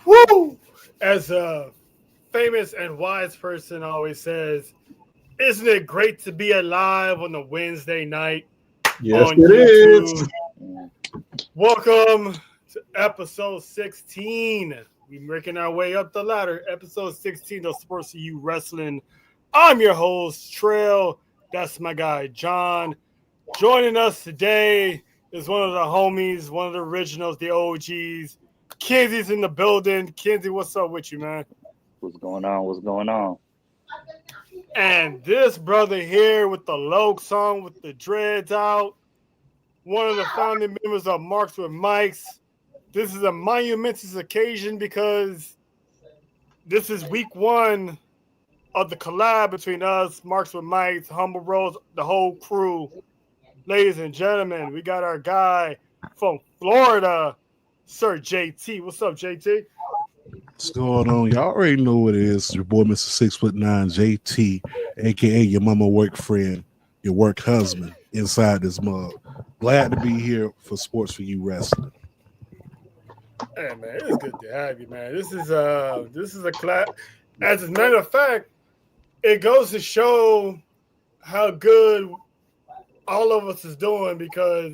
Woo! As a famous and wise person always says, isn't it great to be alive on a Wednesday night Yes, on it YouTube? is. Welcome to episode 16. We're making our way up the ladder. Episode 16 of Sports for You Wrestling. I'm your host, Trail. That's my guy, John. Joining us today is one of the homies, one of the originals, the OGs. Kenzie's in the building. Kenzie, what's up with you, man? What's going on? What's going on? And this brother here with the Loke song with the dreads out, one of the founding members of Marks with Mics. This is a monumentous occasion because this is week one of the collab between us, Marks with Mics, Humble Rose, the whole crew. Ladies and gentlemen, we got our guy from Florida, Sir JT. What's up, JT? What's going on? Y'all already know what it is. Your boy, Mr. 6'9", JT, aka your mama work friend, your work husband inside this mug. Glad to be here for Sports for You Wrestling. Hey man, it's good to have you, man. This is a class. As a matter of fact, it goes to show how good all of us is doing because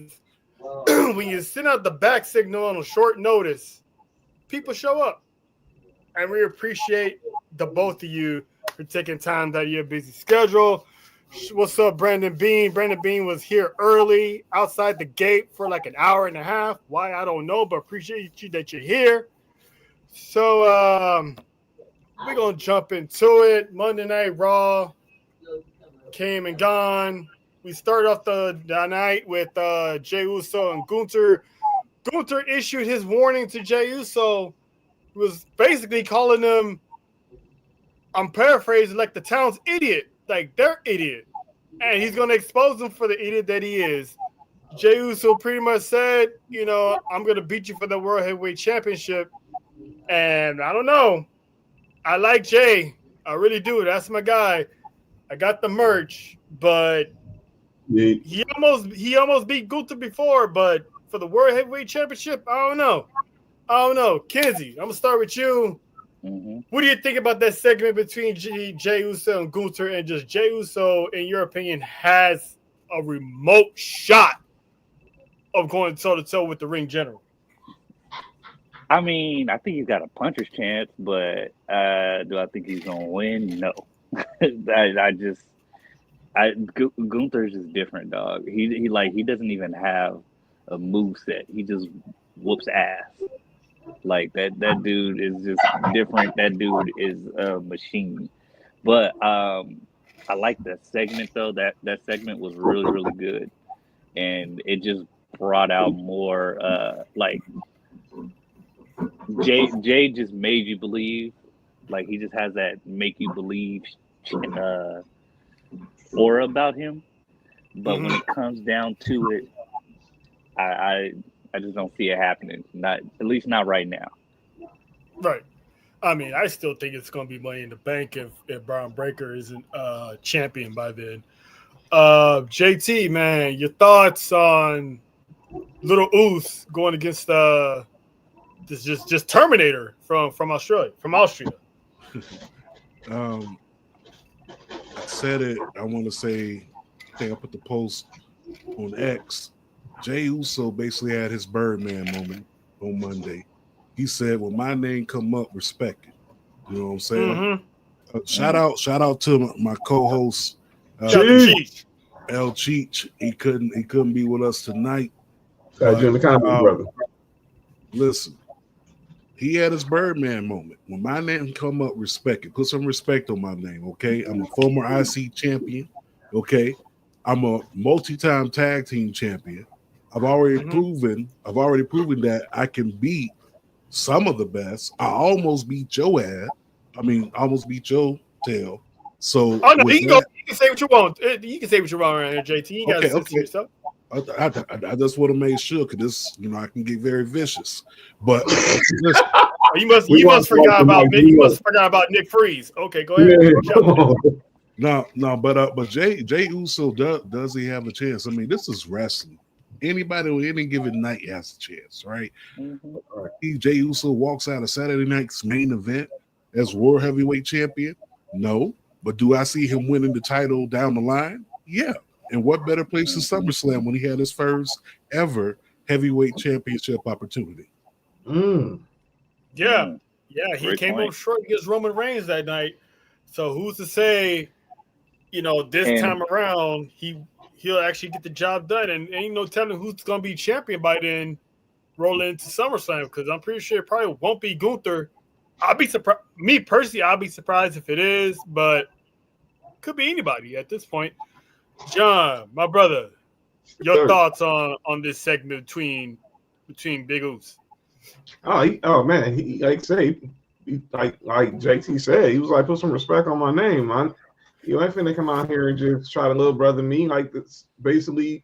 when you send out the back signal on a short notice, people show up. And we appreciate the both of you for taking time out of your busy schedule. What's up, Brandon Bean? Brandon Bean was here early outside the gate for like an hour and a half. Why, I don't know, but appreciate you that you're here. So we're going to jump into it. Monday Night Raw came and gone. We start off the night with Jey Uso and Gunther. Gunther issued his warning to Jey Uso. He was basically calling them, I'm paraphrasing, like the town's idiot. Like, they're idiot. And he's going to expose them for the idiot that he is. Jey Uso pretty much said, you know, I'm going to beat you for the World Heavyweight Championship. And I don't know. I like Jay. I really do. That's my guy. I got the merch, but he almost beat Gunther before, but for the World Heavyweight Championship, I don't know. Kenzie, I'm going to start with you. Mm-hmm. What do you think about that segment between Jey Uso and Gunther, and just Jey Uso, in your opinion, has a remote shot of going toe-to-toe with the ring general? I mean, I think he's got a puncher's chance, but do I think he's gonna win? No. Gunther's just different, dog. He doesn't even have a move set. He just whoops ass. Like that dude is just different. That dude is a machine. But I like that segment though. That segment was really, really good, and it just brought out more Jay just made you believe. Like he just has that make you believe aura about him. But when it comes down to it, I just don't see it happening. Not at least not right now. Right. I mean, I still think it's going to be Money in the Bank if Braun Breaker isn't champion by then. JT, man, your thoughts on Little Uce going against just Terminator from Australia, I said it. I want to say, I think I put the post on X. Jey Uso basically had his Birdman moment on Monday. He said, "When my name come up, respect it." You know what I'm saying? Mm-hmm. Shout out to my co-host Cheech. El Cheech. He couldn't be with us tonight. Got you in the comments, brother. Listen, he had his Birdman moment. When my name come up, respect it. Put some respect on my name, okay? I'm a former IC champion, okay? I'm a multi-time tag team champion. I've already proven that I can beat some of the best. I almost beat your ass. Almost beat your tail. So oh no, you can say what you want. You can say what you want around here, JT. You gotta censor yourself. I just want to make sure because this, I can get very vicious. But you must forgot about Nick Freeze. Okay, go ahead. Yeah. No, but Jey Uso does he have a chance? This is wrestling. Anybody on any given night has a chance, right? Mm-hmm. Jey Uso walks out of Saturday night's main event as World Heavyweight Champion? No. But do I see him winning the title down the line? Yeah. And what better place than SummerSlam when he had his first ever heavyweight championship opportunity? Yeah. Yeah, he came up short against Roman Reigns that night. So who's to say, this time around, he'll actually get the job done. And ain't no telling who's going to be champion by then rolling into SummerSlam, because I'm pretty sure it probably won't be Gunther. I'll be surprised. Me personally, I'll be surprised if it is, but could be anybody at this point. John, my brother, your thoughts on this segment between Big Uso? Oh man, he like JT said, he was like, put some respect on my name, man. You ain't finna come out here and just try to little brother me. Like, that's basically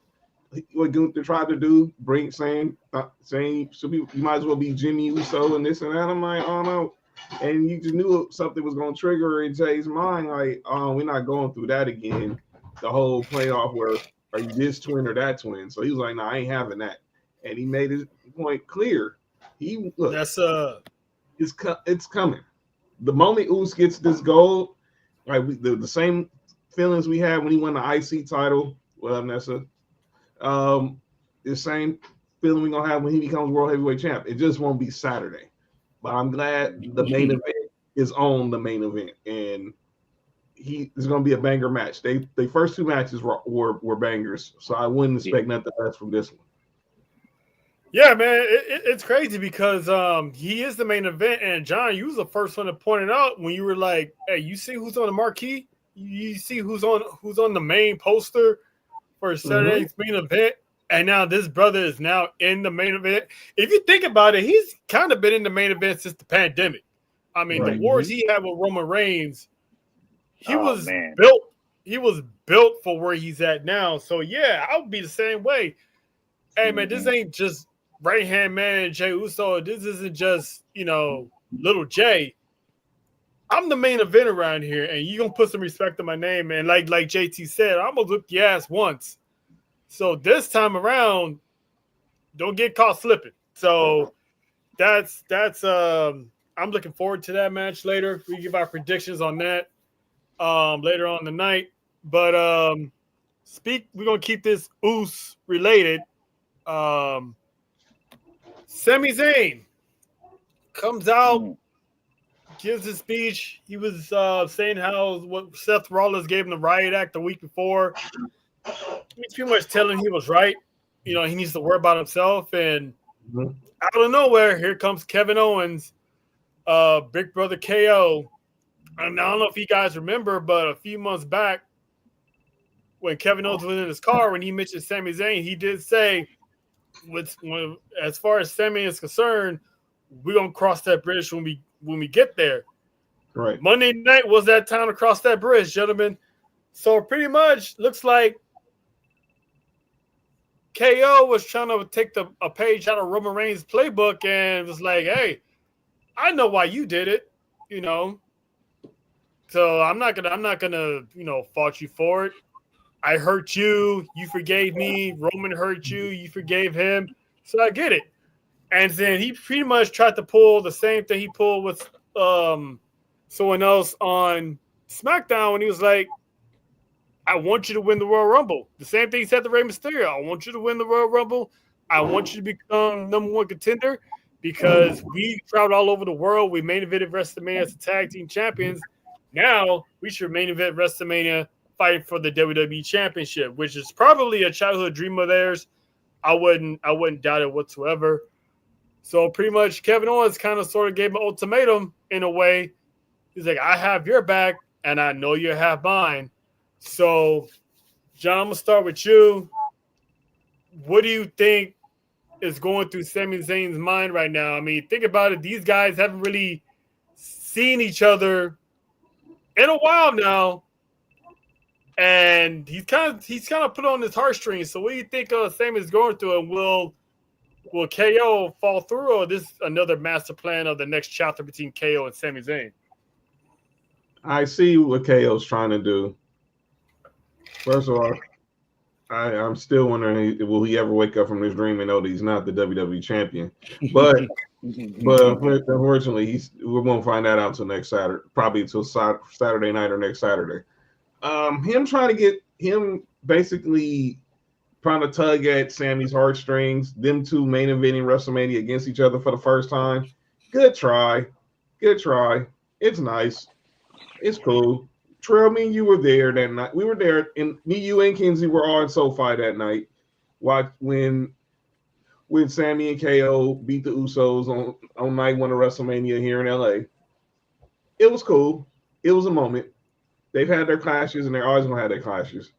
what Gunther tried to do, saying you might as well be Jimmy Uso and this and that. I'm like, oh no. And you just knew something was going to trigger in Jay's mind, like, oh, we're not going through that again. The whole playoff where are you this twin or that twin? So he was like, no, I ain't having that. And he made his point clear. It's coming. The moment Uso gets this gold, like the same feelings we had when he won the IC title. What up, Nessa? The same feeling we're gonna have when he becomes World Heavyweight Champ. It just won't be Saturday. But I'm glad the main event is on the main event, and it's going to be a banger match. They first two matches were bangers, so I wouldn't expect nothing less from this one. Yeah, man, it's crazy because he is the main event, and John, you was the first one to point it out when you were like, "Hey, you see who's on the marquee? You see who's on the main poster for Saturday's main event?" And now this brother is now in the main event. If you think about it, he's kind of been in the main event since the pandemic. The wars he had with Roman Reigns, he was built for where he's at now. So yeah, I would be the same way. Hey man, this ain't just right hand man Jey Uso. This isn't just little Jay. I'm the main event around here, and you gonna put some respect on my name. And like JT said, I'm gonna whip your ass once. So this time around, don't get caught slipping. So that's I'm looking forward to that match later. We give our predictions on that later on the night. But we're gonna keep this Uso related. Sami Zayn comes out, gives his speech. He was saying what Seth Rollins gave him the riot act the week before. He's pretty much telling him he was right. He needs to worry about himself. And out of nowhere, here comes Kevin Owens, Big Brother KO. And I don't know if you guys remember, but a few months back, when Kevin Owens was in his car, when he mentioned Sami Zayn, he did say, as far as Sami is concerned, we're gonna cross that bridge when we get there. Right. Monday night was that time to cross that bridge, gentlemen. So pretty much looks like KO was trying to take a page out of Roman Reigns' playbook and was like, "Hey, I know why you did it, So I'm not gonna fault you for it. I hurt you, you forgave me. Roman hurt you, you forgave him. So I get it." And then he pretty much tried to pull the same thing he pulled with someone else on SmackDown when he was like, "I want you to win the Royal Rumble." The same thing he said to Rey Mysterio. "I want you to win the Royal Rumble. I want you to become number one contender because we traveled all over the world. We main evented WrestleMania as a tag team champions. Now we should main event WrestleMania fighting for the WWE Championship," which is probably a childhood dream of theirs. I wouldn't doubt it whatsoever. So pretty much Kevin Owens kind of sort of gave him an ultimatum in a way. He's like, "I have your back and I know you have mine." So, John, I'm going to start with you. what do you think is going through Sami Zayn's mind right now? I mean, think about it. These guys haven't really seen each other in a while now, and he's kind of put on his heartstrings. So, what do you think Sami's going through, and will KO fall through, or this another master plan of the next chapter between KO and Sami Zayn? I see what KO's trying to do. First of all, I'm still wondering, will he ever wake up from this dream and know that he's not the WWE champion? But unfortunately, we won't find that out until next Saturday, probably until Saturday night or next Saturday. Him basically trying to tug at Sammy's heartstrings, them two main eventing WrestleMania against each other for the first time. Good try. It's nice. It's cool. Trail, me and you were there that night. We were there, and me, you, and Kinsey were on SoFi that night. When Sammy and KO beat the Usos on night one of WrestleMania here in LA. It was cool. It was a moment. They've had their clashes, and they're always gonna have their clashes.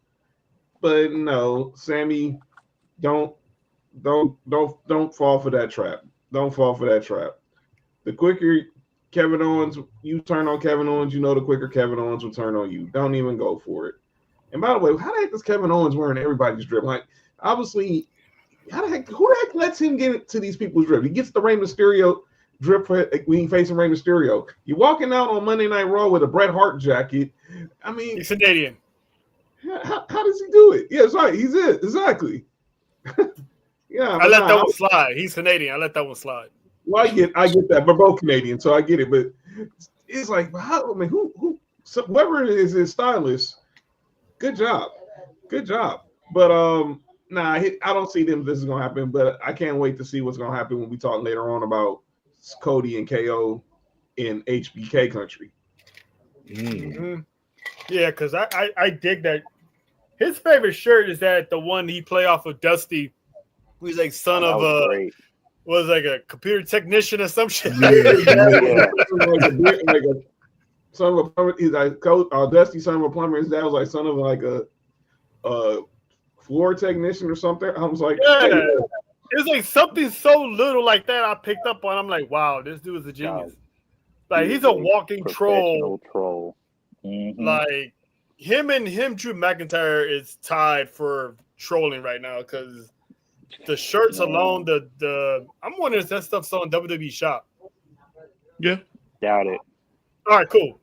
But no, Sammy, don't fall for that trap. Don't fall for that trap. The quicker Kevin Owens, you turn on Kevin Owens, you know the quicker Kevin Owens will turn on you. Don't even go for it. And by the way, how the heck is Kevin Owens wearing everybody's drip? Like, obviously, who the heck lets him get into these people's drip? He gets the Rey Mysterio drip when he facing Rey Mysterio. You're walking out on Monday Night Raw with a Bret Hart jacket. I mean, he's Canadian. How does he do it? Yeah, that's right. He's it. Exactly. Yeah. I let that one slide. He's Canadian. I let that one slide. Well, I get that. We're both Canadian, so I get it. But it's like, whoever it is, his stylist, good job. But I don't see them. This is gonna happen. But I can't wait to see what's gonna happen when we talk later on about Cody and KO in HBK country. Mm-hmm. Yeah, because I dig that. His favorite shirt is that the one he play off of Dusty, who's like son of a. Was like a computer technician or some shit. Yeah. like a son of a plumber. He's like Dusty, son of a plumber. His dad was like son of like a floor technician or something. I was like, yeah. It's like something so little like that I picked up on. I'm like, wow, this dude is a genius. Like he's a walking troll. Mm-hmm. Like him, Drew McIntyre is tied for trolling right now because. The shirts alone, I'm wondering if that stuff's on WWE Shop. Yeah, doubt it. All right, cool.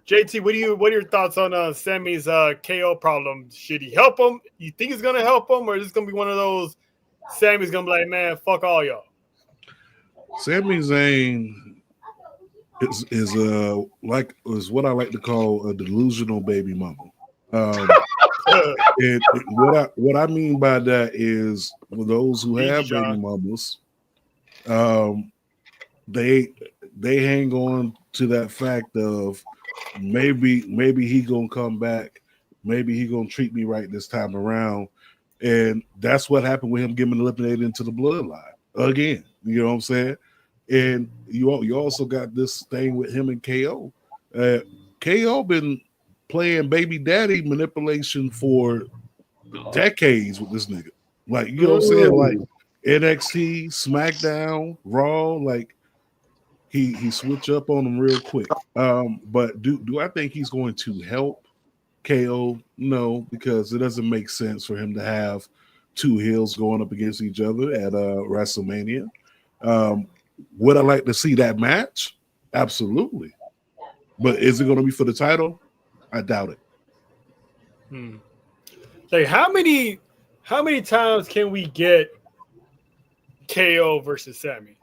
JT, what are your thoughts on Sammy's KO problem? Should he help him? You think he's gonna help him, or is this gonna be one of those? Sammy's gonna be like, man, fuck all y'all. Sami Zayn is what I like to call a delusional baby mama. And what I mean by that is for those who have baby mamas, they hang on to that fact of maybe he gonna come back, maybe he gonna treat me right this time around, and that's what happened with him getting eliminated into the bloodline again. You know what I'm saying? And you also got this thing with him and KO. KO been playing baby daddy manipulation for decades with this nigga. Like, you know what I'm saying? Like NXT, SmackDown, Raw, like he switch up on them real quick. But do I think he's going to help KO? No, because it doesn't make sense for him to have two heels going up against each other at WrestleMania. Would I like to see that match? Absolutely. But is it going to be for the title? I doubt it. Like how many times can we get KO versus Sammy?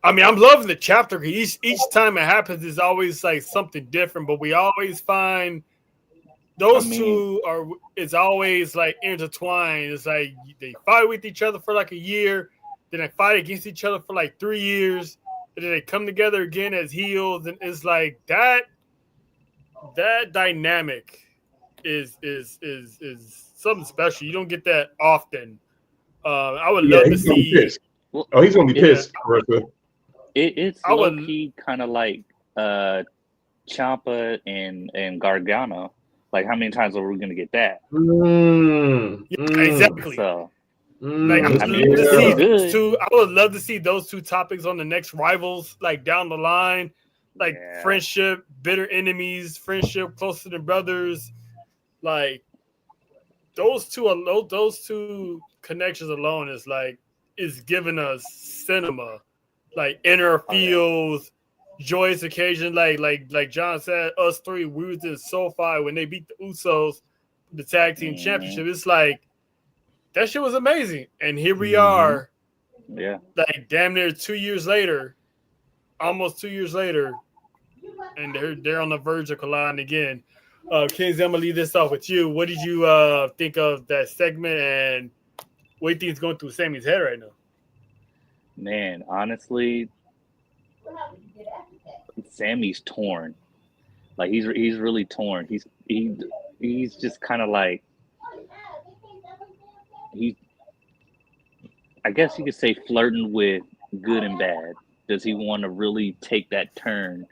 I mean, I'm loving the chapter. Each time it happens is always like something different, but we always find those two are. It's always like intertwined. It's like they fight with each other for like a year, then they fight against each other for like 3 years, and then they come together again as heels, and it's like that. That dynamic is something special. You don't get that often. I would love to see. He's gonna be pissed. It's low-key kind of like Ciampa and Gargano. Like, how many times are we gonna get that? Exactly. So, Like, I mean, to it's see good. those two, I would love to see those two topics on the next Rivals, like down the line, like friendship, bitter enemies, friendship closer than brothers, like those two connections alone is giving us cinema, like inner feels, joyous occasion, like John said, us three, we was in SoFi when they beat the Usos, the tag team championship. It's like that shit was amazing, and here we are, like damn near 2 years later, almost 2 years later, and they're on the verge of colliding again. Kings, I'm gonna leave this off with you. What did you think of that segment, and what do you think is going through Sammy's head right now? Man, honestly, Sammy's torn. Like he's really torn. He's just kind of like I guess you could say flirting with good and bad. Does he want to really take that turn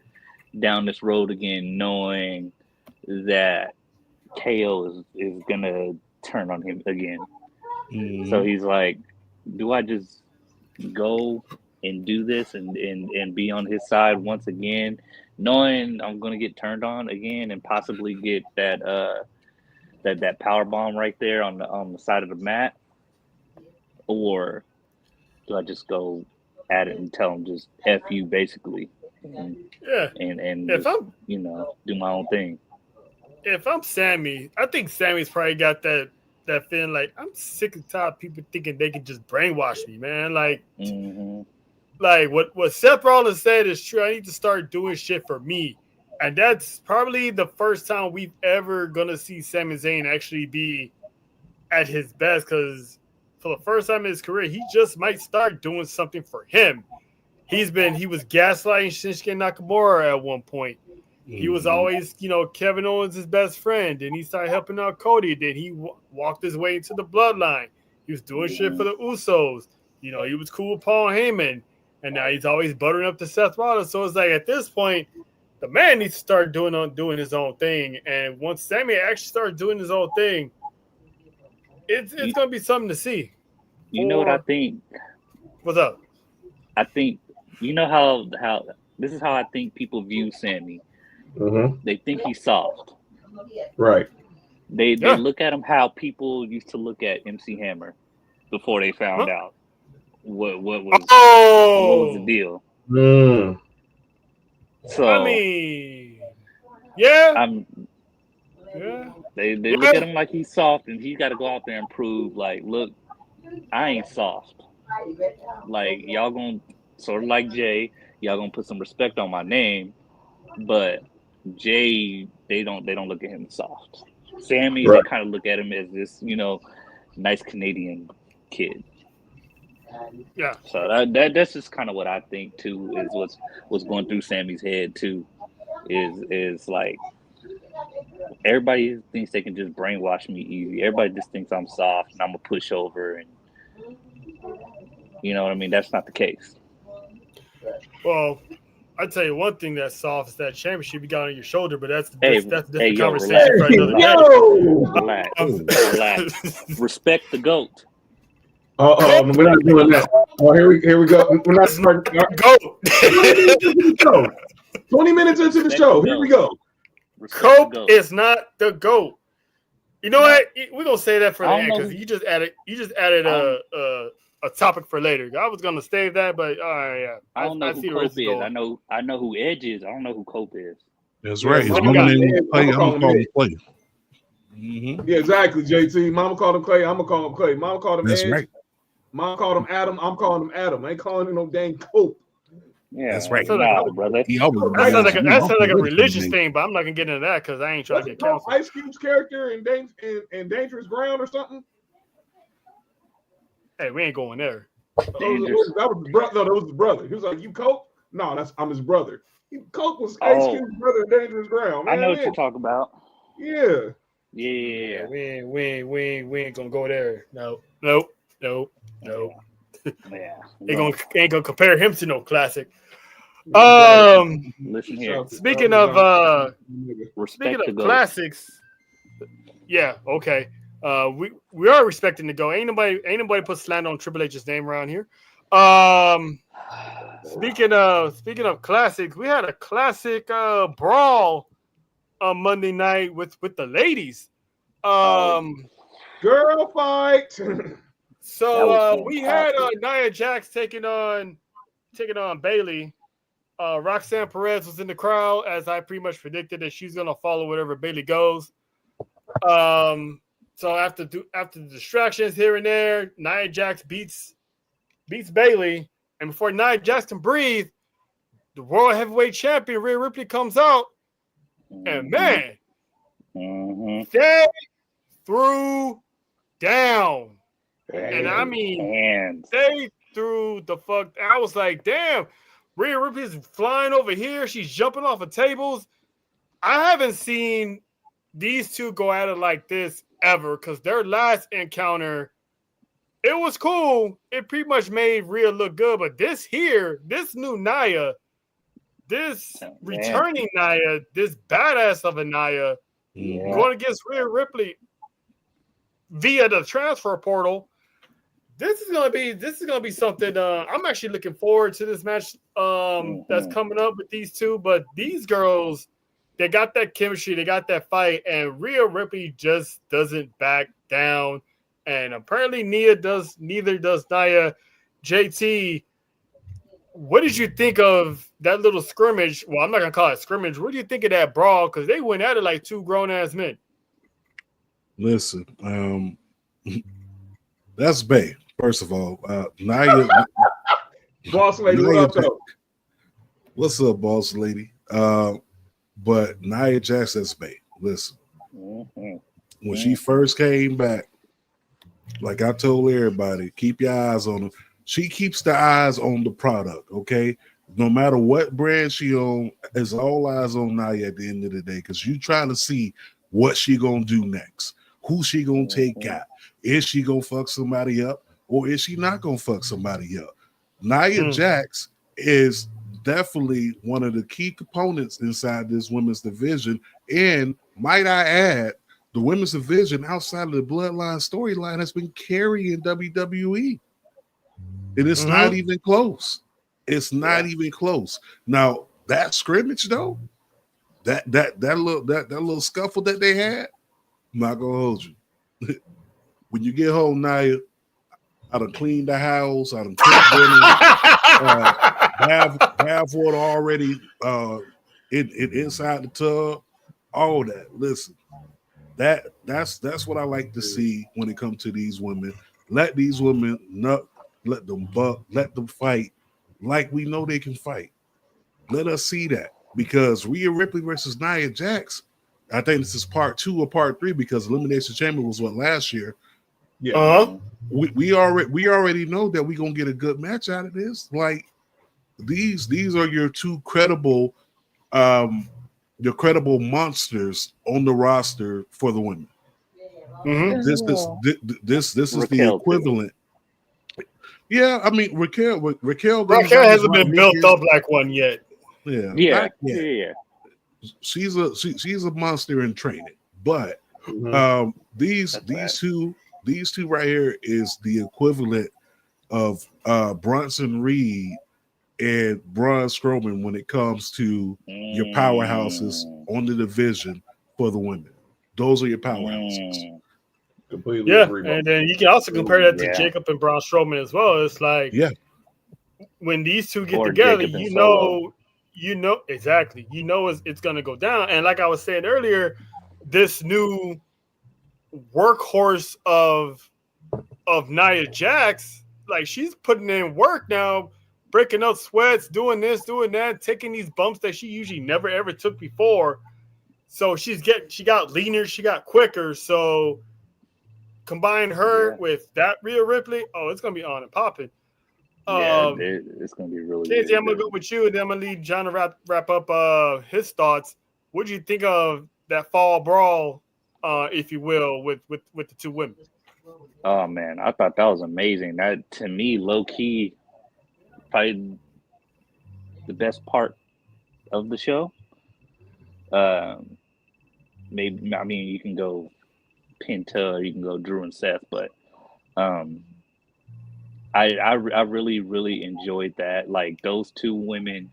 down this road again, knowing that KO is gonna turn on him again? So he's like, do I just go and do this and be on his side once again, knowing I'm gonna get turned on again and possibly get that that power bomb right there on the side of the mat? Or do I just go at it and tell him just F you basically? And if just, I'm, do my own thing. If I'm Sammy, I think Sammy's probably got that feeling like I'm sick and tired of people thinking they can just brainwash me, man. Like, like what Seth Rollins said is true. I need to start doing shit for me. And that's probably the first time we've ever gonna see Sami Zayn actually be at his best, because for the first time in his career, he just might start doing something for him. He was gaslighting Shinsuke Nakamura at one point. He was always, Kevin Owens' best friend, and he started helping out Cody. Then he walked his way into the bloodline. He was doing shit for the Usos. He was cool with Paul Heyman, and now he's always buttering up to Seth Rollins. So it's like at this point, the man needs to start doing his own thing. And once Sammy actually starts doing his own thing, it's gonna be something to see. You know what I think? What's up? I think how this is how I think people view Sammy. They think he's soft. Right. They look at him how people used to look at MC Hammer before they found out what was the deal. So I mean, they look at him like he's soft, and he's got to go out there and prove, like, look, I ain't soft. Like, y'all gonna sort of like Jay, y'all gonna put some respect on my name, but Jay, they don't look at him as soft. Sammy, they kind of look at him as this, nice Canadian kid. Yeah. So that's just kind of what I think too, is what's going through Sammy's head too, is like everybody thinks they can just brainwash me easy. Everybody just thinks I'm soft and I'm a pushover, and you know what I mean? That's not the case. Well, I'd tell you one thing that's soft is that championship you got on your shoulder, but that's the conversation relax. for another day. Relax. Respect the GOAT. We're not doing that. Oh, here we go. We're not starting. GOAT. 20 minutes into the show. Here we go. Cope is not the GOAT. You know what? We're gonna say that for the end, because you just added a topic for later. I was gonna save that, but I don't know who Cope is. I know who Edge is. I don't know who Cope is. That's right. His mama named him Clay. I'm gonna call him Clay. Yeah, exactly, JT. Mama called him Clay. I'm gonna call him Clay. Mama called him Edge. Right. Mom called him Adam. I'm calling him Adam. I ain't calling him no dang Cope. Yeah, that's right. Brother. That sounds like a religious thing, but I'm not gonna get into that because I ain't trying to get canceled. Ice Cube's character in Dangerous Ground or something. Hey, we ain't going there. That was the brother. No, that was the brother. He was like, "You Cope?" No, I'm his brother. Cope was Ice Cube's brother in Dangerous Ground. Man. I know what you're talking about. Yeah. Yeah. We ain't gonna go there. No. Yeah. Ain't gonna compare him to no classic. Listen here. Speaking of classics, Yeah, okay. We are respecting the go. Ain't nobody put slander on Triple H's name around here. Speaking of classics, we had a classic brawl on Monday night with the ladies. Girl fight. So we had fantastic. Nia Jax taking on Bailey. Roxanne Perez was in the crowd, as I pretty much predicted that she's gonna follow wherever Bailey goes. So after the distractions here and there, Nia Jax beats Bailey, and before Nia Jax can breathe, the World Heavyweight Champion Rhea Ripley comes out, and man, they threw down. And I mean, they threw the fuck. I was like, damn, Rhea Ripley's flying over here. She's jumping off of tables. I haven't seen these two go at it like this ever, because their last encounter, it was cool. It pretty much made Rhea look good. But this new Nia, this returning Nia, this badass of a Nia, going against Rhea Ripley via the transfer portal. This is gonna be something. I'm actually looking forward to this match that's coming up with these two. But these girls, they got that chemistry, they got that fight, and Rhea Ripley just doesn't back down. And apparently neither does Nia. JT, what did you think of that little scrimmage? Well, I'm not gonna call it scrimmage. What do you think of that brawl? Because they went at it like two grown ass men. Listen, that's Bay. First of all, Nia, Boss lady, what up, though? What's up, boss lady? But Nia Jax, that's Bay. Listen, when she first came back, like I told everybody, keep your eyes on her. She keeps the eyes on the product, okay? No matter what brand she on, it's all eyes on Nia at the end of the day, because you trying to see what she gonna do next, who she gonna take out. Is she gonna fuck somebody up, or is she not gonna fuck somebody up? Nia Jax is definitely one of the key components inside this women's division, and might I add, the women's division outside of the Bloodline storyline has been carrying WWE. And it's not even close. It's not even close. Now, that scrimmage though, that little scuffle that they had, I'm not gonna hold you. When you get home, Nia, I done cleaned the house, I done cooked dinner, have water already inside the tub, all that. Listen. That's what I like to see when it comes to these women. Let these women let them buck, let them fight like we know they can fight. Let us see that, because Rhea Ripley versus Nia Jax, I think this is part 2 or part 3, because Elimination Chamber was last year. Yeah, we already know that we're gonna get a good match out of this. Like these are your two credible the credible monsters on the roster for the women. This is the equivalent. Yeah, I mean Raquel hasn't been built up like one yet. Yeah. She's a monster in training, but these two right here is the equivalent of Bronson Reed and Braun Strowman when it comes to your powerhouses on the division for the women. Those are your powerhouses. Completely agree. And then you can also compare that to Jacob and Braun Strowman as well. It's like, when these two get together, you know exactly. You know it's going to go down. And like I was saying earlier, this new workhorse of Nia Jax, like she's putting in work now, breaking up sweats, doing this, doing that, taking these bumps that she usually never ever took before. So she got leaner, she got quicker. So combine her with that Rhea Ripley, it's gonna be on and popping. It's gonna be really. Casey, I'm gonna go with you, and then I'm gonna leave John to wrap up his thoughts. What do you think of that fall brawl, if you will, with the two women? Oh man, I thought that was amazing. That to me, low key, probably the best part of the show. maybe I mean you can go Penta, or you can go Drew and Seth, but I really enjoyed that. Like those two women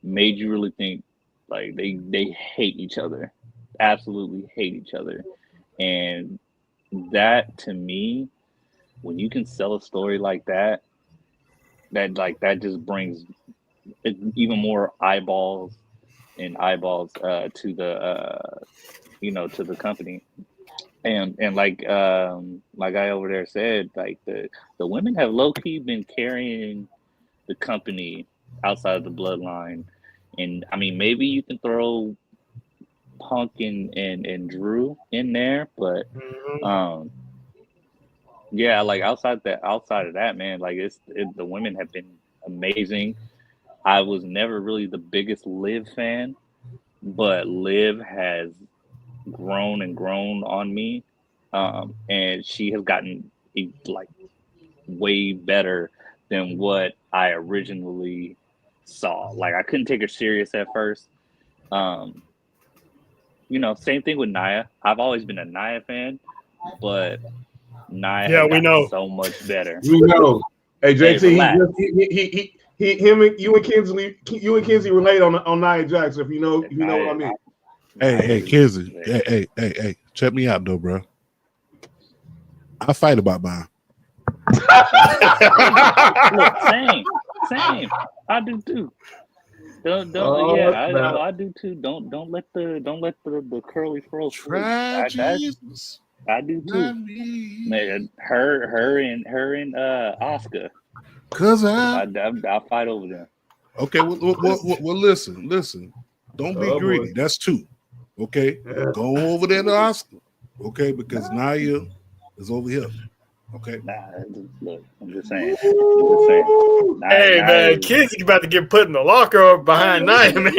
made you really think like they hate each other, absolutely hate each other, and that to me, when you can sell a story like that, that just brings even more eyeballs and eyeballs to the to the company. And like guy over there said, like the women have low key been carrying the company outside of the bloodline. And I mean maybe you can throw Punk and Drew in there, but yeah, like outside of that, man, like the women have been amazing. I was never really the biggest Liv fan, but Liv has grown and grown on me, and she has gotten like way better than what I originally saw. Like I couldn't take her serious at first. Same thing with Nia. I've always been a Nia fan, but Nia has gotten so much better. We know. Hey JT, relax. you and Kenzie relate on Nia Jax. If you know what I mean. Hey, Kenzie. Hey, check me out though, bro. I fight about mine. Look, same. I do too. I do too. Don't let the curly fro. Try Jesus. I do too. Man, her and Oscar. Cause I'll fight over them. Okay, well listen. Don't be greedy. That's two. Okay, go over there to Oscar. Okay, because Nia is over here. Okay. Look, I'm just saying. Hey man, kids about to get put in the locker behind Nia, man.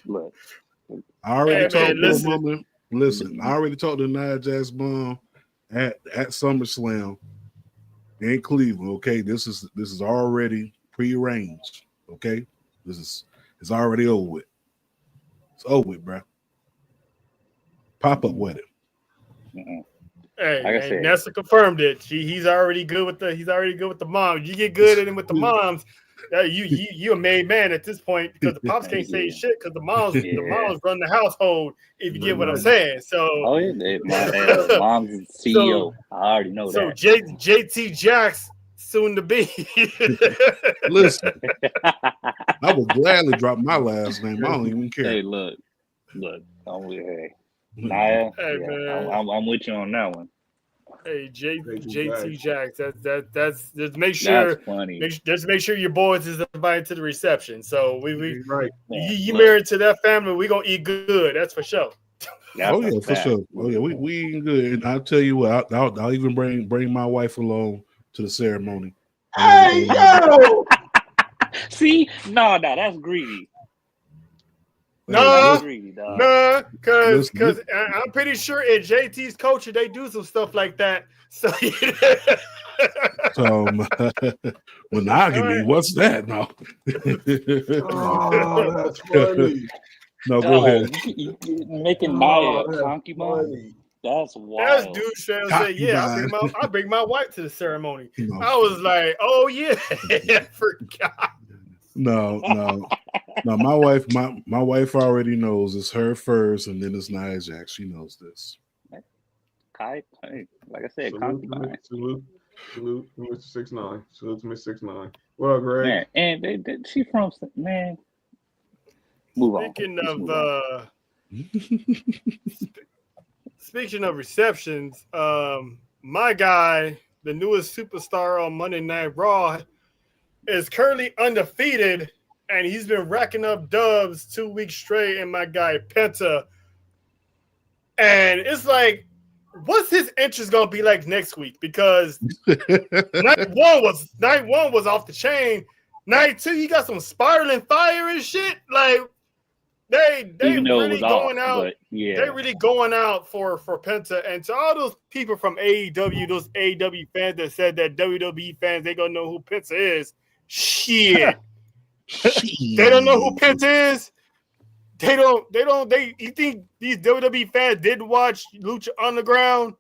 Look. I already talked to a woman. Listen, I already talked to Nia Jax mom at SummerSlam in Cleveland. Okay, this is already prearranged. Okay, it's already over with. It's over with, bro. Pop up with it. Hey, like and Nessa confirmed it. He's already good with the moms. You get good at him with the moms. You a made man at this point because the pops can't say shit because the moms run the household. If you get what I'm saying, so my mom's CEO. I already know that. So JT Jax soon to be. Listen, I would gladly drop my last name. I don't even care. Hey, look, Nia, I'm with you on that one. Hey, JT Jax, that's just make sure. That's funny. Just make sure your boys is invited to the reception. So we right. You married to that family, we gonna eat good. That's for sure. That's for sure. Oh yeah, we eating good. And I'll tell you what, I'll even bring my wife along to the ceremony. Hey yo! See, no, that's greedy. No, because I'm pretty sure at JT's culture they do some stuff like that. So, monogamy, what's that? No. Oh, that's funny. No, go ahead. Making Nia a concubine. That's wild. That's dude said, yeah, I bring my wife to the ceremony. I was like, oh yeah, I forgot. No. My wife already knows it's her first, and then it's Nia Jax. She knows this. Like I said, concubine. Salute, Mr. 6ix9ine. Salute to Mr. 6ix9ine. What up, Greg? Man, and she from man. Move on. Speaking of receptions, my guy, the newest superstar on Monday Night Raw, is currently undefeated, and he's been racking up dubs 2 weeks straight. And my guy Penta, and it's like, what's his interest gonna be like next week? Because night one was off the chain. Night 2, he got some spiraling fire and shit. Like they really going out. Yeah. They really going out for Penta. And to all those people from AEW, those AEW fans that said that WWE fans they gonna know who Penta is. Shit. They don't know who Penta is. You think these WWE fans didn't watch Lucha Underground?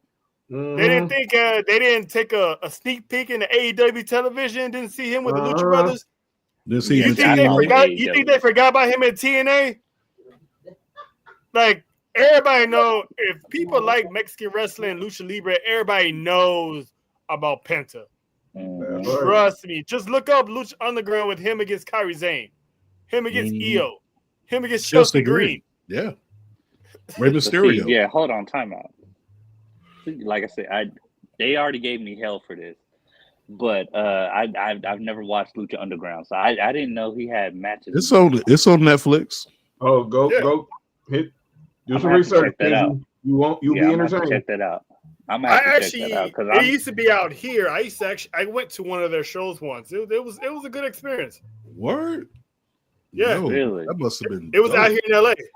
They didn't think they didn't take a sneak peek in the AEW television, didn't see him with the Lucha Brothers. You think they forgot? You think they forgot about him at TNA? Like, everybody know, if people like Mexican wrestling and Lucha Libre, everybody knows about Penta. Trust me. Just look up Lucha Underground with him against Kairi Sane, him against EO, him against Chelsea Green. Yeah. Rey Mysterio. Yeah, hold on, time out. Like I said, they already gave me hell for this, but I've never watched Lucha Underground, so I didn't know he had matches. It's on Netflix. Oh, go hit. Do some research. You'll be entertained. Check that out. I'm actually check that out because it used to be out here. I went to one of their shows once. It was a good experience. Word. Yeah, really. That must have been. It was out here in LA. It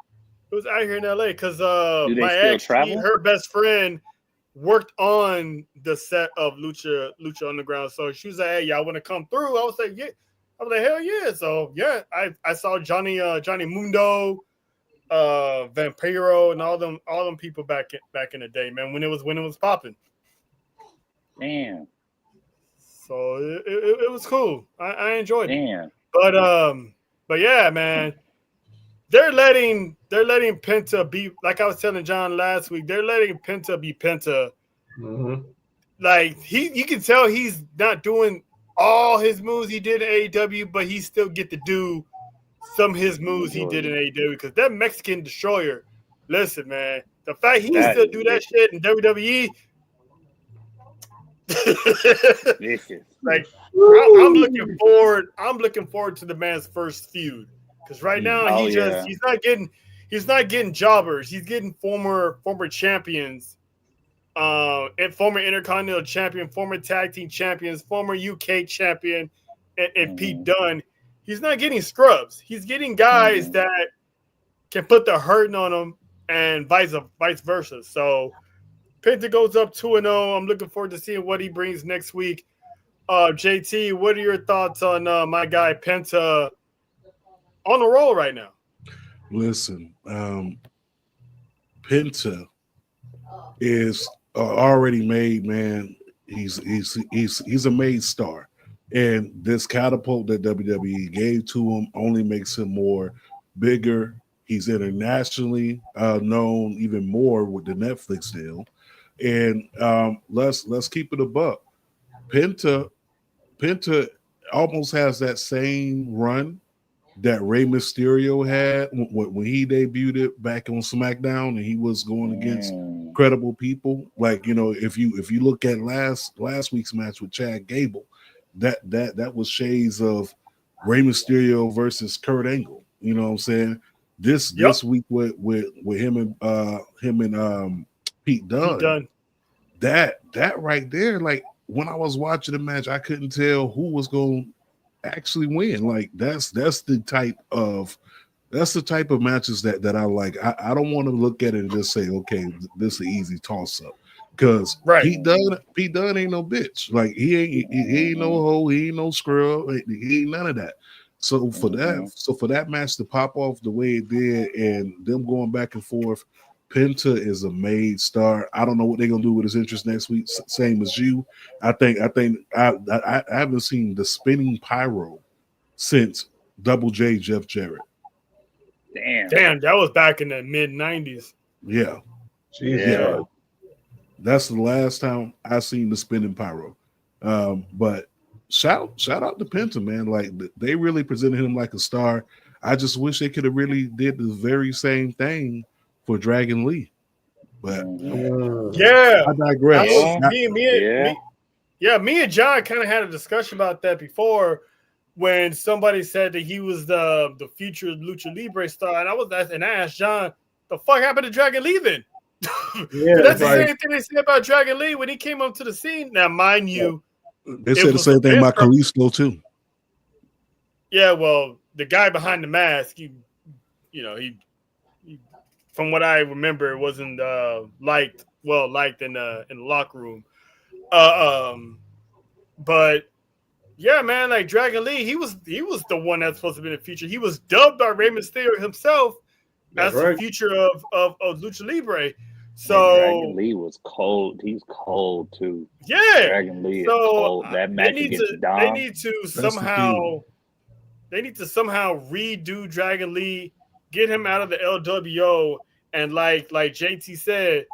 was out here in LA because my ex, her best friend, worked on the set of Lucha Underground. So she was like, "Hey, y'all want to come through?" I was like, "Yeah." I was like, "Hell yeah!" So yeah, I saw Johnny Mundo, Vampiro, and all them people back in the day, man. When it was popping. Damn. So it was cool. I enjoyed it. Damn. But yeah, man, they're letting Penta be, like I was telling John last week. They're letting Penta be Penta. Mm-hmm. Like you can tell he's not doing all his moves he did in AEW, but he still get to do some of his moves he did in AEW because that Mexican Destroyer. Listen, man, the fact he can still do that shit in WWE. Like I'm looking forward to the man's first feud because right now he's not getting jobbers. He's getting former champions, and former Intercontinental champion, former tag team champions, former UK champion, and Pete Dunne. He's not getting scrubs. He's getting guys that can put the hurting on him, and vice versa. So Penta goes up 2-0. I'm looking forward to seeing what he brings next week. JT, what are your thoughts on my guy Penta on the roll right now? Listen, Penta is already made, man. He's a made star, and this catapult that WWE gave to him only makes him more bigger. He's internationally known even more with the Netflix deal, and let's keep it a buck. Penta almost has that same run that Rey Mysterio had when he debuted it back on SmackDown, and he was going against credible people. Like, you know, if you look at last week's match with Chad Gable, that was shades of Rey Mysterio versus Kurt Angle. You know what I'm saying? This week with him and Pete Dunne. That right there, like, when I was watching the match, I couldn't tell who was going to actually win. Like, that's the type of matches that I like. I don't want to look at it and just say, okay, this is an easy toss up, because Pete Dunne ain't no bitch. Like, he ain't no hoe, he ain't no scrub, he ain't none of that. So for that match to pop off the way it did, and them going back and forth, Penta is a made star. I don't know what they're gonna do with his interest next week. Same as you. I haven't seen the spinning pyro since Double J Jeff Jarrett. Damn, that was back in the mid '90s. Yeah. Jeez, yeah. That's the last time I seen the spinning pyro. But shout out to Penta, man. Like, they really presented him like a star. I just wish they could have really did the very same thing for Dragon Lee, but I digress. Me and John kind of had a discussion about that before, when somebody said that he was the future Lucha Libre star, and I asked John, the fuck happened to Dragon Lee then? That's the same thing they said about Dragon Lee when he came up to the scene. Now, mind you, they said the same thing about Kalisto too. Yeah, well, the guy behind the mask, he from what I remember, it wasn't liked in the locker room. But yeah, man, like Dragon Lee, he was the one that's supposed to be in the future. He was dubbed by Rey Mysterio himself as the future of Lucha Libre. So Dragon Lee was cold. He's cold too. Yeah, Dragon Lee is cold. That match against Dom. They need to somehow redo Dragon Lee, get him out of the LWO, and like JT said,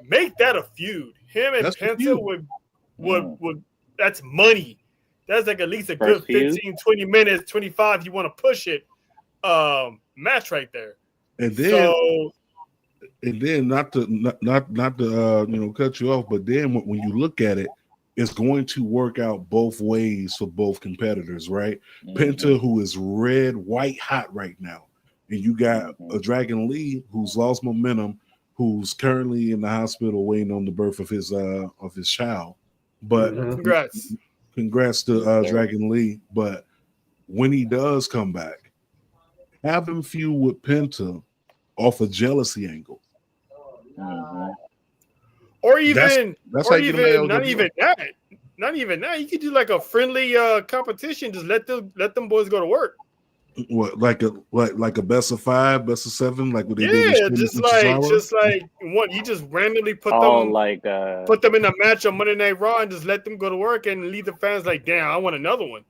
make that a feud. Him and Penta would that's money. That's like at least a good 15, 20 minutes, 25. You want to push it, match right there. And then not to cut you off, but then when you look at it, it's going to work out both ways for both competitors, right? Mm-hmm. Penta, who is red, white hot right now, and you got a Dragon Lee who's lost momentum, who's currently in the hospital waiting on the birth of his child. But congrats to Dragon Lee. But when he does come back, have him feud with Penta off a jealousy angle. Mm-hmm. Or even not even that. You could do like a friendly competition. Just let them boys go to work. What, like a best of 5, best of 7, like what they did? Just like what you just randomly put them in a match on Monday Night Raw and just let them go to work and leave the fans like, damn, I want another one.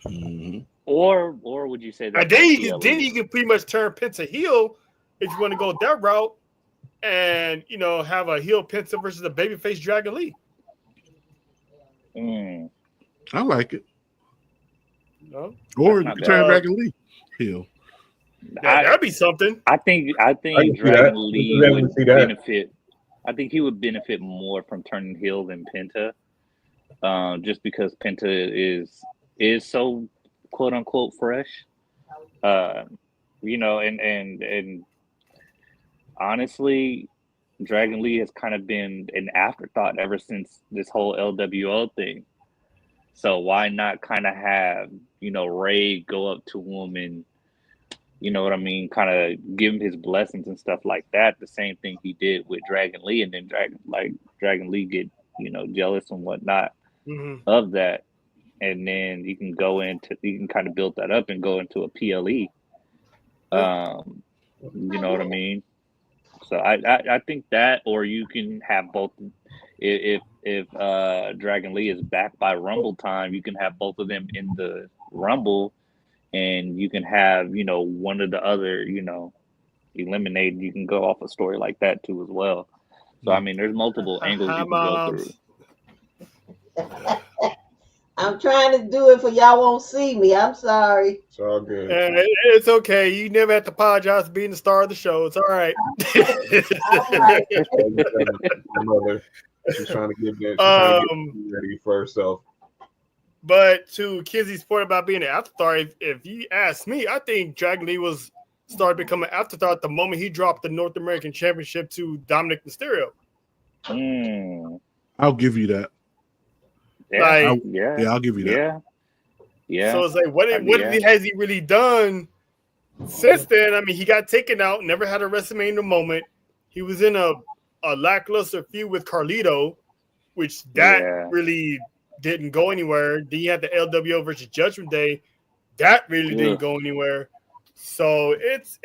Mm-hmm. Or would you say that? Then you can pretty much turn Penta heel if you want to go that route, and have a heel Penta versus a babyface Dragon Lee. I like it. No? Or you can turn Dragon Lee heel. That'd be something. I think Dragon Lee would benefit. I think he would benefit more from turning heel than Penta, just because Penta is so quote unquote fresh. And honestly, Dragon Lee has kind of been an afterthought ever since this whole LWO thing. So why not kind of have, Ray go up to him and, kind of give him his blessings and stuff like that. The same thing he did with Dragon Lee, and then Dragon Lee get, jealous and whatnot of that. And then you can kind of build that up and go into a PLE. You know what I mean? So I think that, or you can have both. If Dragon Lee is backed by Rumble Time, you can have both of them in the Rumble, and you can have one of the other eliminated. You can go off a story like that too as well. So I mean, there's multiple angles you can go through. I'm trying to do it for y'all won't see me. I'm sorry. It's all good. It's okay. You never have to apologize for being the star of the show. It's all right. My mother, she's trying to get ready for herself. But to Kizzy's point about being an afterthought, if you ask me, I think Dragon Lee started becoming an afterthought the moment he dropped the North American Championship to Dominic Mysterio. I'll give you that. Yeah, I'll give you that. Yeah. So it's like, what has he really done since then? I mean, he got taken out, never had a WrestleMania moment. He was in a lackluster feud with Carlito, which really didn't go anywhere. Then you had the LWO versus Judgment Day, that really didn't go anywhere. So it's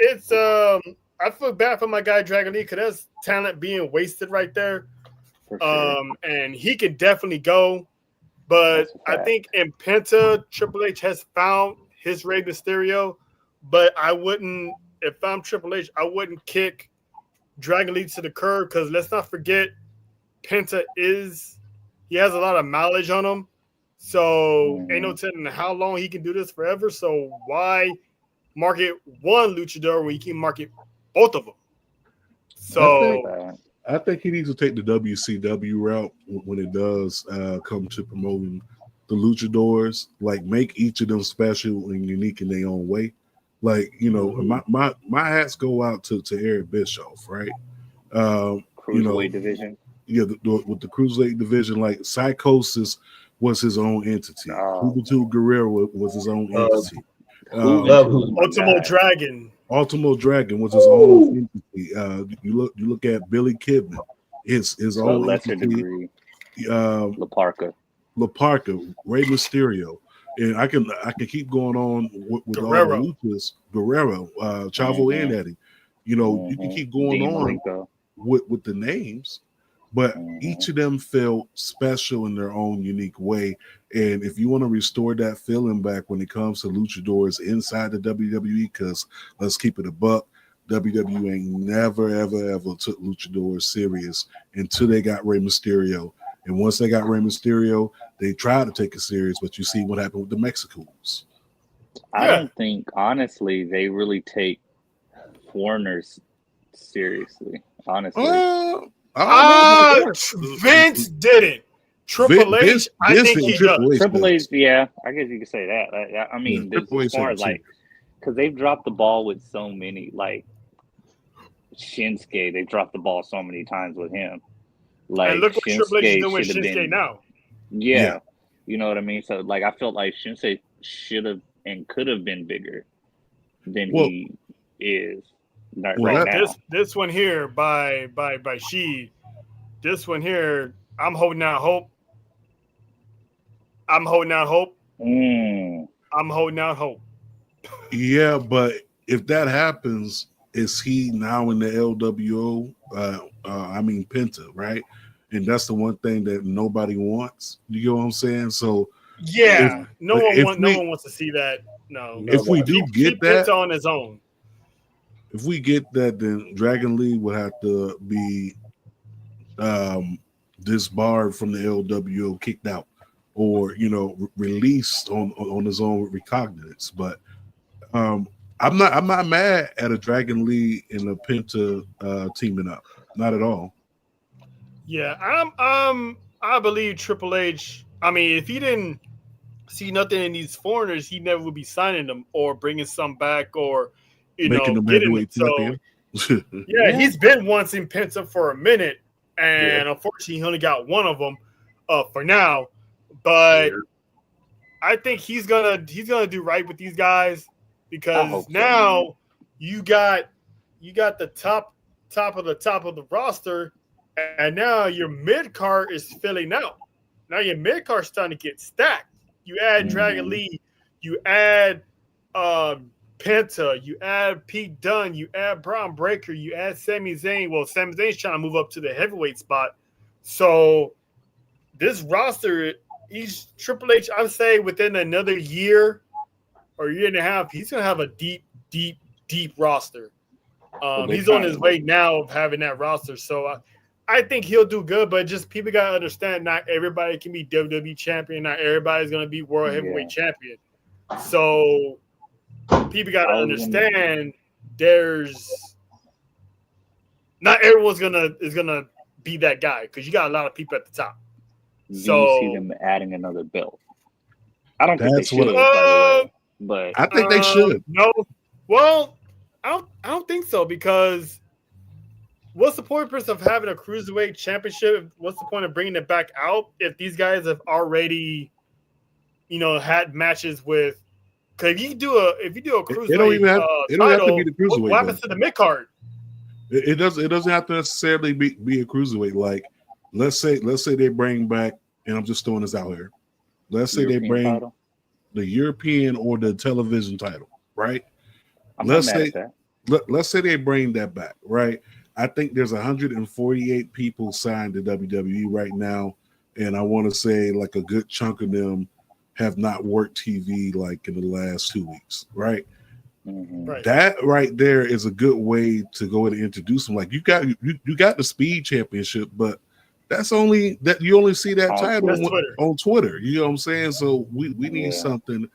I feel bad for my guy Dragon Lee because that's talent being wasted right there. For sure. And he can definitely go. But I think in Penta, Triple H has found his Rey Mysterio. But I wouldn't, if I'm Triple H, I wouldn't kick Dragon Lee to the curb because let's not forget, Penta he has a lot of mileage on him. So ain't no telling how long he can do this forever. So why market one luchador when you can market both of them? So I think he needs to take the WCW route when it does come to promoting the luchadors. Like, make each of them special and unique in their own way. Like, my hats go out to Eric Bischoff, right? Cruiserweight division. Yeah, with the Cruiserweight division, like Psychosis was his own entity. Juventud Guerrero was his own entity. Ultimo Dragon was his own entity. You look at Billy Kidman, his own lesser entity. Degree. La Parka, Rey Mysterio, and I can keep going on with all the luchas. Guerrero, Chavo and Eddie. You know, you can keep going Dean on Malenko. with the names, but each of them felt special in their own unique way. And if you want to restore that feeling back when it comes to luchadors inside the WWE, because let's keep it a buck, WWE ain't never, ever took luchadors serious until they got Rey Mysterio. And once they got Rey Mysterio, they tried to take it serious, but you see what happened with the Mexicans. I don't think, honestly, they really take foreigners seriously. Honestly, Vince didn't. Triple H, I think he does. Triple H, yeah, I guess you could say that. I mean, as far as like, because they've dropped the ball with so many, like Shinsuke, they've dropped the ball so many times with him. Like, and look what Triple H is doing with Shinsuke now. Yeah, you know what I mean. So, like, I felt like Shinsuke should have and could have been bigger than he is right now. This one here by She, this one here, I'm holding out hope. I'm holding out hope. Yeah, but if that happens, is he now in the LWO? I mean Penta, right? And that's the one thing that nobody wants. You know what I'm saying? So yeah, no one wants to see that. No. If we do get that Penta on his own. If we get that, then Dragon Lee would have to be disbarred from the LWO, kicked out, or released on his own recognizance. But I'm not mad at a Dragon Lee and a Penta teaming up, not at all. Yeah, I believe Triple H. I mean, if he didn't see nothing in these foreigners, he never would be signing them or bringing some back or making them getting them. So, yeah, he's been once in Penta for a minute, and unfortunately, he only got one of them for now. But I think he's gonna do right with these guys because now you got the top of the roster, and now your mid card is filling out. Now your mid card's starting to get stacked. You add Dragon Lee, you add Penta, you add Pete Dunne, you add Braun Breaker, you add Sami Zayn. Well, Sami Zayn's trying to move up to the heavyweight spot. So this roster, he's Triple H, I would say within another year or year and a half, he's going to have a deep roster. He's on his way now of having that roster. So I think he'll do good, but just people got to understand not everybody can be WWE champion. Not everybody's going to be world heavyweight champion. So people got to understand there's not everyone's is gonna be that guy because you got a lot of people at the top. Do you see them adding another belt? I don't think they should, but I think they should. No, well, I don't think so because what's the point of having a cruiserweight championship? What's the point of bringing it back out if these guys have already, had matches with? Because if you do a cruiserweight, it don't even have to be the cruiserweight. What happens to the mid card? It doesn't have to necessarily be a cruiserweight. Like let's say they bring back, and I'm just throwing this out here. Let's say they bring the European or the television title, right? Let's say they bring that back, right? I think there's 148 people signed to WWE right now, and I want to say like a good chunk of them have not worked TV like in the last 2 weeks, right? Right. That right there is a good way to go and introduce them. Like you got the Speed Championship, but that's only that you only see that title on Twitter. You know what I'm saying? So we need something.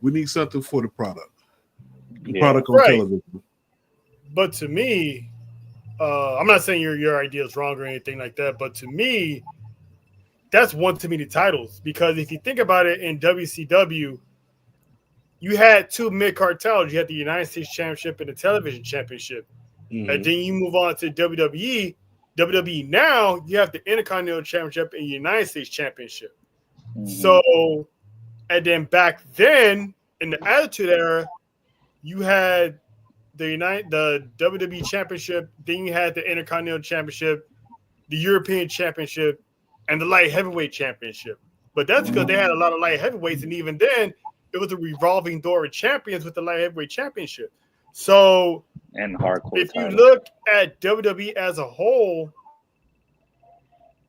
We need something for the product. The product on television. But to me, I'm not saying your idea is wrong or anything like that, but to me, that's one too many titles because if you think about it in WCW, you had two mid-card titles. You had the United States Championship and the Television Championship. And then you move on to WWE. WWE now, you have the Intercontinental Championship and United States Championship. So, and then back then, in the Attitude Era, you had the WWE Championship, then you had the Intercontinental Championship, the European Championship, and the Light Heavyweight Championship. But that's because they had a lot of light heavyweights, and even then, it was a revolving door of champions with the Light Heavyweight Championship. So And hardcore if you title. look at WWE as a whole,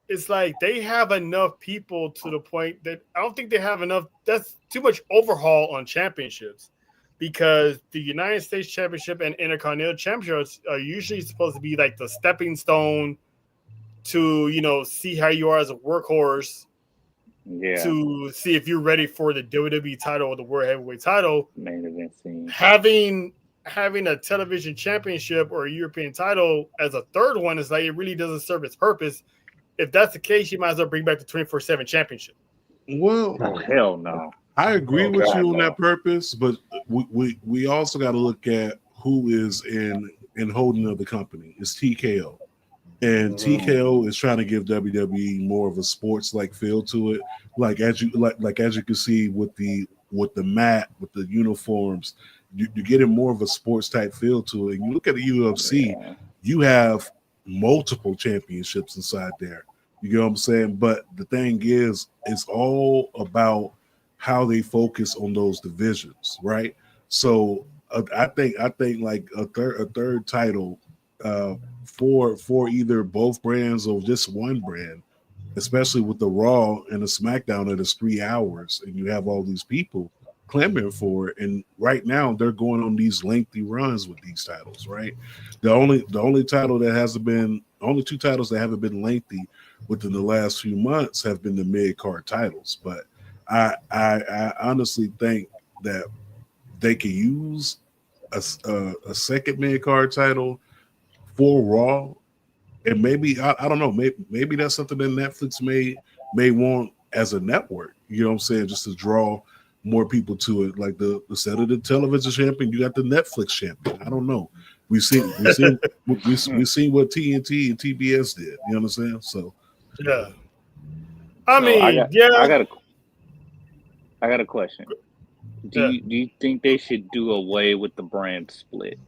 it's like they have enough people to the point that I don't think they have enough. That's too much overhaul on championships, because the United States Championship and Intercontinental Championships are usually supposed to be like the stepping stone to, you know, see how you are as a workhorse, Yeah. to see if you're ready for the WWE title or the World Heavyweight title. Main event scene. Having a television championship or a European title as a third one is like, it really doesn't serve its purpose. If that's the case, you might as well bring back the 24/7 championship. Well, Oh, hell no. I agree Oh, with God, you on no. that purpose, but we also got to look at who is in holding of the company. It's TKO, and TKO is trying to give WWE more of a sports like feel to it. Like as you can see with the mat, with the uniforms, you're getting more of a sports type feel to it. And you look at the UFC, Yeah. you have multiple championships inside there. You get what I'm saying? But the thing is, it's all about how they focus on those divisions, right? So I think like a third title for either both brands or just one brand, especially with the Raw and the SmackDown that is 3 hours, and you have all these people clamoring for it. And right now they're going on these lengthy runs with these titles, right? The only title that hasn't been, only two titles that haven't been lengthy within the last few months have been the mid-card titles. But I honestly think that they could use a second mid-card title for Raw, and maybe I don't know, maybe that's something that Netflix may want as a network. You know what I'm saying? Just to draw more people to it. Like instead of the television champion, you got the Netflix champion. I don't know. We've seen what TNT and TBS did. You understand? So yeah. I got a question. Do you think they should do away with the brand split?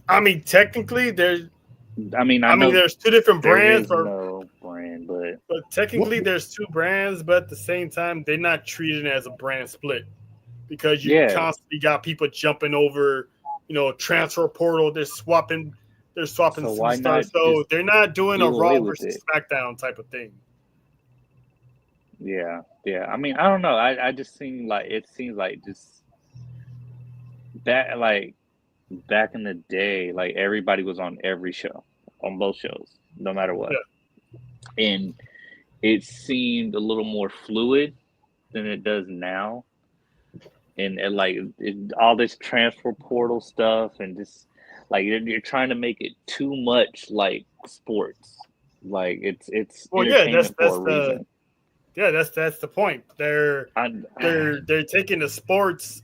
I mean, technically, there's know there's two different there brands, is no brand, but technically there's two brands, but at the same time, they're not treated as a brand split, because you constantly got people jumping over, you know, transfer portal. They're swapping so why superstars. not So they're not doing a do away Raw with versus it? SmackDown type of thing. Yeah. I mean, I don't know. I just seems like just that, like back in the day, like everybody was on every show, on both shows, no matter what. Yeah. And it seemed a little more fluid than it does now. And all this transfer portal stuff, and just like you're trying to make it too much like sports. Like it's entertainment for a reason. That's the point. They're taking the sports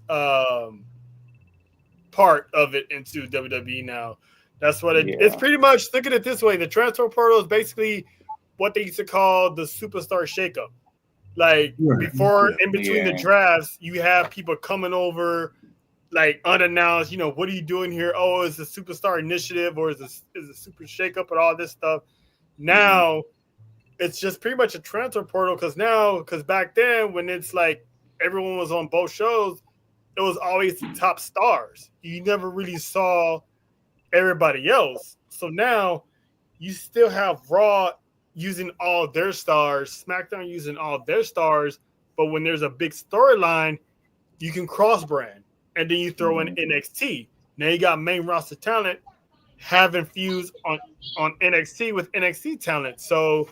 part of it into WWE now. That's what it's pretty much. Look at it this way: the transfer portal is basically what they used to call the superstar shakeup. Like before, in between the drafts, you have people coming over, like unannounced. You know, what are you doing here? Oh, it's a superstar initiative, or is a super shakeup, and all this stuff. Now, it's just pretty much a transfer portal, because back then, when it's like everyone was on both shows, it was always the top stars. You never really saw everybody else. So now you still have Raw using all their stars, SmackDown using all their stars, but when there's a big storyline, you can cross-brand, and then you throw in NXT. Now you got main roster talent having feuds on NXT with NXT talent. So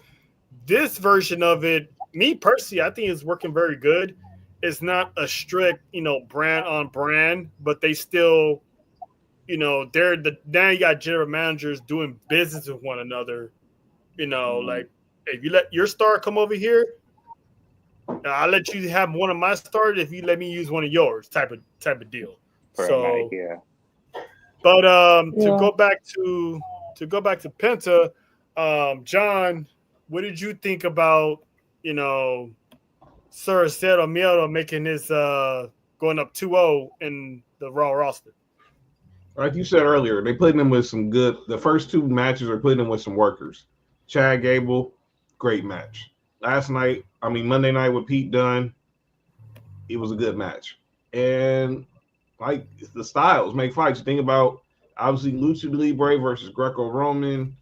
this version of it, me personally, I think is working very good. It's not a strict, brand on brand, but they still, now you got general managers doing business with one another. Like, if you let your star come over here, I'll let you have one of my stars if you let me use one of yours, type of deal. So, but to go back to Penta, John, what did you think about Sir Cero Miedo making his going up 2-0 in the Raw roster? Like you said earlier, they put him with some good. The first two matches are putting him with some workers. Chad Gable, great match. Monday night with Pete Dunne, it was a good match. And like the styles make fights. You think about obviously Lucha Libre versus Greco-Roman.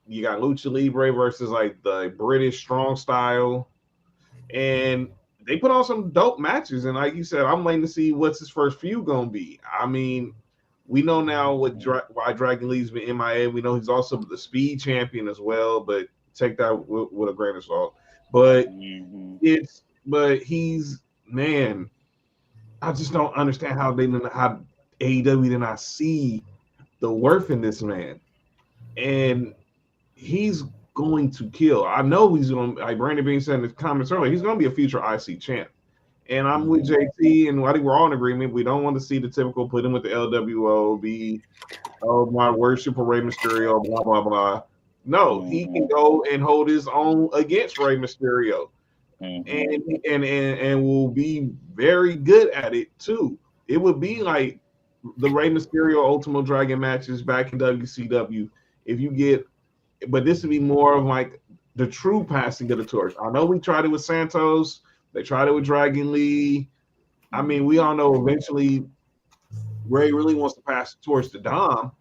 You got Lucha Libre versus like the British strong style, and they put on some dope matches. And like you said, I'm waiting to see what's his first feud gonna be. I mean, we know now why Dragon Lee's been MIA. We know he's also the Speed champion as well, but take that with a grain of salt. But he's man. I just don't understand how AEW did not see the worth in this man, and he's going to kill. I know he's going to, like Brandon Bean said in his comments earlier, he's going to be a future IC champ. And I'm with JT, and I think we're all in agreement. We don't want to see the typical put him with the LWO, be, oh, my worship for Rey Mysterio, blah, blah, blah. No, he can go and hold his own against Rey Mysterio. And will be very good at it too. It would be like the Rey Mysterio Ultimo Dragon matches back in WCW. If you get, but this would be more of like the true passing of the torch. I know we tried it with Santos. They tried it with Dragon Lee. I mean, we all know eventually Ray really wants to pass the torch to Dom,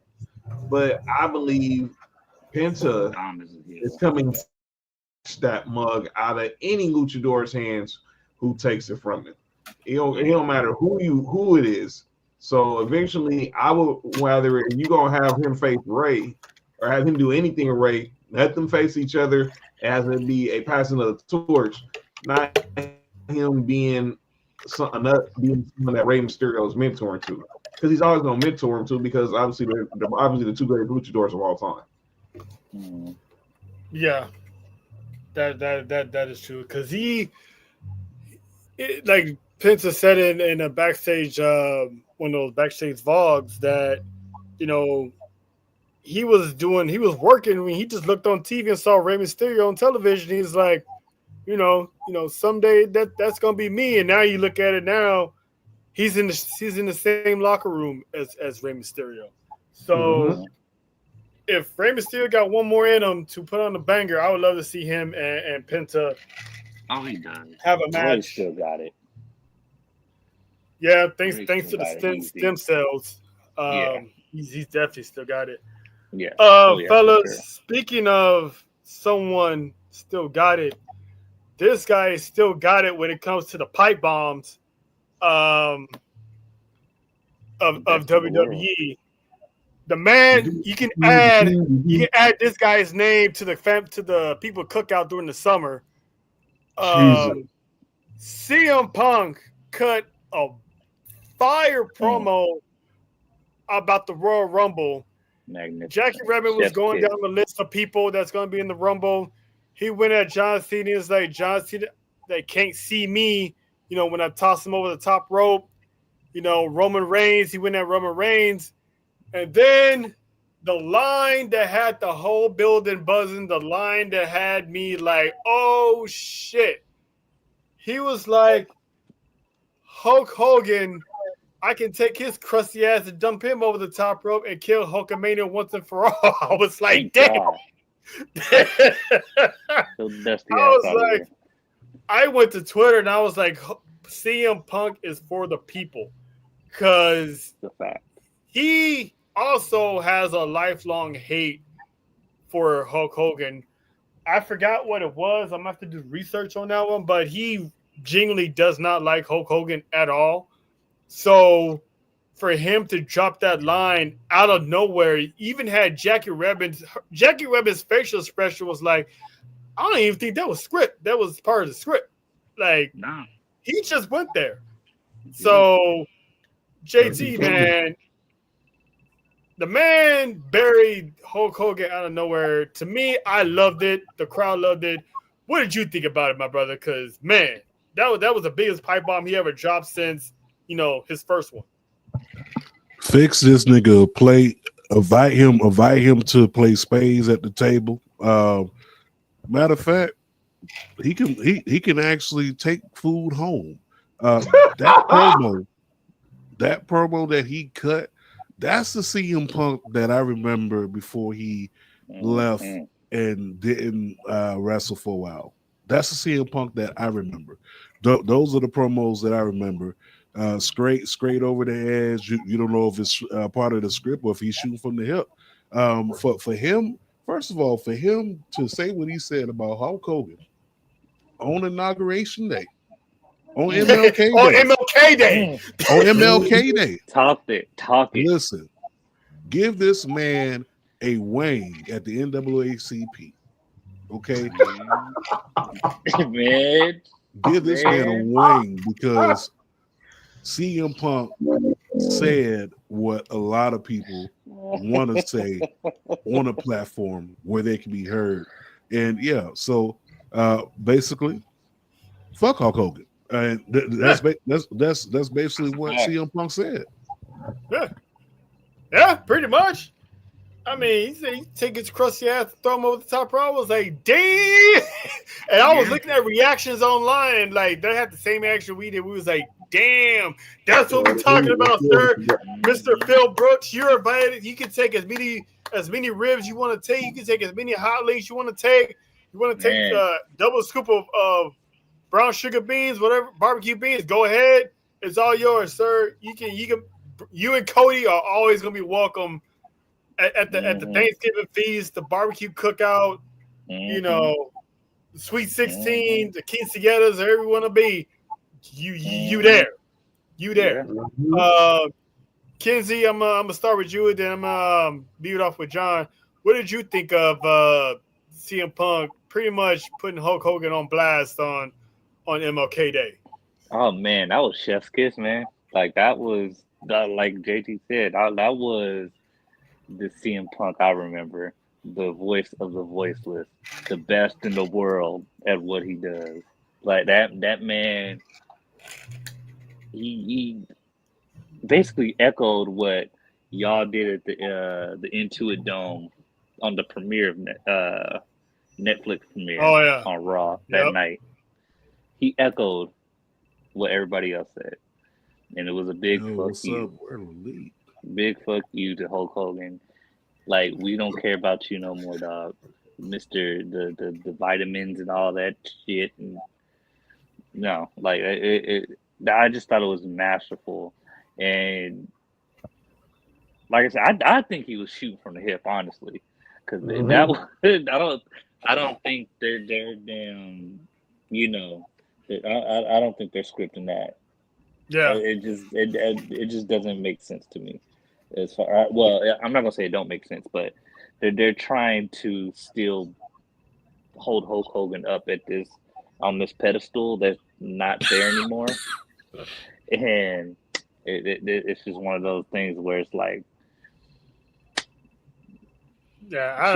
but I believe Penta is coming that mug out of any luchador's hands who takes it from him. It don't matter who it is. So eventually, I would rather if you gonna have him face Ray or have him do anything with Ray, let them face each other as it be a passing of the torch, not him being someone that Rey Mysterio is mentoring to, because he's always gonna mentor him to, because obviously they're the two great luchadors of all time. Yeah. That is true, because like Penta said in a backstage one of those backstage vlogs that he was working when he just looked on TV and saw Rey Mysterio on television. He's like, someday that's gonna be me. And now you look at it now, he's in the same locker room as Rey Mysterio. So. If Rey Mysterio got one more in him to put on the banger, I would love to see him and Penta. Oh, he does. Have a match. He still got it. Yeah, thanks to the stem cells. He's definitely still got it. Yeah. Fellas, sure. Speaking of someone still got it, this guy still got it when it comes to the pipe bombs of WWE. The man, you can add this guy's name to the people cookout during the summer. CM Punk cut a fire promo about the Royal Rumble. Magnificent. Jackie Redmond was going down the list of people that's going to be in the Rumble. He went at John Cena. He's like, John Cena, they can't see me, when I toss him over the top rope. Roman Reigns, he went at Roman Reigns. And then the line that had the whole building buzzing, the line that had me like, oh, shit. He was like, Hulk Hogan, I can take his crusty ass and dump him over the top rope and kill Hulkamania once and for all. I was like, damn. I went to Twitter and I was like, CM Punk is for the people. Because he also has a lifelong hate for Hulk Hogan. I forgot what it was. I'm going to have to do research on that one, but he genuinely does not like Hulk Hogan at all. So for him to drop that line out of nowhere, even had Jackie Redmond's facial expression was like, I don't even think that was script. That was part of the script. Like, nah. He just went there. So, JT, man, the man buried Hulk Hogan out of nowhere. To me, I loved it. The crowd loved it. What did you think about it, my brother? Because, man, that was the biggest pipe bomb he ever dropped since, his first one. Fix this nigga. Invite him to play spades at the table. Matter of fact, he can actually take food home. That promo that he cut, that's the CM Punk that I remember before he left and didn't wrestle for a while. That's the CM Punk that I remember. Those are the promos that I remember. straight over the edge. You don't know if it's part of the script or if he's shooting from the hip. For him, first of all, for him to say what he said about Hulk Hogan on Inauguration Day, on MLK Day, on MLK Day, on MLK Day, Talk it. listen, give this man a wing at the NAACP. Okay, Man, give this man a wing because CM Punk said what a lot of people want to say on a platform where they can be heard. And yeah, so basically, fuck Hulk Hogan. And that's basically what CM Punk said. Yeah, pretty much. I mean, he said he take his crusty ass, throw him over the top rope. I was like, damn. And I was looking at reactions online, and like they had the same reaction we did. We was like, damn, that's what we're talking about, sir. Mr. Phil Brooks, you're invited. You can take as many ribs you want to take. You can take as many hot links you want to take. You want to take a double scoop of brown sugar beans, whatever, barbecue beans, go ahead. It's all yours, sir. You and Cody are always gonna be welcome at the Thanksgiving feast, the barbecue cookout, you know, the Sweet 16, the quinceañeras, wherever you want to be. You there. Kenzie, I'm gonna start with you, and then I'm gonna leave it off with John. What did you think of CM Punk pretty much putting Hulk Hogan on blast on MLK Day? Oh man, that was chef's kiss, man. Like that was like JT said, that was the CM Punk I remember, the voice of the voiceless, the best in the world at what he does. Like that man, he basically echoed what y'all did at the Intuit Dome on the premiere of Netflix premiere on Raw that night. He echoed what everybody else said, and it was a big fuck you. Big fuck you to Hulk Hogan. Like, we don't care about you no more, dog. Mr. The vitamins and all that shit. And no, like I just thought it was masterful. And like I said, I think he was shooting from the hip, honestly. Because that was, I don't think they're damn, you know, I don't think they're scripting that. Yeah, it just doesn't make sense to me. As far, well, I'm not gonna say it don't make sense, but they're trying to still hold Hulk Hogan up at on this pedestal that's not there anymore, and it's just one of those things where it's like, I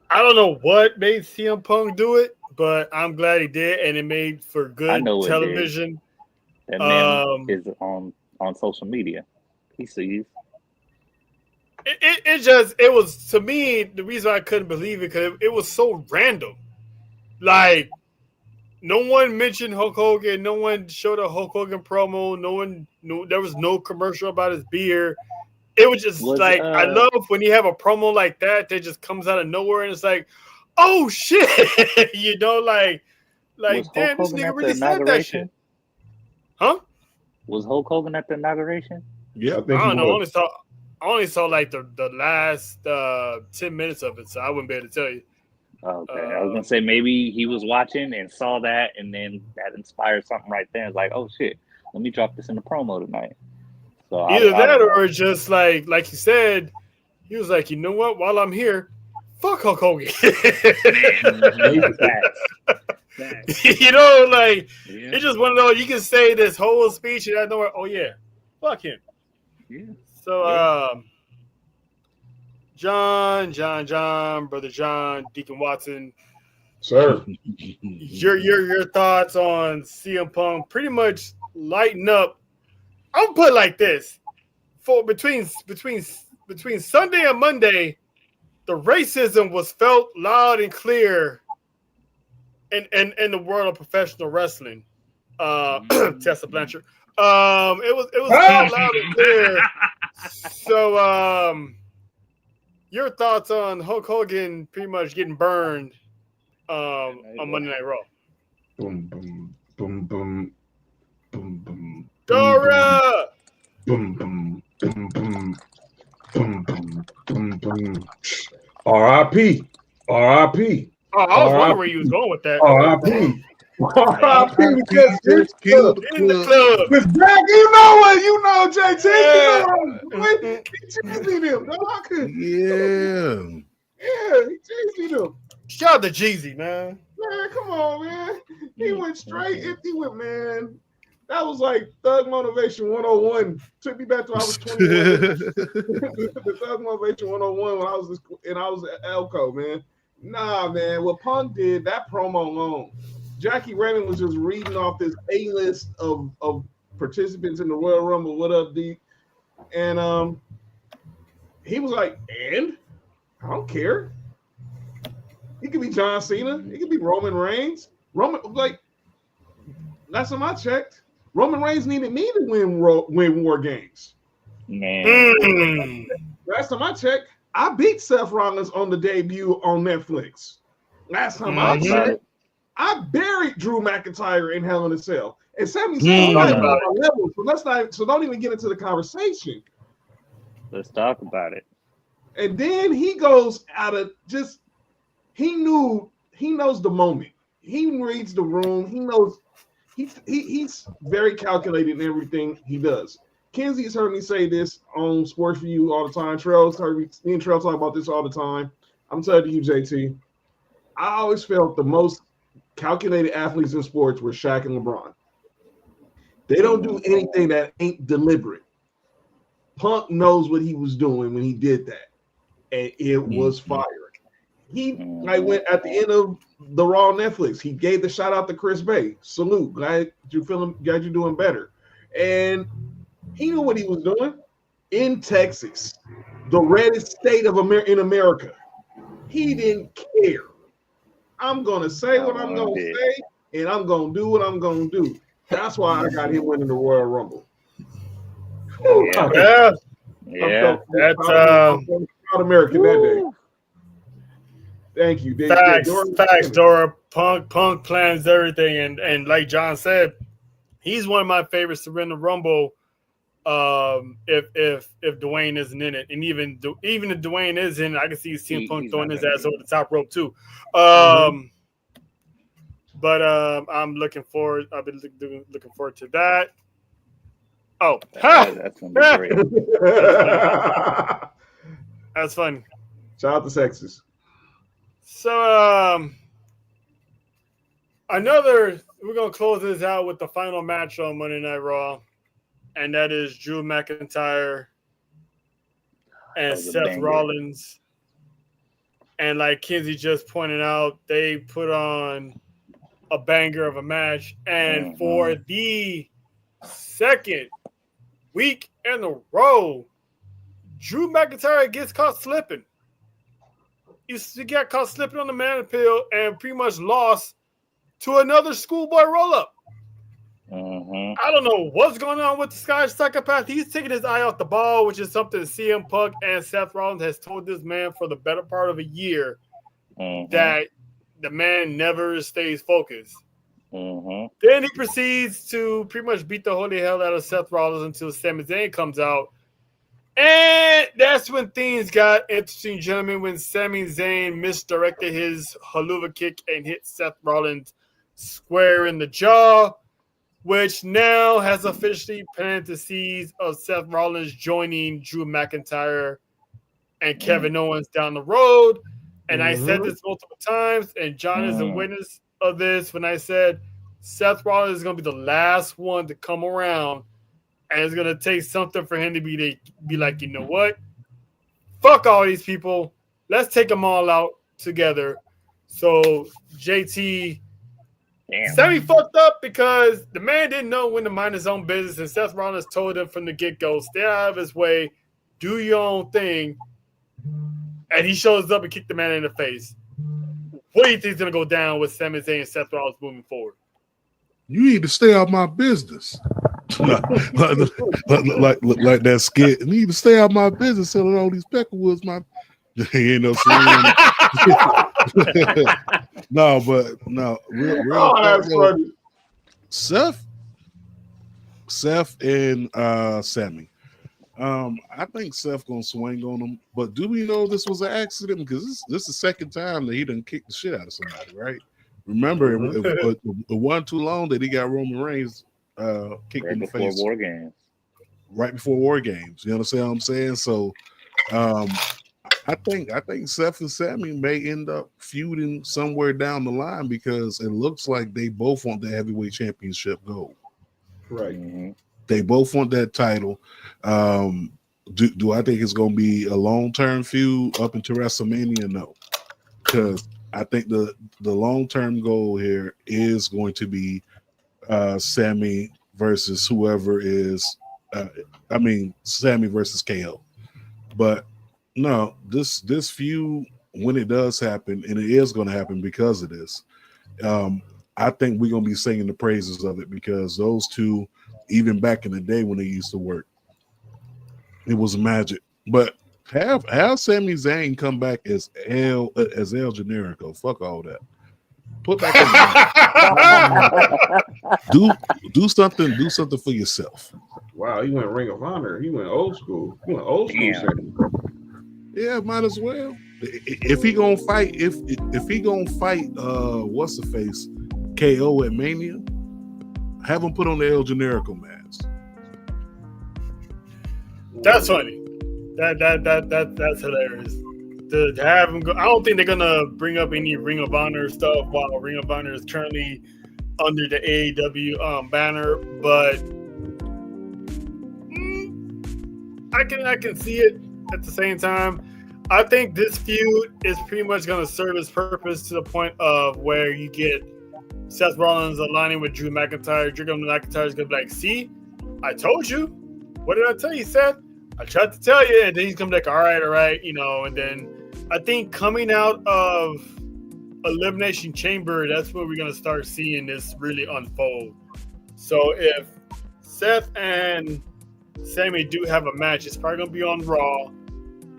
don't know what made CM Punk do it, but I'm glad he did, and it made for good television. That man is on social media. He sees. It was, to me, the reason I couldn't believe it, because it was so random. Like, no one mentioned Hulk Hogan. No one showed a Hulk Hogan promo. No one knew. There was no commercial about his beer. It was just I love when you have a promo like that just comes out of nowhere, and it's like, oh shit, you know, like damn, this nigga really said that shit. Huh? Was Hulk Hogan at the inauguration? Yeah, I don't know. I only saw like the last 10 minutes of it, so I wouldn't be able to tell you. Okay, I was gonna say maybe he was watching and saw that, and then that inspired something right there. It's like, oh shit, let me drop this in the promo tonight. So either that, or just like you said, he was like, you know what? While I'm here, fuck Hulk Hogan. You know, like it's just one of those. You can say this whole speech and I know, oh yeah, fuck him. Yeah. So, John, Brother John, Deacon Watson, sir, your thoughts on CM Punk pretty much lighting up. I'm gonna put it like this: for between Sunday and Monday, the racism was felt loud and clear in the world of professional wrestling. Tessa Blanchard. It was felt loud and clear. So, your thoughts on Hulk Hogan pretty much getting burned on Monday Night Raw? Boom, boom, boom, boom, boom, boom. R.I.P. R.I.P. Oh, I was wondering where you was going with that. R.I.P. R.I.P. Just killed the In the club. club. Cause Jack, you know what? You know, JT. Yeah. You know what? He cheesy them, dog. Yeah. Yeah, he cheesy them. Shout out to Jeezy, man. Man, come on, man. He went straight empty with, man. That was like Thug Motivation 101. Took me back to when I was 21. The Thug Motivation 101 when I was at Elko, man. Nah, man. What Punk did, that promo alone. Jackie Raymond was just reading off this A-list of participants in the Royal Rumble. What up, D? And he was like, and I don't care. He could be John Cena. He could be Roman Reigns. Like, last time I checked, Roman Reigns needed me to win War Games. Man. Last time I checked, I beat Seth Rollins on the debut on Netflix. Last time I checked, I buried Drew McIntyre in Hell in a Cell. And Sami Zayn not even on my level, so don't even get into the conversation. Let's talk about it. And then he goes out of just he knows the moment. He reads the room. He knows he's very calculated in everything he does. Kenzie's heard me say this on Sports for You all the time. Trell's heard me and Trell talk about this all the time. I'm telling you, JT, I always felt the most calculated athletes in sports were Shaq and LeBron. They don't do anything that ain't deliberate. Punk knows what he was doing when he did that, and it was fire. He went at the end of the Raw Netflix. He gave the shout out to Chris Bay. Salute, glad you're doing better. And he knew what he was doing in Texas, the reddest state of in America. He didn't care. I'm gonna say what I'm gonna say, and I'm gonna do what I'm gonna do. That's why I got him winning the Royal Rumble. Yeah. That's proud American that day. Thank you. Facts, Dora. Punk plans everything, and like John said, he's one of my favorites to win the Rumble. If Dwayne isn't in it, and even if Dwayne is in it, I can see CM Punk throwing his ass over the top rope too. But I'm looking forward. I've been looking forward to that. Oh, that's gonna be great. That's funny. Shout out to Texas. So we're gonna close this out with the final match on Monday Night Raw, and that is Drew McIntyre and Seth Rollins. And like Kenzie just pointed out, they put on a banger of a match, and for the second week in a row, Drew McIntyre gets caught slipping. He got caught slipping on the man pill and pretty much lost to another schoolboy roll-up. I don't know what's going on with this guy, psychopath. He's taking his eye off the ball, which is something CM Punk and Seth Rollins has told this man for the better part of a year, that the man never stays focused. Then he proceeds to pretty much beat the holy hell out of Seth Rollins until Sami Zayn comes out. And that's when things got interesting, gentlemen, when Sami Zayn misdirected his haluva kick and hit Seth Rollins square in the jaw, which now has officially planted the seeds of Seth Rollins joining Drew McIntyre and Kevin Owens down the road. And I said this multiple times, and John is a witness of this when I said Seth Rollins is going to be the last one to come around, and it's going to take something for him to be like, you know what? Fuck all these people. Let's take them all out together. So JT, Sammy fucked up because the man didn't know when to mind his own business, and Seth Rollins told him from the get-go, stay out of his way, do your own thing. And he shows up and kicked the man in the face. What do you think is going to go down with Sami Zayn and Seth Rollins moving forward? You need to stay out of my business. like that skit. You need to stay out of my business selling all these Peckerwoods. Ain't no real that's funny. Seth and Sammy. I think Seth gonna swing on him, but do we know this was an accident? Because this is the second time that he done kicked the shit out of somebody, right? Remember, it wasn't too long that he got Roman Reigns kicked Right in the before face War Games. right before War Games. You understand what I'm saying? So, I think Seth and Sammy may end up feuding somewhere down the line because it looks like they both want the heavyweight championship gold. Right. Mm-hmm. They both want that title. Do I think it's going to be a long-term feud up into WrestleMania? No, because I think the long-term goal here is going to be Sammy versus whoever is. Sammy versus KO. But no, this feud, when it does happen, and it is going to happen because of this, I think we're going to be singing the praises of it because those two, even back in the day when they used to work, it was magic. But have Sami Zayn come back as El Generico. Fuck all that. Put back do something for yourself. Wow, he went Ring of Honor. He went old school. He went old school. Yeah, might as well. If he gonna fight, if he gonna fight, what's the face, KO at Mania, have him put on the El Generico mask. That's funny. That's hilarious. To have him go, I don't think they're gonna bring up any Ring of Honor stuff while Ring of Honor is currently under the AEW banner, but I can see it at the same time. I think this feud is pretty much gonna serve its purpose to the point of where you get Seth Rollins aligning with Drew McIntyre. Drew McIntyre is gonna be like, "See, I told you. What did I tell you, Seth? I tried to tell you." And then he's gonna be like, all right, and then I think coming out of Elimination Chamber, that's where we're gonna start seeing this really unfold. So if Seth and Sammy do have a match, it's probably gonna be on Raw,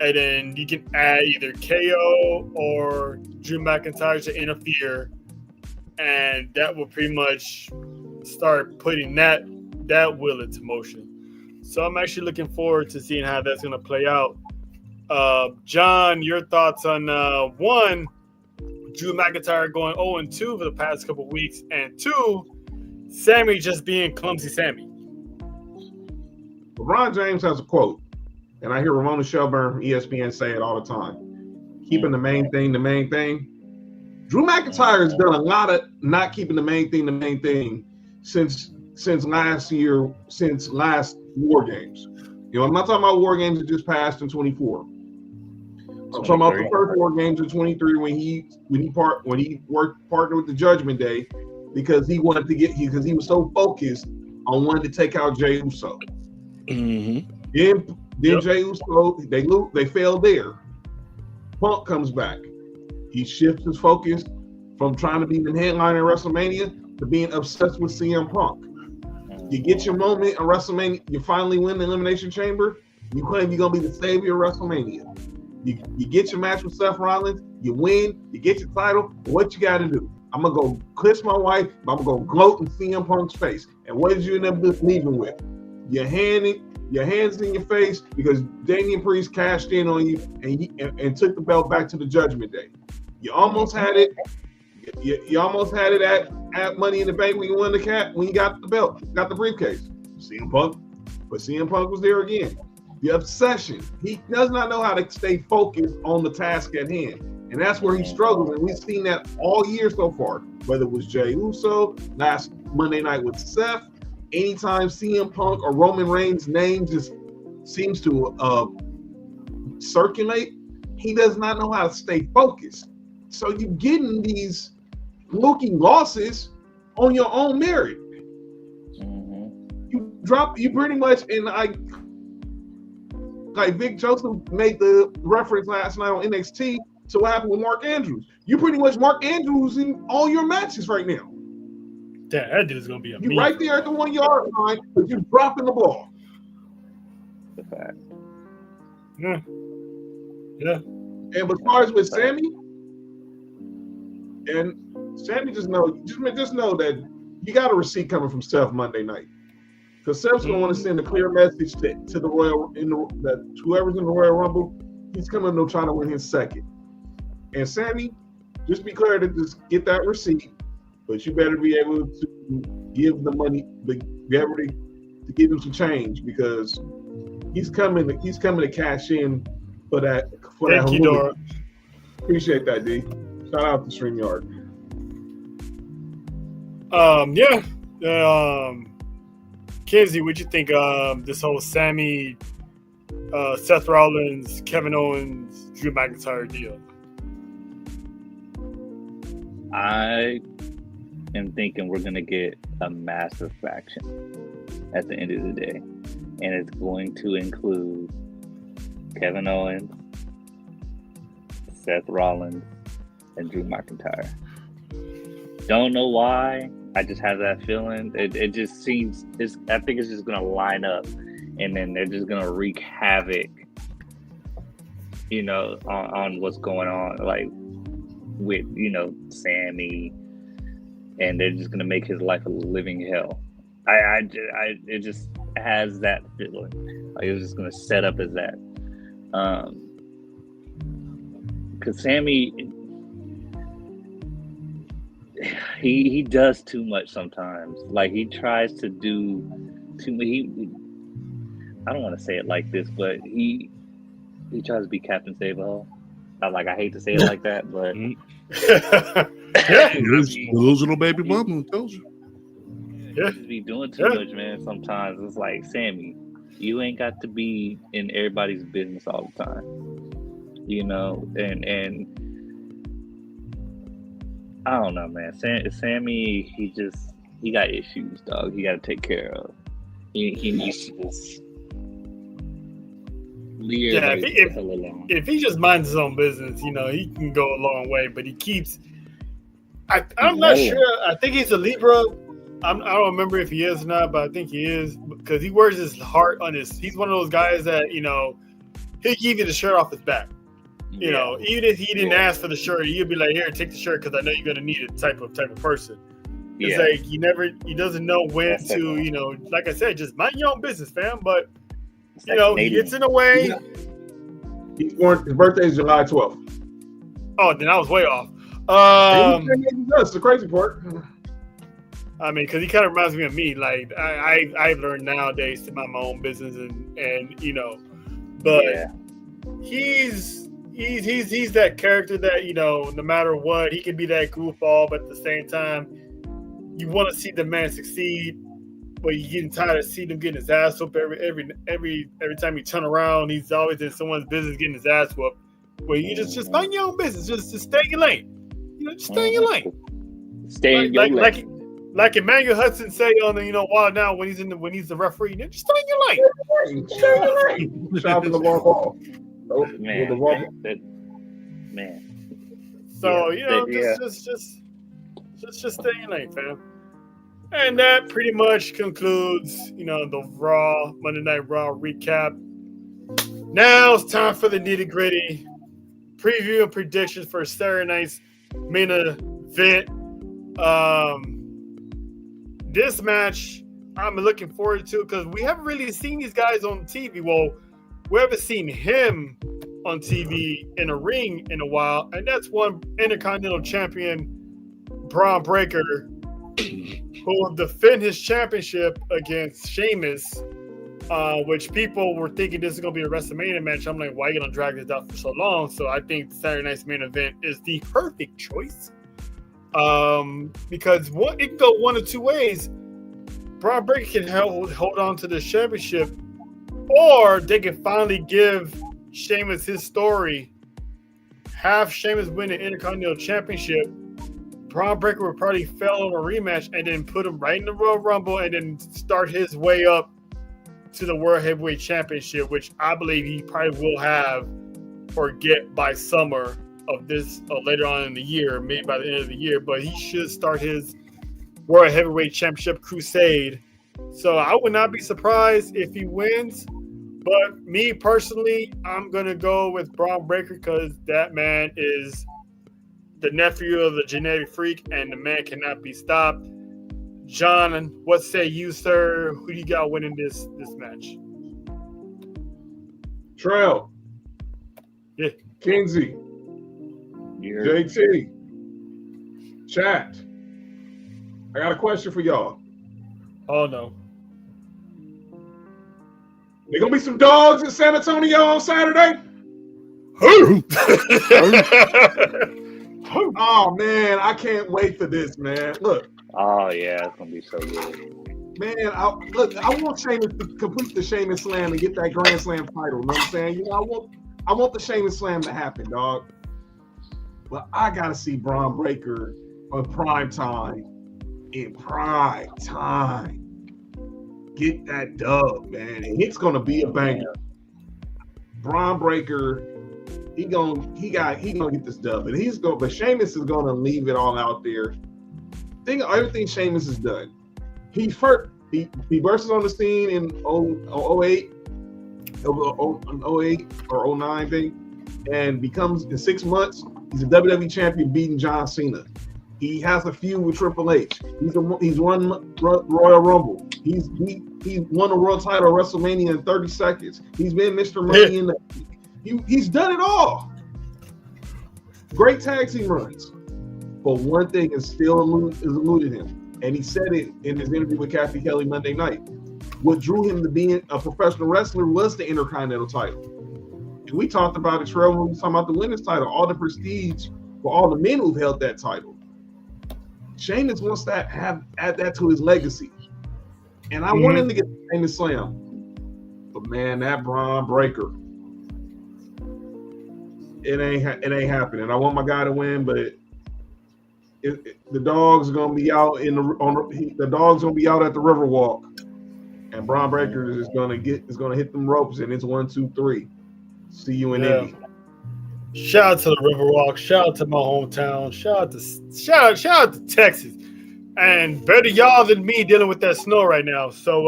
and then you can add either KO or Drew McIntyre to interfere, and that will pretty much start putting that wheel into motion. So I'm actually looking forward to seeing how that's going to play out. John, your thoughts on one, Drew McIntyre going 0-2 for the past couple of weeks, and two, Sammy just being clumsy Sammy. LeBron James has a quote, and I hear Ramona Shelburne from ESPN say it all the time. Keeping the main thing the main thing. Drew McIntyre has done a lot of not keeping the main thing since last year, since last War Games. I'm not talking about War Games that just passed in 24. I'm talking about the first War Games in 23 when he partnered with the Judgment Day because he wanted to because he was so focused on wanting to take out Jey Uso. Mm-hmm. Then Jey Uso, they failed there. Punk comes back. He shifts his focus from trying to be the headliner at WrestleMania to being obsessed with CM Punk. You get your moment at WrestleMania, you finally win the Elimination Chamber, you claim you're going to be the savior of WrestleMania. You get your match with Seth Rollins, you win, you get your title. What you got to do? I'm going to go kiss my wife, I'm going to go gloat in CM Punk's face. And what did you end up leaving with? Your hands in your face because Damian Priest cashed in on you and took the belt back to the Judgment Day. You almost had it. You almost had it at Money in the Bank when you won when you got the belt, got the briefcase. CM Punk, but CM Punk was there again. The obsession. He does not know how to stay focused on the task at hand. And that's where he struggles. And we've seen that all year so far, whether it was Jey Uso, last Monday night with Seth, anytime CM Punk or Roman Reigns' name just seems to circulate, he does not know how to stay focused. So you're getting these looking losses on your own merit. Mm-hmm. You pretty much, and like Vic Joseph made the reference last night on NXT to what happened with Mark Andrews. You pretty much Mark Andrews in all your matches right now. That dude's gonna be a you right there at the 1 yard line, but you're dropping the ball. The fact. Yeah. And as far as with Sammy, and Sammy just know that you got a receipt coming from Seth Monday night. Because Seth's gonna want to send a clear message to the Royal that whoever's in the Royal Rumble, he's coming to try to win his second. And Sammy, just be clear to just get that receipt, but you better be able to give the money, be able to give him some change because he's coming to cash in for that. Thank you, Dora. Appreciate that, D. Shout out to StreamYard. Kenzie, what'd you think this whole Sammy, Seth Rollins, Kevin Owens, Drew McIntyre deal? I am thinking we're gonna get a massive faction at the end of the day, and it's going to include Kevin Owens, Seth Rollins, and Drew McIntyre. Don't know why. I just have that feeling. It just seems. I think it's just gonna line up, and then they're just gonna wreak havoc. On what's going on, like with Sammy, and they're just gonna make his life a living hell. It just has that feeling. Like it's just gonna set up as that. Because Sammy, he does too much sometimes. Like he tries to do too much. I don't want to say it like this, but he tries to be Captain Save-A-Ho. I hate to say it like that, but delusional baby mama tells you. Yeah, just be doing too much, man. Sometimes it's like, Sammy, you ain't got to be in everybody's business all the time, and I don't know, man. Sammy, he got issues, dog. He got to take care of. He needs to just leave everybody the hell alone. If he just minds his own business, he can go a long way. But he keeps. I'm not sure. I think he's a Libra. I don't remember if he is or not, but I think he is because he wears his heart on his. He's one of those guys that he'll give you the shirt off his back. Even if he didn't ask for the shirt, he'd be like, "Here, take the shirt because I know you're gonna need it." Type of person. It's like he doesn't know when to, like I said, just mind your own business, fam. But he gets in the way. His birthday is July 12th. Oh, then I was way off. That's the crazy part. I mean, because he kind of reminds me of me. Like I've learned nowadays to mind my own business, and but he's that character that no matter what, he can be that goofball, but at the same time, you want to see the man succeed, but you're getting tired of seeing him getting his ass whooped every time you turn around. He's always in someone's business getting his ass whooped. Well, you just mind your own business, just stay in your lane. Just stay in your lane. Stay in your lane. Like Emmanuel Hudson say on the Wild Now when he's the referee, just stay in your lane. Stay in your lane. Shot in the long ball. Man. So just stay in your lane, fam. And that pretty much concludes the Raw Monday Night Raw recap. Now it's time for the nitty gritty preview and predictions for Saturday night's main event. This match I'm looking forward to because we haven't really seen these guys on TV. Well, we haven't seen him on TV in a ring in a while, and that's one Intercontinental Champion Braun Breaker who will defend his championship against Sheamus, which people were thinking this is going to be a WrestleMania match. I'm like, why are you going to drag this out for so long? So I think Saturday night's main event is the perfect choice. Because it can go one of two ways. Braun Breaker can hold on to the championship, or they can finally give Sheamus his story. Have Sheamus win the Intercontinental Championship. Braun Breaker would probably fail on a rematch and then put him right in the Royal Rumble and then start his way up to the World Heavyweight Championship, which I believe he probably will have or get by summer of this later on in the year, maybe by the end of the year. But he should start his World Heavyweight Championship crusade. So I would not be surprised if he wins. But me personally, I'm going to go with Braun Breaker because that man is the nephew of the Genetic Freak, and the man cannot be stopped. John, what say you, sir? Who do you got winning this match? Trail. Yeah. Kinsey. JT. Chat. I got a question for y'all. Oh no. There gonna be some dogs in San Antonio on Saturday? Oh man, I can't wait for this, man. Look. Oh yeah, it's gonna be so good. Man, I want Sheamus to complete the Sheamus Slam and get that Grand Slam title. You know what I'm saying? You know, I want the Sheamus Slam to happen, dog. But I gotta see Braun Breaker on prime time. In prime time. Get that dub, man. And it's gonna be a banger. Braun Breaker, he gonna get this dub, but Sheamus is gonna leave it all out there. Think of everything Sheamus has done. He bursts on the scene in 08 or 09 thing, and becomes in 6 months. He's a WWE champion, beating John Cena. He has a feud with Triple H. He's won Royal Rumble. He won a world title at WrestleMania in 30 seconds. He's been Mr. Money in the. He's done it all. Great tag team runs, but one thing is still eluded him, and he said it in his interview with Kathy Kelly Monday night. What drew him to being a professional wrestler was the Intercontinental title. And we talked about it, Trevor, when we were talking about the women's title, all the prestige for all the men who've held that title. Sheamus wants to add that to his legacy. And I want him to get the Sheamus Slam. But man, that Braun Breaker, it ain't happening. I want my guy to win, but the dog's gonna be out the dog's gonna be out at the Riverwalk, and Braun Breaker is gonna hit them ropes, and it's 1, 2, 3. See you in Indy. Shout out to the Riverwalk. Shout out to my hometown. Shout out to Texas. And better y'all than me dealing with that snow right now. So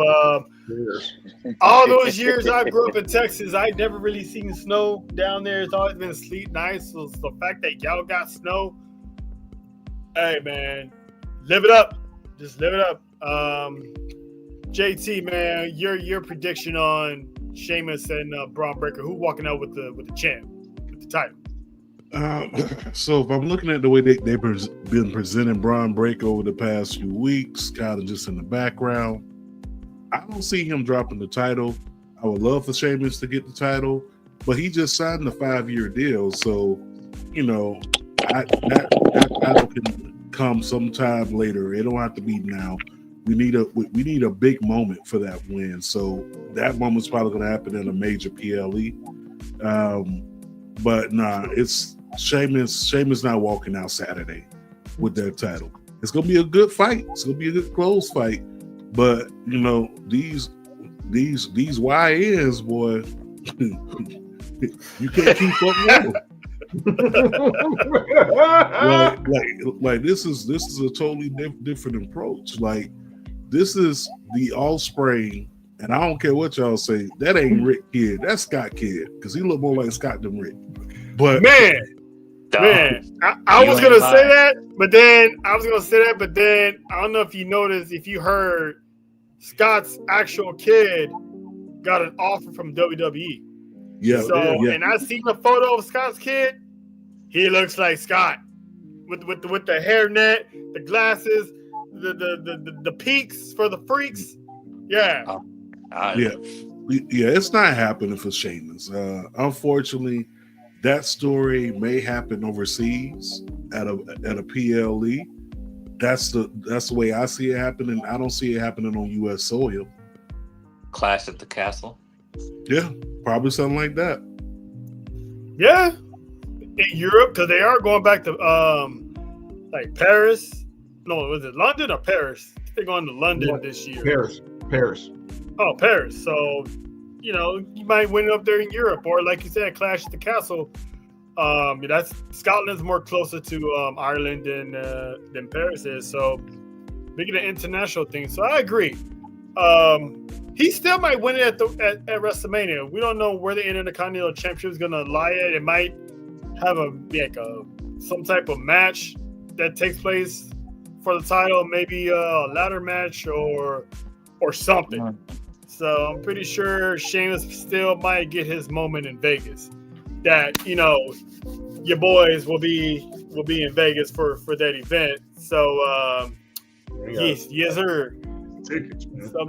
all those years I grew up in Texas, I never really seen snow down there. It's always been sleet and ice. So the fact that y'all got snow, hey man, live it up. Just live it up. JT, man, your prediction on Sheamus and Braun Breaker, who walking out with the champ, with the title? So if I'm looking at the way they've been presenting Braun Breaker over the past few weeks, kind of just in the background, I don't see him dropping the title. I would love for Sheamus to get the title, but he just signed a 5-year deal, so you know that title can come sometime later. It don't have to be now. We need a big moment for that win. So that moment's probably going to happen in a major PLE. But nah, it's Sheamus not walking out Saturday with that title. It's going to be a good fight. It's going to be a good close fight. But you know these YNs, boy, you can't keep up with them. like this is a totally different approach. Like this is the Allspring, and I don't care what y'all say. That ain't Rick Kidd. That's Scott Kidd because he look more like Scott than Rick. But man, I was gonna say that, but then I don't know if you noticed, if you heard, Scott's actual kid got an offer from WWE. Yeah. And I seen the photo of Scott's kid. He looks like Scott with the hairnet, the glasses, the peaks for the freaks. Yeah. Yeah. It's not happening for Sheamus. Unfortunately, that story may happen overseas at a PLE. That's the way I see it happening. I don't see it happening on U.S. soil. Clash at the Castle. Yeah, probably something like that. Yeah, in Europe, because they are going back to like Paris. No, was it London or Paris? They're going to London this year. Paris. Oh, Paris. So, you know, you might win up there in Europe, or like you said, Clash at the Castle. That's Scotland's more closer to Ireland than Paris is. So, making an international thing. So I agree. He still might win it at WrestleMania. We don't know where the Intercontinental Championship is going to lie at. It might have some type of match that takes place for the title, maybe a ladder match or something. So I'm pretty sure Sheamus still might get his moment in Vegas. That your boys will be in Vegas for that event. So yes, sir. Tickets, man. So,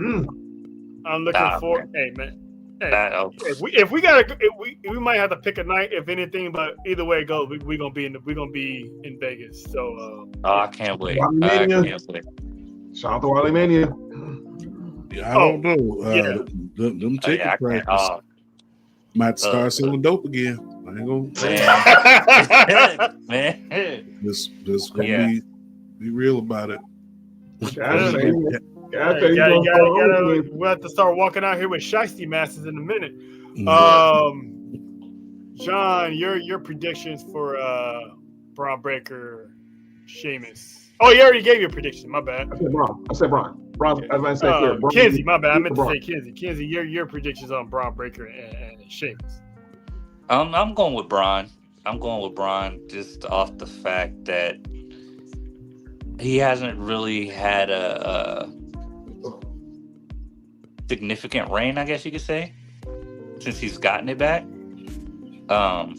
I'm looking for. Man. Hey, man. Hey, That, if we gotta, we might have to pick a night, if anything. But either way it goes, we're gonna be in Vegas. So I can't wait. Wally I Mania. can't wait. Shout out to Wally Mania. Yeah, I don't know. yeah. Them ticket I can't. prices might start selling dope again. I ain't gonna Man. just gonna Yeah. be real about it. we'll have to start walking out here with shiesty masses in a minute. John, your predictions for Braun Breaker, Sheamus. Oh, you already gave your prediction. My bad. I said Braun. Braun, as I said clear. Braun, Kenzie, my bad. I meant to Braun. say Kenzie. Kenzie, your predictions on Braun Breaker and Sheamus. I'm going with Braun. I'm going with Braun just off the fact that he hasn't really had a significant reign, I guess you could say, since he's gotten it back. I'm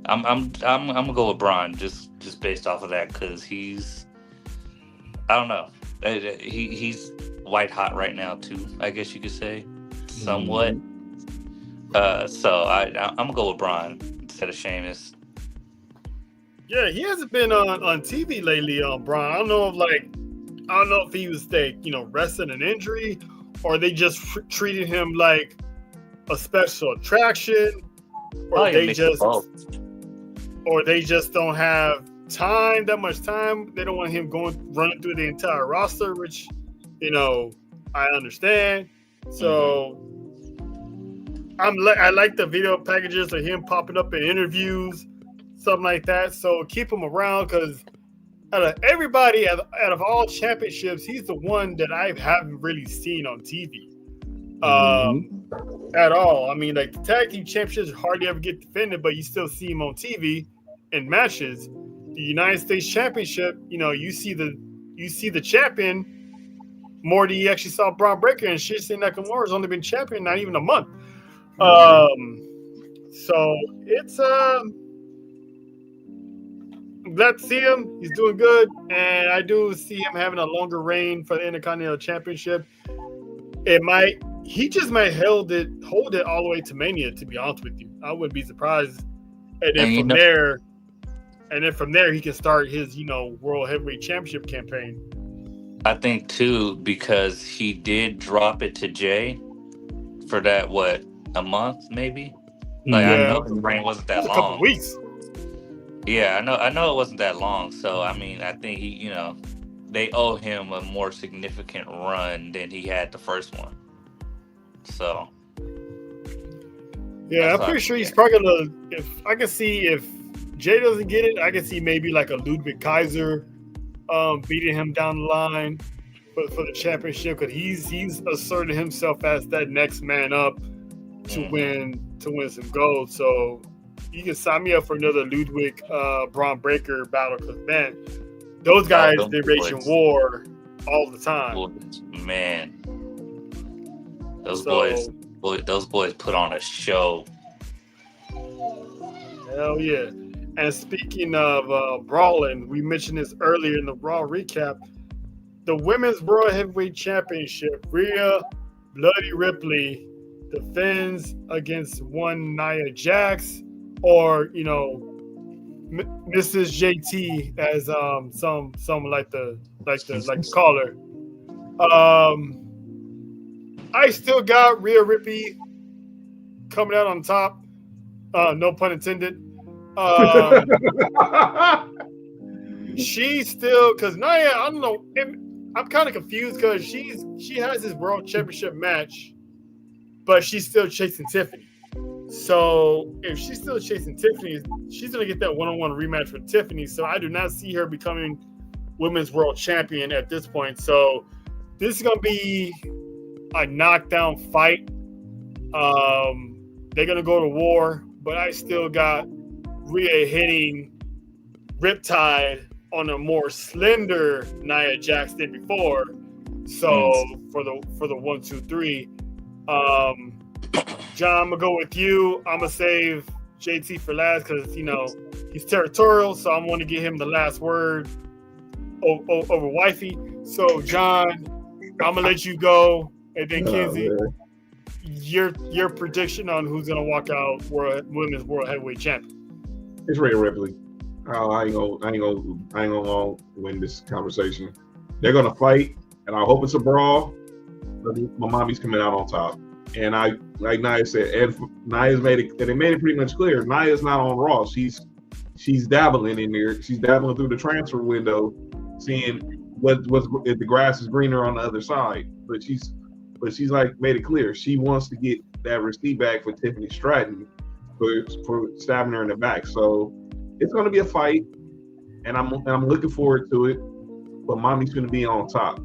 gonna go with Braun just based off of that because I don't know, he's white hot right now too, I guess you could say, somewhat. So I'm gonna go with Braun instead of Sheamus. Yeah, he hasn't been on TV lately, Braun. I don't know if he was resting an injury, or they just treated him like a special attraction, or they just don't have that much time. They don't want him running through the entire roster, which I understand. So I like the video packages of him popping up in interviews, something like that. So keep him around, because out of everybody, out of all championships, he's the one that I haven't really seen on TV at all. I mean, like the tag team championships hardly ever get defended, but you still see him on TV in matches. The United States Championship, you see the champion more than you actually saw Braun Breaker, and Shinsuke Nakamura has only been champion not even a month. So it's I'm glad to see him. He's doing good, and I do see him having a longer reign for the Intercontinental Championship. He just might hold it all the way to Mania. To be honest with you, I wouldn't be surprised. And then from there, he can start his World Heavyweight Championship campaign. I think too, because he did drop it to Jay for that a month maybe. I know his reign wasn't that long. A couple weeks. Yeah, I know it wasn't that long. So I mean, I think he, they owe him a more significant run than he had the first one. So yeah, I'm pretty sure he's probably gonna. If Jay doesn't get it, I can see maybe like a Ludwig Kaiser beating him down the line for the championship, because he's asserted himself as that next man up to win some gold. So you can sign me up for another Ludwig Braun Breaker battle, because man, those guys they raging war all the time. Man, those boys put on a show. Hell yeah. And speaking of brawling, we mentioned this earlier in the Raw recap. The Women's World Heavyweight Championship, Rhea Bloody Ripley defends against one Nia Jax, or Mrs. JT, as some like to call her. I still got Rhea Ripley coming out on top. No pun intended. She's still, because Nia, I don't know, I'm kind of confused, because she has this World Championship match, but she's still chasing Tiffany. So if she's still chasing Tiffany, she's gonna get that one-on-one rematch with Tiffany. So I do not see her becoming Women's World Champion at this point. So this is gonna be a knockdown fight. They're gonna go to war, but I still got Rhea hitting Riptide on a more slender Nia Jax than before. So for the 1, 2, 3, John, I'm gonna go with you. I'm gonna save JT for last because he's territorial, so I want to give him the last word over wifey. So John, I'm gonna let you go, and then Kenzie, your prediction on who's gonna walk out women's world heavyweight champion. It's Rhea Ripley. I ain't gonna win this conversation. They're gonna fight, and I hope it's a brawl. But my mommy's coming out on top. And I, like Nia said, and Nia's made it, and they made it pretty much clear. Nia's not on Raw. She's dabbling in there. She's dabbling through the transfer window, seeing if the grass is greener on the other side. But she's like made it clear she wants to get that receipt back for Tiffany Stratton for stabbing her in the back. So it's going to be a fight, and I'm looking forward to it. But mommy's going to be on top,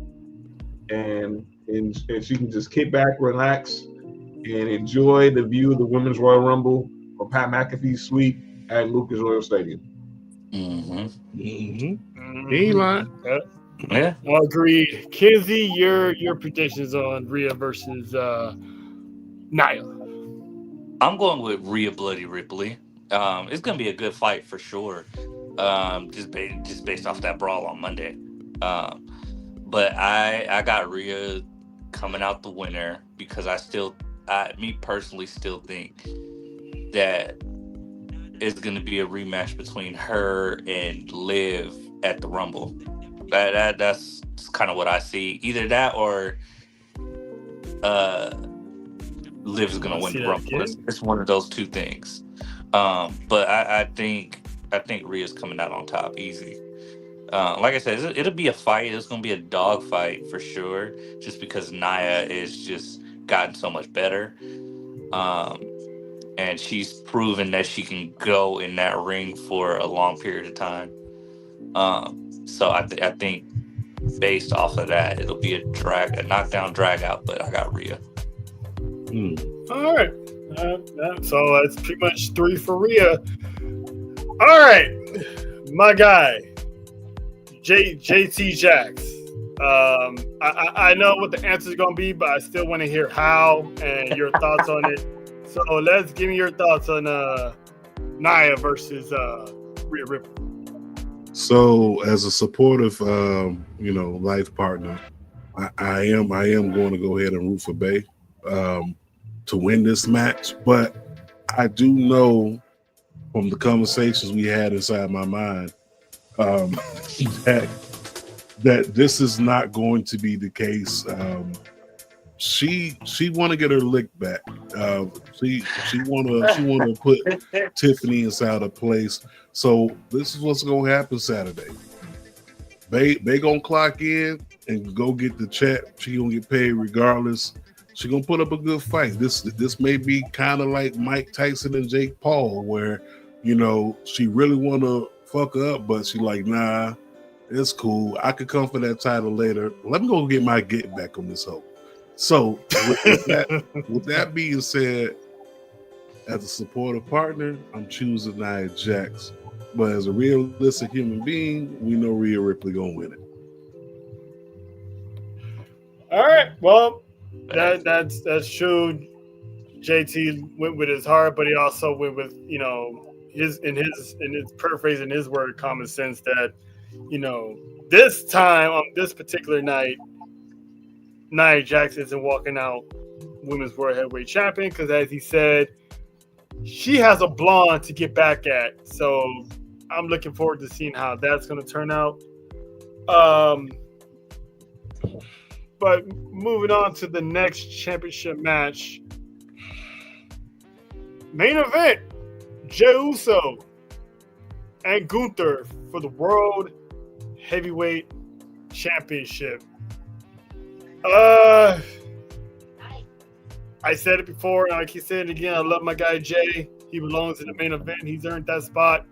and she can just kick back, relax, and enjoy the view of the Women's Royal Rumble or Pat McAfee's suite at Lucas Oil Stadium. He ain't lying. Yeah. Well, agreed. Kenzie, your predictions on Rhea versus Nia. I'm going with Rhea Bloody Ripley. It's gonna be a good fight for sure. Just based off that brawl on Monday. But I got Rhea coming out the winner because me personally still think that it's gonna be a rematch between her and Liv at the Rumble. That's kind of what I see. Either that or Liv's gonna win the Rumble. It's one of those two things. But I think Rhea's coming out on top easy. Like I said, it'll be a fight. It's gonna be a dog fight for sure. Just because Nia is just gotten so much better, and she's proven that she can go in that ring for a long period of time. So I think based off of that, it'll be a knockdown, drag out. But I got Rhea. All right. So that's pretty much 3 for Rhea. All right, my guy, JT Jax. I know what the answer is going to be, but I still want to hear how and your thoughts on it. So give me your thoughts on Nia versus Rhea Ripley. So, as a supportive, life partner, I am going to go ahead and root for Bay to win this match. But I do know from the conversations we had inside my mind that this is not going to be the case. She want to get her lick back. She want to put Tiffany inside a place. So this is what's gonna happen Saturday. They gonna clock in and go get the check. She gonna get paid regardless. She gonna put up a good fight. This may be kind of like Mike Tyson and Jake Paul, where she really want to fuck up, but she like, nah, it's cool. I could come for that title later. Let me go get my get back on this hoe. So with that being said, as a supportive partner, I'm choosing Nia Jax. But as a realistic human being, we know Rhea Ripley gonna win it. All right. Well, that's true. JT went with his heart, but he also went with his paraphrasing his word, common sense, that this time on this particular night, Nia Jax isn't walking out Women's World Heavyweight Champion because, as he said, she has a blonde to get back at. So I'm looking forward to seeing how that's going to turn out. But moving on to the next championship match. Main event, Jey Uso and Gunther for the World Heavyweight Championship. I said it before, and I keep saying it again. I love my guy Jay. He belongs in the main event. He's earned that spot.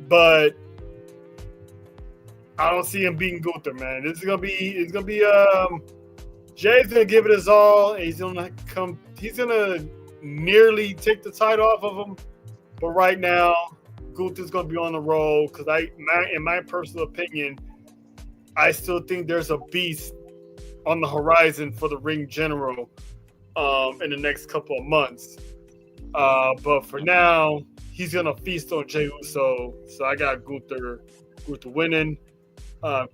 But I don't see him beating Gunther, man. It's gonna be Jay's gonna give it his all, and he's gonna nearly take the title off of him. But right now, Gunther's going to be on the roll because in my personal opinion, I still think there's a beast on the horizon for the ring general in the next couple of months. But for now, he's going to feast on Jey Uso. So I got Gunther winning.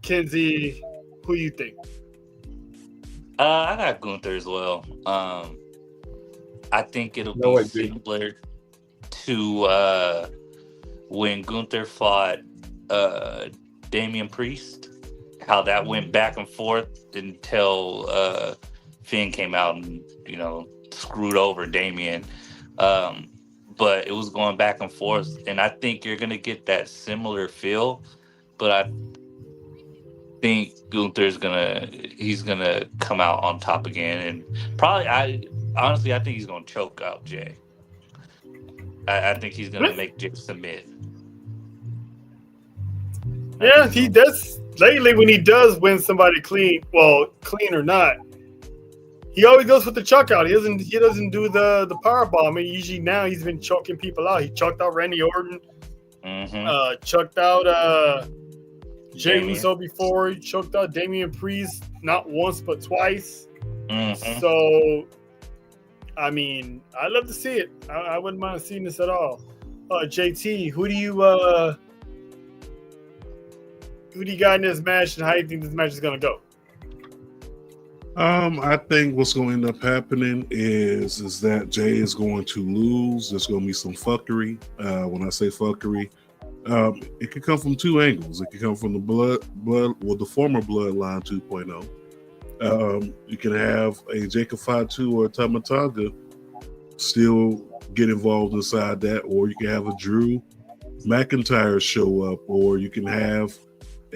Kenzie, who do you think? I got Gunther as well. I think it'll be similar to when Gunther fought Damian Priest, how that went back and forth until Finn came out and, screwed over Damian. But it was going back and forth, and I think you're going to get that similar feel, but I think Gunther's he's gonna come out on top again, and probably I think he's gonna choke out Jay. I think he's gonna make Jay submit. Yeah, he does. Lately, when he does win somebody clean or not, he always goes with the choke out. He doesn't do the power bomb. I mean, usually now he's been choking people out. He choked out Randy Orton. Choked out Jey Uso before. He choked out Damian Priest not once but twice. So, I mean, I'd love to see it. I wouldn't mind seeing this at all. JT, who do you got in this match, and how do you think this match is gonna go? I think what's going to end up happening is that Jay is going to lose. There's going to be some fuckery. When I say fuckery, it could come from two angles. It could come from the the former Bloodline 2.0. You can have a Jacob Fatu or a Tama Tonga still get involved inside that, or you can have a Drew McIntyre show up, or you can have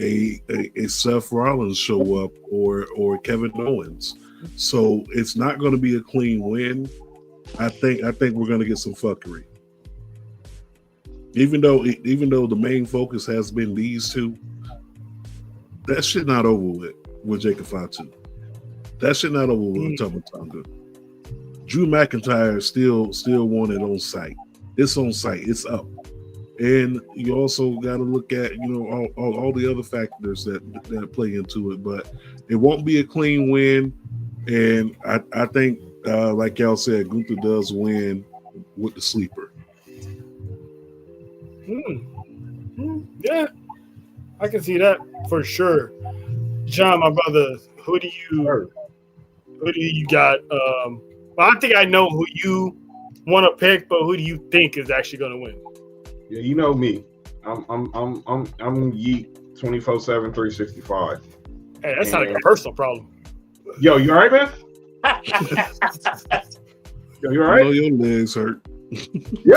a Seth Rollins show up, or Kevin Owens. So it's not going to be a clean win. I think we're going to get some fuckery. Even though the main focus has been these two, that shit not over with Jacob Fatu. That shit not over with Tama Tonga. Drew McIntyre still won it on site. It's on site. It's up. And you also got to look at all the other factors that play into it. But it won't be a clean win. And I think, like y'all said, Gunther does win with the sleeper. Yeah, I can see that for sure. John, my brother, who do you got? Well, I think I know who you want to pick, but who do you think is actually going to win? Yeah, you know me. I'm Yeet 24/7, 365. Hey, that's not like a personal problem. Yo, you all right, man? Yo, you all right? I know your legs hurt. Yo!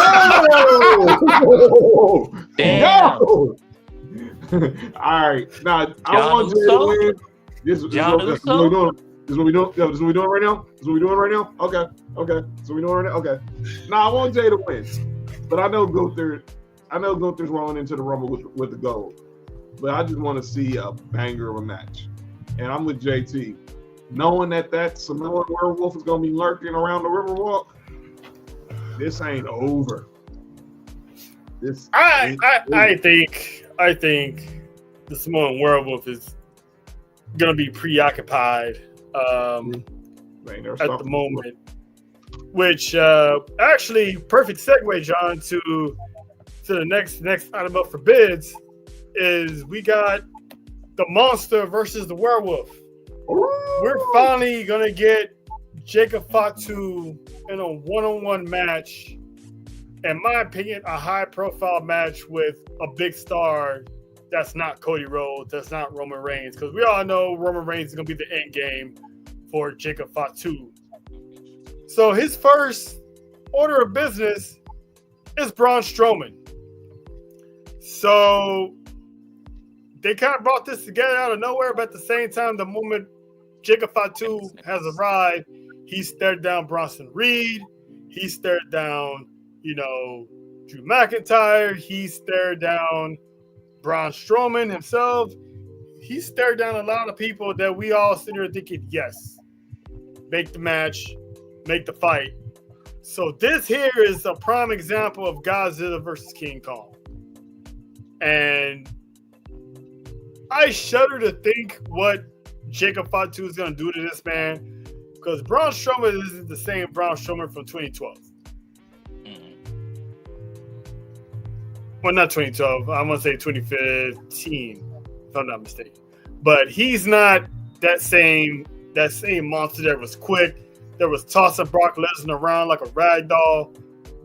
Damn. Yo! All right. Now, I want you to win. This is what we're doing. This is what we're doing. Yo, this is what we're doing right now? This is what we're doing right now? Okay. So we're doing right now? Okay. Now, I want Jay to win. But I know Gunther's rolling into the Rumble with the gold. But I just want to see a banger of a match. And I'm with JT. Knowing that Samoan werewolf is going to be lurking around the Riverwalk, this ain't over. I think the Samoan werewolf is going to be preoccupied at the moment. Which actually, perfect segue, John, to the next item up for bids is we got the monster versus the werewolf. We're finally gonna get Jacob Fatu in a one-on-one match. In my opinion, a high-profile match with a big star that's not Cody Rhodes, that's not Roman Reigns, because we all know Roman Reigns is gonna be the end game for Jacob Fatu. So his first order of business is Braun Strowman. So they kind of brought this together out of nowhere, but at the same time, the moment Jacob Fatu has arrived, he stared down Bronson Reed. He stared down, Drew McIntyre. He stared down Braun Strowman himself. He stared down a lot of people that we all sit here thinking, yes, make the match, make the fight. So this here is a prime example of Godzilla versus King Kong. And I shudder to think what Jacob Fatu is going to do to this man, because Braun Strowman isn't the same Braun Strowman from 2012. Well, not 2012. I'm going to say 2015, if I'm not mistaken. But he's not that same monster that was quick, that was tossing Brock Lesnar around like a rag doll.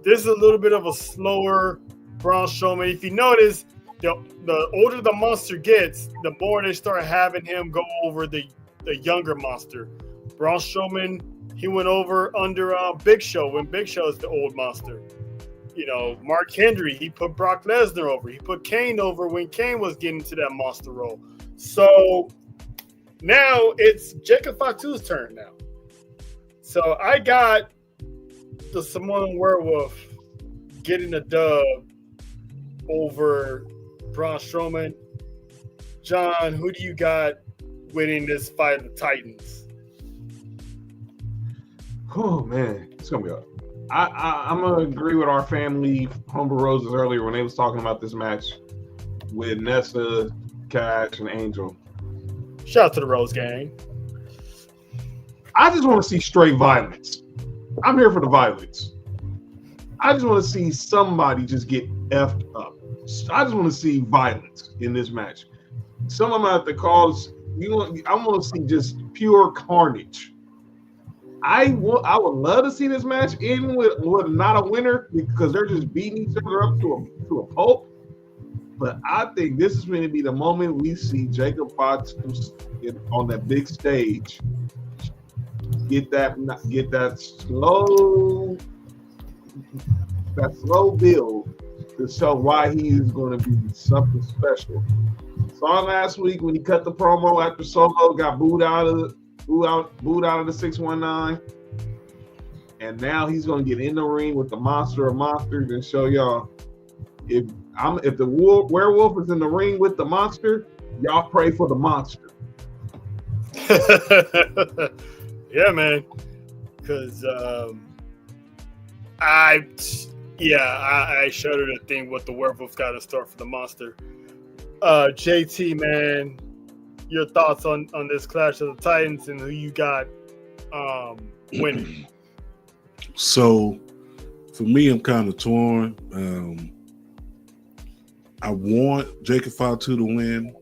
This is a little bit of a slower Braun Strowman. If you notice, the older the monster gets, the more they start having him go over the younger monster. Braun Strowman, he went over under Big Show when Big Show is the old monster. You know, Mark Henry, he put Brock Lesnar over. He put Kane over when Kane was getting to that monster role. So now it's Jacob Fatu's turn now. So I got the Samoan Werewolf getting a dub over Braun Strowman. John, who do you got winning this fight of the Titans? Oh man, it's gonna be up. I'm gonna agree with our family Humble Roses earlier when they was talking about this match with Nessa, Cash, and Angel. Shout out to the Rose Gang. I just want to see straight violence. I'm here for the violence. I just want to see somebody just get effed up. I just want to see violence in this match. Some of them have to call. I want to see just pure carnage. I would love to see this match end with not a winner, because they're just beating each other up to a pulp. But I think this is going to be the moment we see Jacob Fatu on that big stage. Get that slow build to show why he is going to be something special. Saw last week when he cut the promo after Solo got booed out of the 619, and now he's going to get in the ring with the monster of monsters and show y'all if the werewolf is in the ring with the monster, y'all pray for the monster. Yeah, man. Because I shudder to think what the werewolf's got to start for the monster. JT, man, your thoughts on this Clash of the Titans and who you got winning? So, for me, I'm kind of torn. I want Jacob Fatu to win,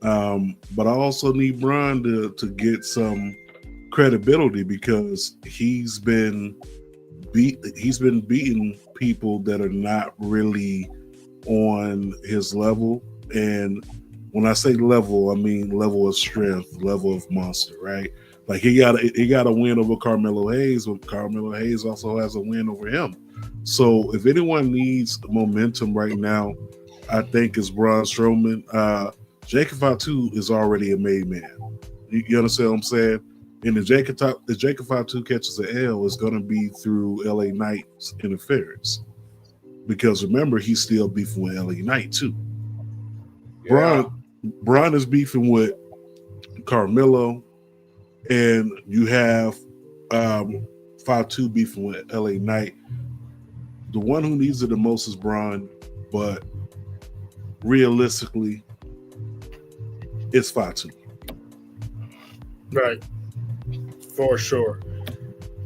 but I also need Braun to get some credibility, because he's been beating people that are not really on his level. And when I say level, I mean level of strength, level of monster, right? Like he got a win over Carmelo Hayes, but Carmelo Hayes also has a win over him. So if anyone needs momentum right now, I think it's Braun Strowman. Jacob Fatu is already a made man. You understand what I'm saying? And if Jacob Fatu catches an L, it's going to be through LA Knight's interference. Because remember, he's still beefing with LA Knight too. Yeah. Braun is beefing with Carmelo, and you have Fatu beefing with LA Knight. The one who needs it the most is Braun, but realistically, it's Fatu. Right. For sure.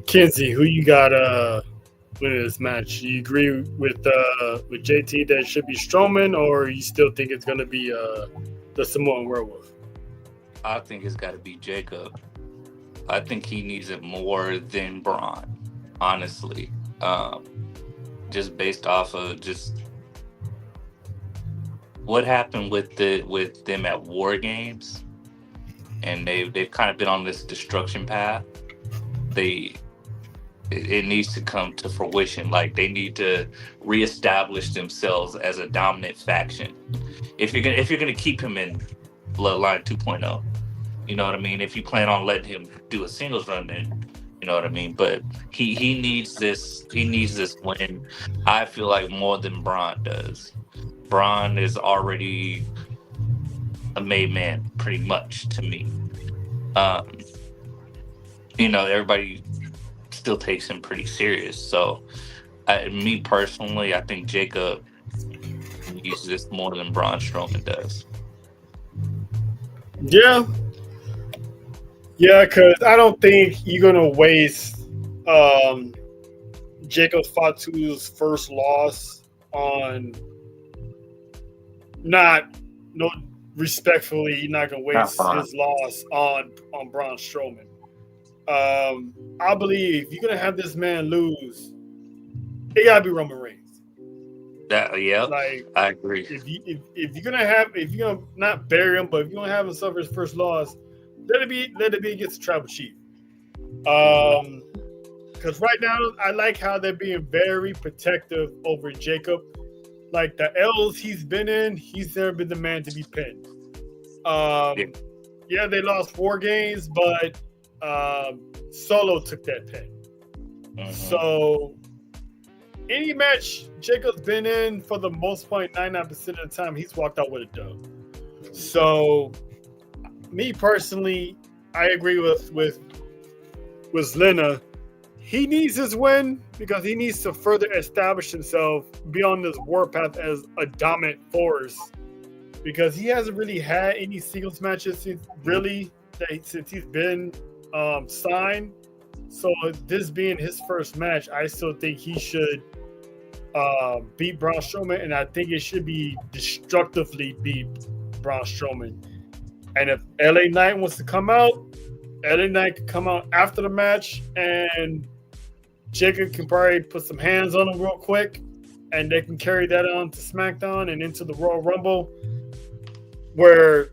Kenzie, who you got winning this match? You agree with JT that it should be Strowman, or you still think it's going to be the Samoan Werewolf? I think it's got to be Jacob. I think he needs it more than Braun, honestly. Just based off of just what happened with them at War Games, and they've kind of been on this destruction path. It needs to come to fruition. Like, they need to reestablish themselves as a dominant faction. If you're gonna keep him in Bloodline 2.0, you know what I mean? If you plan on letting him do a singles run, then you know what I mean. But he needs this. He needs this win. I feel like more than Braun does. Braun is already a made man, pretty much, to me. Everybody still takes him pretty serious. So, me personally, I think Jacob, uses this more than Braun Strowman does. Yeah. Yeah, because I don't think you're going to waste Jacob Fatu's first loss on respectfully, you're not going to waste his loss on Braun Strowman. I believe if you're going to have this man lose, it got to be Roman Reigns. Like, I agree. If you're gonna not bury him, but if you're gonna have him suffer his first loss, let it be against the tribal chief. Because right now I like how they're being very protective over Jacob. Like the L's he's been in, he's never been the man to be pinned. Yeah, they lost 4 games, but Solo took that pin. Mm-hmm. So any match Jacob's been in, for the most part, 99% of the time, he's walked out with a dub. So, me personally, I agree with Lena. He needs his win because he needs to further establish himself beyond this warpath as a dominant force. Because he hasn't really had any singles matches since he's been signed. So this being his first match, I still think he should beat Braun Strowman, and I think it should be destructively beat Braun Strowman. And if LA Knight wants to come out, LA Knight can come out after the match, and Jacob can probably put some hands on him real quick, and they can carry that on to SmackDown and into the Royal Rumble, where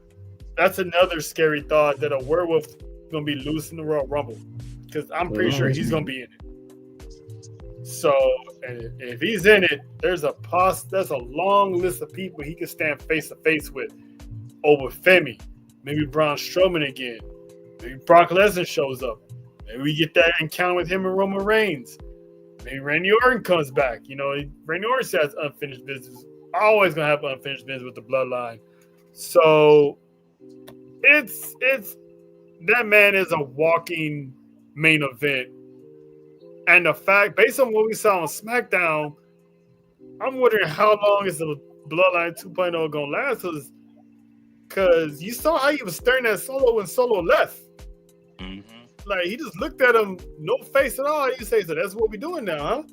that's another scary thought that a werewolf is going to be loose in the Royal Rumble, because I'm pretty sure he's going to be in it. So, and if he's in it, there's a long list of people he can stand face to face with over Femi. Maybe Braun Strowman again. Maybe Brock Lesnar shows up. Maybe we get that encounter with him and Roman Reigns. Maybe Randy Orton comes back. You know, Randy Orton has unfinished business. Always gonna have unfinished business with the bloodline. So it's that man is a walking main event. And the fact, based on what we saw on SmackDown, I'm wondering how long is the Bloodline 2.0 going to last? Because you saw how he was staring at Solo when Solo left. Mm-hmm. Like, he just looked at him, no face at all. He says, so that's what we're doing now, huh?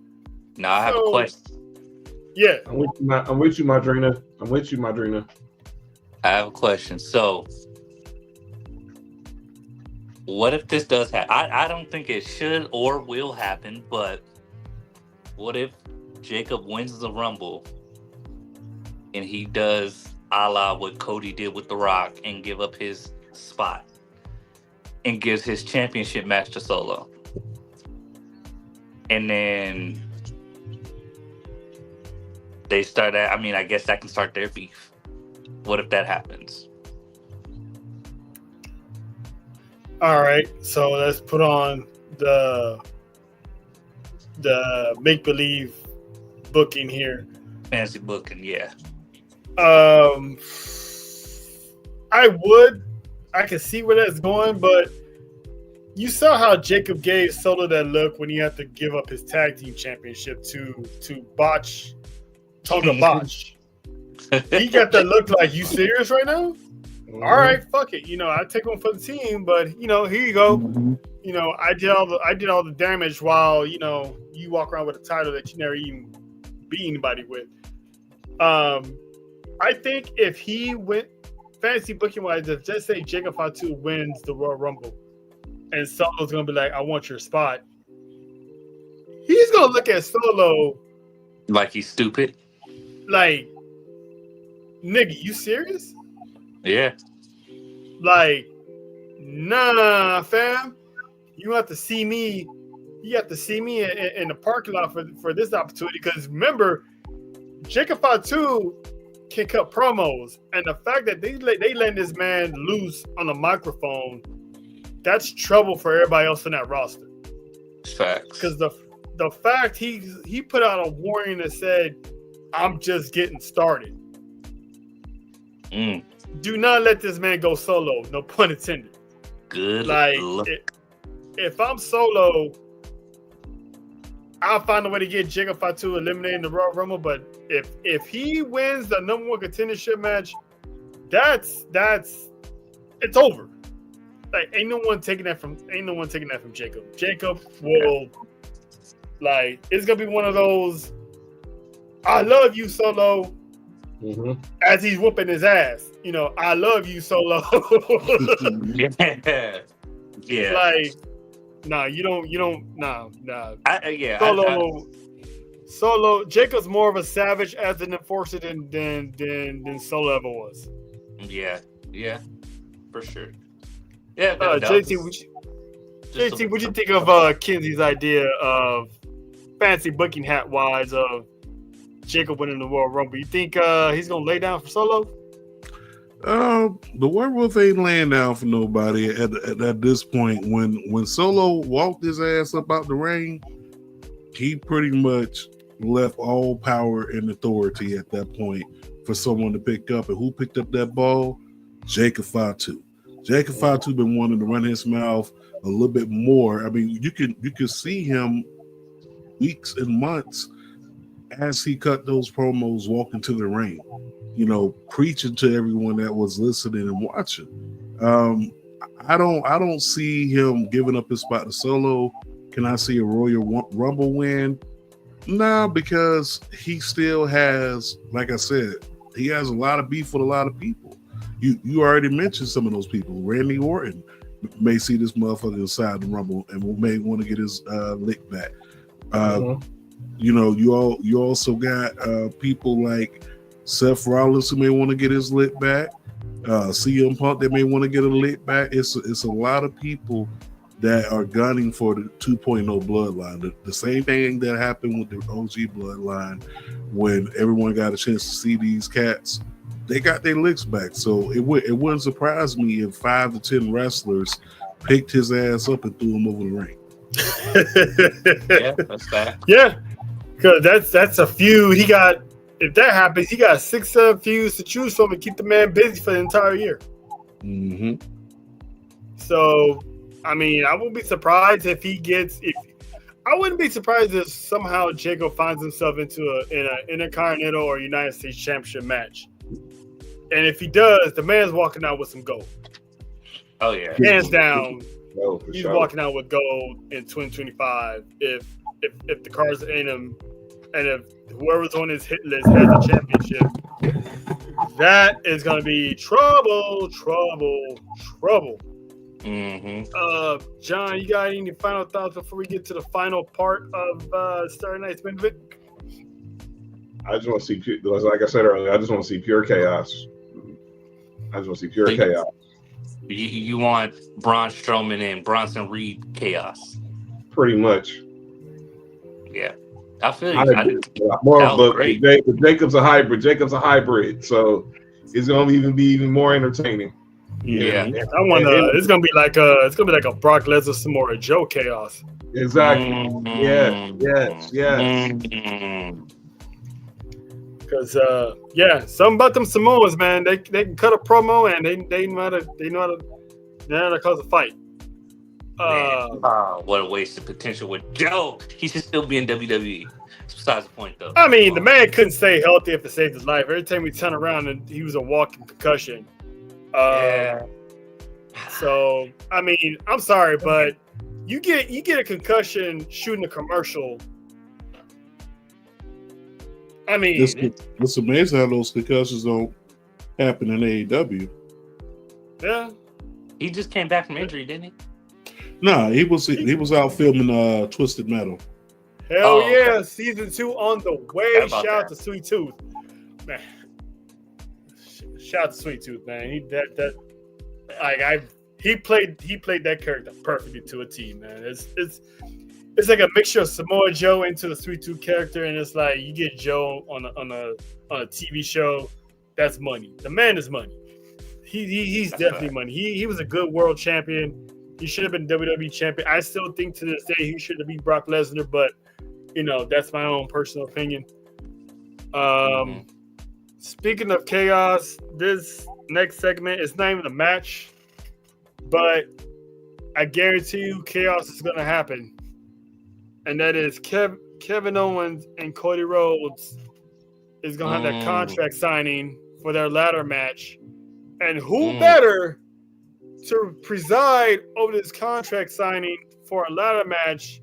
No, I have a question. Yeah. I'm with you, Madrina. I have a question. So, what if this does happen? I don't think it should or will happen, but what if Jacob wins the Rumble and he does a la what Cody did with The Rock and give up his spot and gives his championship match to Solo? And then they start at, I guess that can start their beef. What if that happens? All right, so let's put on the make-believe booking here. Fancy booking, yeah. I can see where that's going, but you saw how Jacob gave Solo that look when he had to give up his tag team championship to Botch, Tonga Botch. He got that look like, you serious right now? Mm-hmm. All right, fuck it. You know, I take one for the team, but you know, here you go. Mm-hmm. You know, I did all the damage while, you know, you walk around with a title that you never even beat anybody with. I think if he went fantasy booking wise, if just say Jacob Fatu wins the Royal Rumble and Solo's gonna be like, I want your spot, he's gonna look at Solo like he's stupid. Like, nigga, you serious? Yeah. Like, nah, fam. You have to see me. You have to see me in the parking lot for this opportunity. Because remember, Jacob Fatu can cut promos, and the fact that they letting this man loose on a microphone, that's trouble for everybody else in that roster. Facts. Because the fact he put out a warning that said, "I'm just getting started." Do not let this man go solo. No pun intended. Good. Like, if I'm Solo, I'll find a way to get Jacob Fatu eliminated in the Royal Rumble. But if he wins the number one contendership match, that's it's over. Like ain't no one taking that from Jacob. Jacob will it's gonna be one of those. I love you, Solo. Mm-hmm. As he's whooping his ass, I love you, Solo. Yeah. Like, nah, you don't. Nah. Solo. Jacob's more of a savage as an enforcer than Solo ever was. Yeah, for sure. Yeah, JT, what'd you think of Kenzie's idea of fancy booking hat wise of Jacob winning the Royal Rumble? You think he's gonna lay down for Solo? The werewolf ain't laying down for nobody at this point. When Solo walked his ass up out the ring, he pretty much left all power and authority at that point for someone to pick up. And who picked up that ball? Jacob Fatu. Jacob Fatu been wanting to run his mouth a little bit more. I mean, you can see him weeks and months as he cut those promos walking to the ring, preaching to everyone that was listening and watching. I don't see him giving up his spot to Solo. Can I see a Royal Rumble win? No, because he still has, like I said, he has a lot of beef with a lot of people. You already mentioned some of those people. Randy Orton may see this motherfucker inside the Rumble and may want to get his lick back. You also got people like Seth Rollins who may want to get his lick back. CM Punk that may want to get a lick back. It's a lot of people that are gunning for the 2.0 bloodline. The same thing that happened with the OG bloodline when everyone got a chance to see these cats. They got their licks back. So it wouldn't surprise me if 5 to 10 wrestlers picked his ass up and threw him over the ring. Yeah, that's fact. Yeah, because that's a feud. If that happens, he got 6-7 feuds to choose from and keep the man busy for the entire year. Mm-hmm. So, I mean, I wouldn't be surprised if I wouldn't be surprised if somehow Jacob finds himself in an Intercontinental or United States Championship match. And if he does, the man's walking out with some gold. Oh yeah, hands down. He's sure. walking out with gold in 2025 if the cards are in him, and if whoever's on his hit list has a championship, that is going to be trouble. Mm-hmm. John, you got any final thoughts before we get to the final part of Saturday Night's Main Event? I just want to see, like I said earlier, I just want to see pure chaos. Chaos. You want Braun Strowman and Bronson Reed chaos? Pretty much. Yeah, I feel you. But Jacob's a hybrid. So it's gonna be even more entertaining. Yeah. I want it's gonna be like a Brock Lesnar Samoa Joe chaos. Exactly. Mm-hmm. Yes. Mm-hmm. Because something about them Samoans, man. They can cut a promo and they know how to cause a fight. What a waste of potential with Joe. He should still be in WWE. It's besides the point, though. I mean, the man couldn't stay healthy if it saved his life. Every time we turn around, and he was a walking concussion. Yeah. So I mean, I'm sorry, but you get a concussion shooting a commercial. I mean, it's amazing how those concussions don't happen in AEW. Yeah. He just came back from injury, didn't he? Nah, he was out filming Twisted Metal. Hell yeah, okay. Season 2 on the way. Shout out to Sweet Tooth. Man. Shout out to Sweet Tooth, man. He played that character perfectly to a T, man. It's like a mixture of Samoa Joe into the Sweet Tooth character, and it's like you get Joe on a TV show. That's money. The man is money. He's definitely money. He was a good world champion. He should have been WWE champion. I still think to this day he should have beat Brock Lesnar, but that's my own personal opinion. Speaking of chaos, this next segment is not even a match, but I guarantee you chaos is going to happen. And that is Kevin Owens and Cody Rhodes is gonna have that contract signing for their ladder match, and who better to preside over this contract signing for a ladder match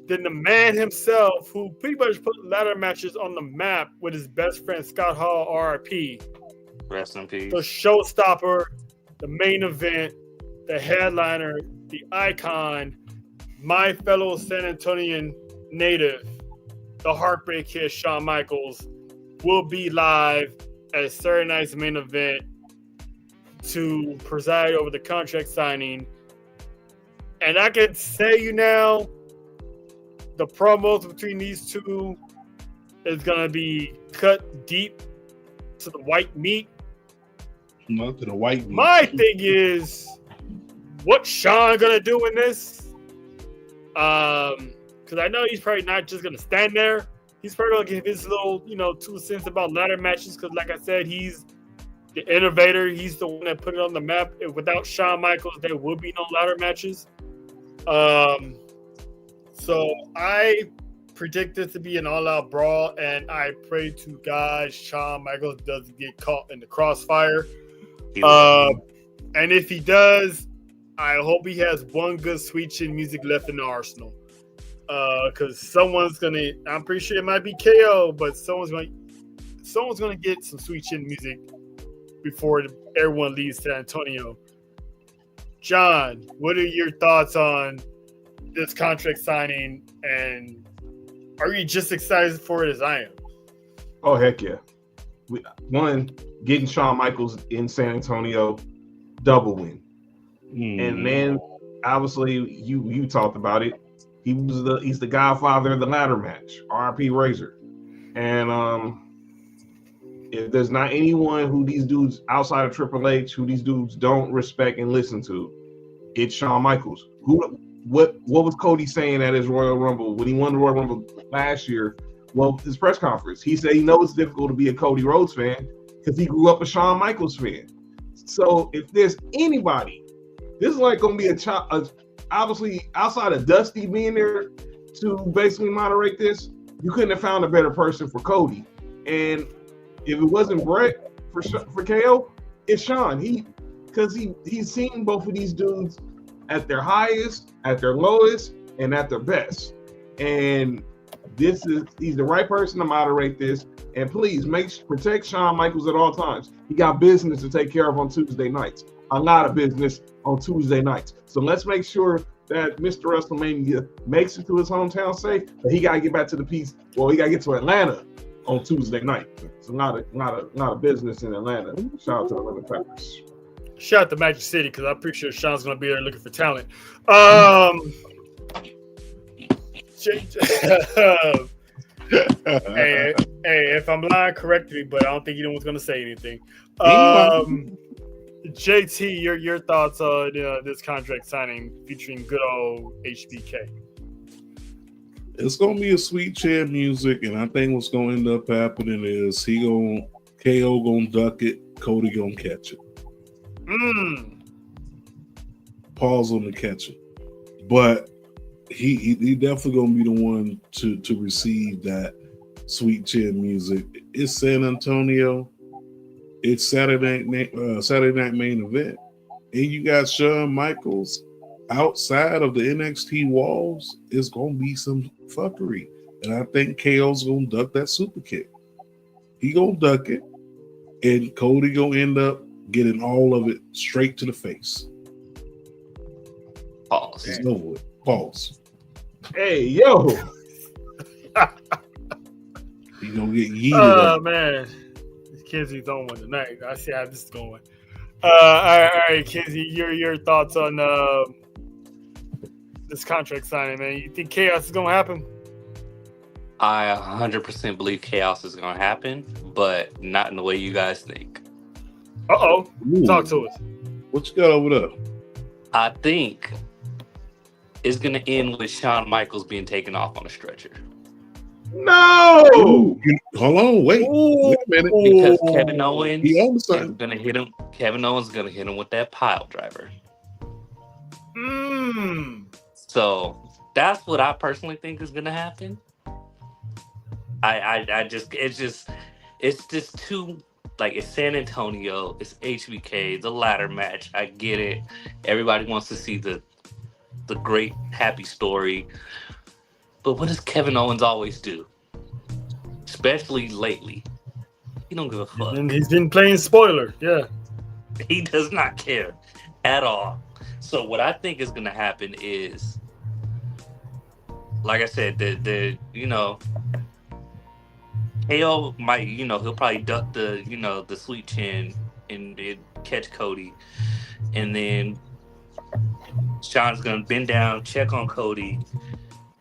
than the man himself, who pretty much put ladder matches on the map with his best friend Scott Hall, RIP. Rest in peace. The showstopper, the main event, the headliner, the icon, my fellow San Antonian native, the Heartbreak Kid Shawn Michaels, will be live at Saturday night's main event to preside over the contract signing. And I can say you now, the promos between these two is going to be cut deep to the white meat. Not to the white meat. My thing is, what's Shawn going to do in this? Because I know he's probably not just going to stand there. He's probably going to give his little, 2 cents about ladder matches because, like I said, he's the innovator. He's the one that put it on the map. Without Shawn Michaels, there would be no ladder matches. So I predict this to be an all-out brawl, and I pray to God Shawn Michaels doesn't get caught in the crossfire. And if he does, I hope he has one good Sweet Chin music left in the arsenal. Because someone's gonna, I'm pretty sure it might be KO, but someone's gonna get some Sweet Chin music before everyone leaves San Antonio. John, what are your thoughts on this contract signing, and are you just excited for it as I am? Oh, heck yeah. Getting Shawn Michaels in San Antonio, double win. And then, obviously, you talked about it. He's the godfather of the ladder match, RP Razor. And if there's not anyone who these dudes outside of Triple H, who these dudes don't respect and listen to, it's Shawn Michaels. What was Cody saying at his Royal Rumble when he won the Royal Rumble last year? Well, his press conference, he said he knows it's difficult to be a Cody Rhodes fan because he grew up a Shawn Michaels fan. So if there's anybody, this is like going to be obviously outside of Dusty being there to basically moderate this, you couldn't have found a better person for Cody. And if it wasn't Brett for KO, it's Shawn. He's seen both of these dudes at their highest, at their lowest, and at their best. And he's the right person to moderate this. And please protect Shawn Michaels at all times. He got business to take care of on Tuesday nights. A lot of business on Tuesday nights. So let's make sure that Mr. WrestleMania makes it to his hometown safe, but he got to get back to the piece. Well, he got to get to Atlanta on Tuesday night. So not a business in Atlanta. Shout out to the Lemon Peppers. Shout out to Magic City because I'm pretty sure Shawn's going to be there looking for talent. Hey, if I'm lying, correct me, but I don't think anyone's going to say anything. JT, your thoughts on this contract signing featuring good old HBK? It's gonna be a Sweet Chin music, and I think what's gonna end up happening is KO gonna duck it, Cody gonna catch it. Pause on the catch it, but he definitely gonna be the one to receive that Sweet Chin music. It's San Antonio. It's Saturday night main event, and you got Shawn Michaels outside of the NXT walls. It's gonna be some fuckery, and I think KO's gonna duck that super kick. He gonna duck it, and Cody gonna end up getting all of it straight to the face. Pause. It's over with. Pause. Hey, yo. He gonna get yeeted. Oh man. Kenzie's on one tonight. I see how this is going. All right, Kenzie, your thoughts on this contract signing, man? You think chaos is gonna happen? I 100% believe chaos is gonna happen, but not in the way you guys think. Talk to us. What you got over there? I think it's gonna end with Shawn Michaels being taken off on a stretcher. No! Hold on, wait a minute. Because Kevin Owens is gonna hit him. Kevin Owens is gonna hit him with that pile driver. Mm. So that's what I personally think is gonna happen. It's just too, like, it's San Antonio, it's HBK, the ladder match. I get it. Everybody wants to see the great happy story. But what does Kevin Owens always do? Especially lately. He don't give a fuck. And he's been playing spoiler. Yeah. He does not care at all. So what I think is gonna happen is, like I said, the KO might, he'll probably duck the sweet chin and catch Cody, and then Sean's gonna bend down, check on Cody.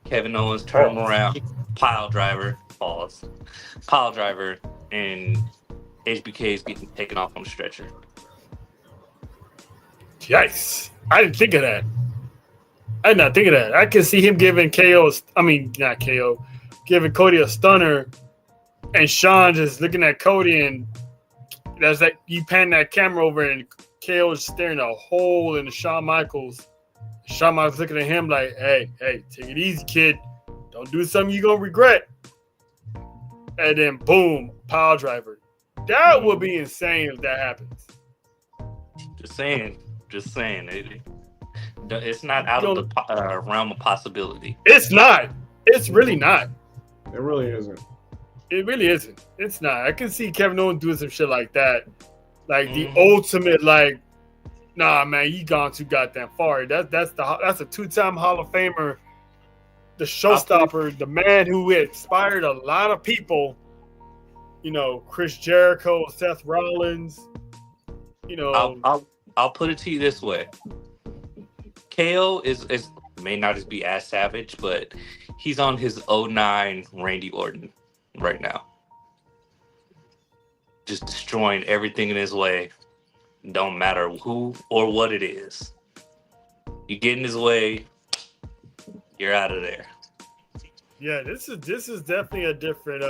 Kevin Owens turn him around, pile driver, and HBK is getting taken off on the stretcher. Yikes. I didn't think of that. I did not think of that. I can see him giving giving Cody a stunner, and Sean just looking at Cody, and that's like you pan that camera over, and KO is staring a hole in the Shawn Michaels. Shawn Michaels looking at him like, hey, take it easy, kid. Don't do something you're going to regret. And then, boom, pile driver. That would be insane if that happens. Just saying. It's not out of the realm of possibility. It's not. It's really not. It really isn't. It really isn't. It's not. I can see Kevin Owens doing some shit like that. Like the ultimate, like, nah, man, you gone too goddamn far. That's a 2-time Hall of Famer, the showstopper, the man who inspired a lot of people. Chris Jericho, Seth Rollins. I'll put it to you this way: KO is may not just be as savage, but he's on his 09 Randy Orton right now, just destroying everything in his way. Don't matter who or what it is. You get in his way, you're out of there. Yeah, this is definitely a different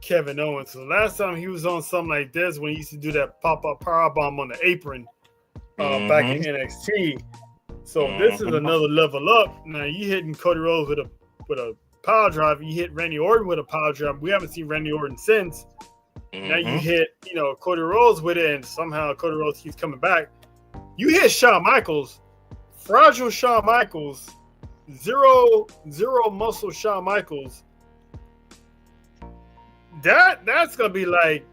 Kevin Owens. So last time he was on something like this, when he used to do that pop-up powerbomb on the apron back in NXT. So this is another level up. Now you hitting Cody Rhodes with a power driver. You hit Randy Orton with a power driver. We haven't seen Randy Orton since. Now you hit, Cody Rhodes with it, and somehow Cody Rhodes keeps coming back. You hit Shawn Michaels, fragile Shawn Michaels, zero muscle Shawn Michaels. That's gonna be like,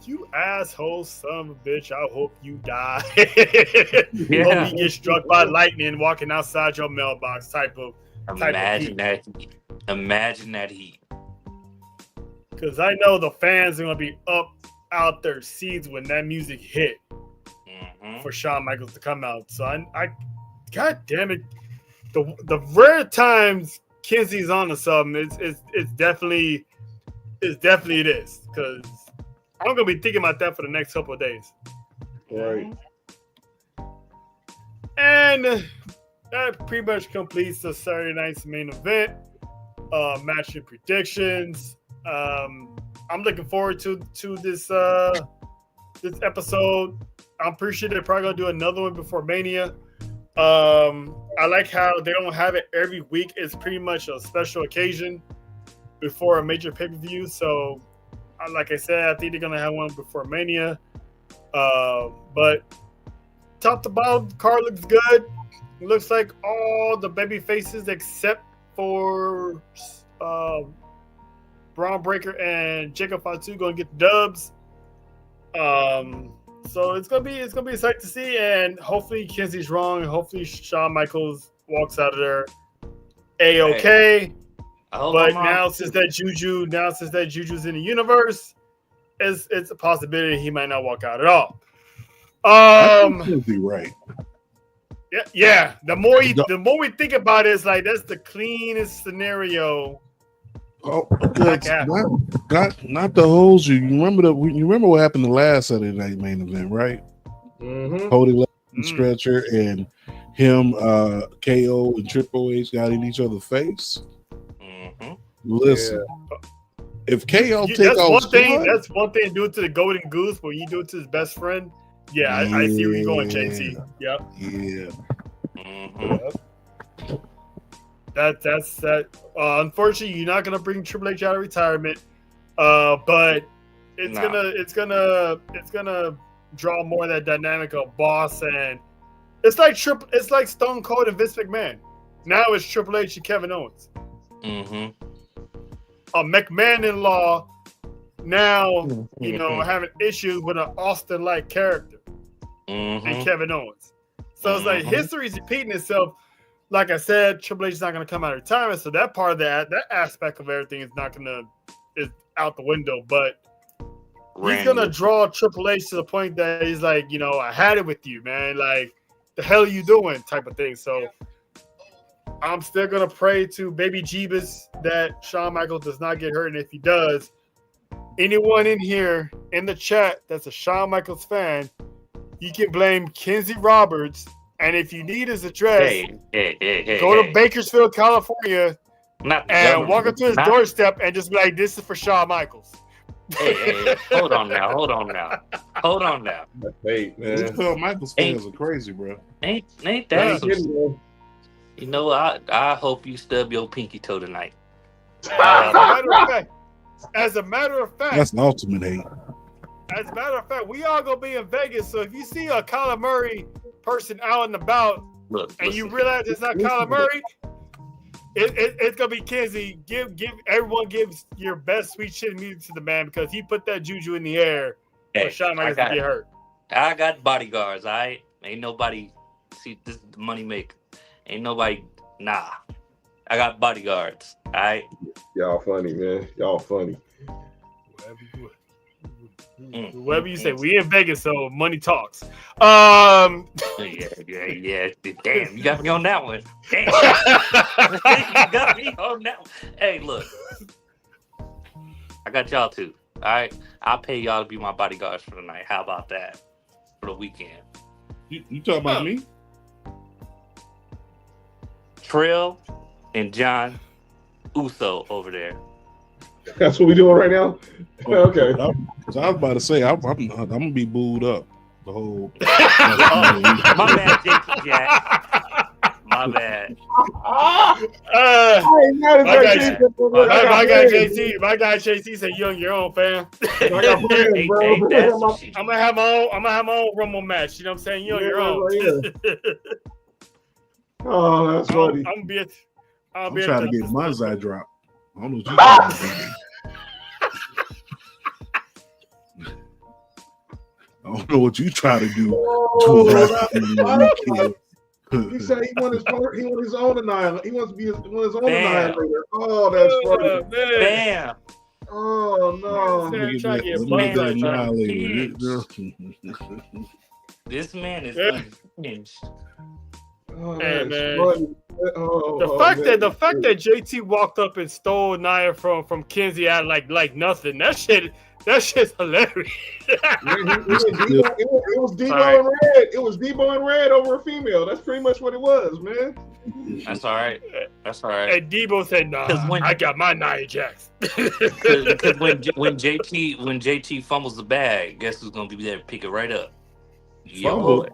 you asshole son of a bitch. I hope you die. Hope you get struck by lightning walking outside your mailbox. Type of heat. Imagine that heat. Because I know the fans are going to be up out their seats when that music hit for Shawn Michaels to come out. So I God damn it, the rare times Kinsey's on to something, it's definitely it is. Because I'm going to be thinking about that for the next couple of days. Right. And that pretty much completes the Saturday night's main event. Match and predictions. I'm looking forward to this episode. I'm pretty sure they're probably gonna do another one before Mania. I like how they don't have it every week. It's pretty much a special occasion before a major pay-per-view. So, like I said, I think they're gonna have one before Mania. But top to bottom, the card looks good. It looks like all the baby faces except for Braun Breaker and Jacob Fatu gonna get the dubs. So it's gonna be a sight to see, and hopefully Kinsey's wrong, and hopefully Shawn Michaels walks out of there A-okay. But now since that Juju's in the universe, it's a possibility he might not walk out at all. You'll be right. Yeah. The more we think about it, it's like that's the cleanest scenario. Oh, good. Not the holes. You remember what happened the last Saturday night main event, right? Cody left the stretcher, and him, KO, and Triple H got in each other's face. Listen, if KO take off, that's one thing. Do it to the Golden Goose, but you do it to his best friend. Yeah, I see where you're going, JT. Yep. Yeah. That's that. Unfortunately, you're not gonna bring Triple H out of retirement, but it's No. gonna draw more of that dynamic of boss, and it's like Stone Cold and Vince McMahon. Now it's Triple H and Kevin Owens. Mm-hmm. A McMahon-in-law now, Mm-hmm. having issues with an Austin-like character Mm-hmm. and Kevin Owens. So it's like Mhm. history's repeating itself. Like I said, Triple H is not going to come out of retirement, so that part of that aspect of everything is out the window. But he's going to draw Triple H to the point that he's like, I had it with you, man. Like, the hell are you doing? Type of thing. So I'm still going to pray to Baby Jeebus that Shawn Michaels does not get hurt. And if he does, anyone in here in the chat that's a Shawn Michaels fan, you can blame Kenzie Roberts. And if you need his address, Hey, go to Bakersfield, California, not the and government. walk up to his doorstep and just be like, "This is for Shawn Michaels." Hey, hold on now. Hey, man. Michael's fans are crazy, bro. Ain't I that ain't some? kidding, man. You know, I hope you stub your pinky toe tonight. As a matter of fact, That's the ultimate hate. we all gonna be in Vegas. So if you see a Kyler Murray person out and about, Look, and you listen. realize it's not Kyler Murray, it's gonna be Kenzie. Everyone gives your best sweet shit music to the man because he put that juju in the air for Shawn Michaels to get hurt. I got bodyguards. All right, ain't nobody. See, this is the money maker. Ain't nobody. Nah, I got bodyguards. All right. Y'all funny, man. Y'all funny. Whatever you say, we in Vegas, so money talks. Yeah. Damn, you got me on that one. Damn, you got me on that one. Hey, look, I got y'all too. All right, I'll pay y'all to be my bodyguards for the night. How about that? For the weekend. You talking about me? Trill and John Uso over there. That's what we doing right now? Okay. So I was about to say, I'm gonna be booed up the whole. My bad, JT Jack. My bad. My guy JC said, "You on your own, fam." I got plans, bro. I'm gonna have my own Rumble match. You know what I'm saying? You on your own. Oh, that's funny. I'm trying to get my side drop. I don't know what you trying to do. I don't know what you try to do. He said he want his own annihilation. He wants to be his own annihilator. Oh, that's funny. Bam. Oh no. This man is unhinged. Oh, hey, man. funny. The fact that JT walked up and stole Nia from Kenzie out like nothing. That shit's hilarious. It was Debo and Red. It was Debo and Red over a female. That's pretty much what it was, man. That's all right. And Debo said, "Nah, I got my Nia Jax." Because when JT fumbles the bag, guess who's gonna be there to pick it right up? Your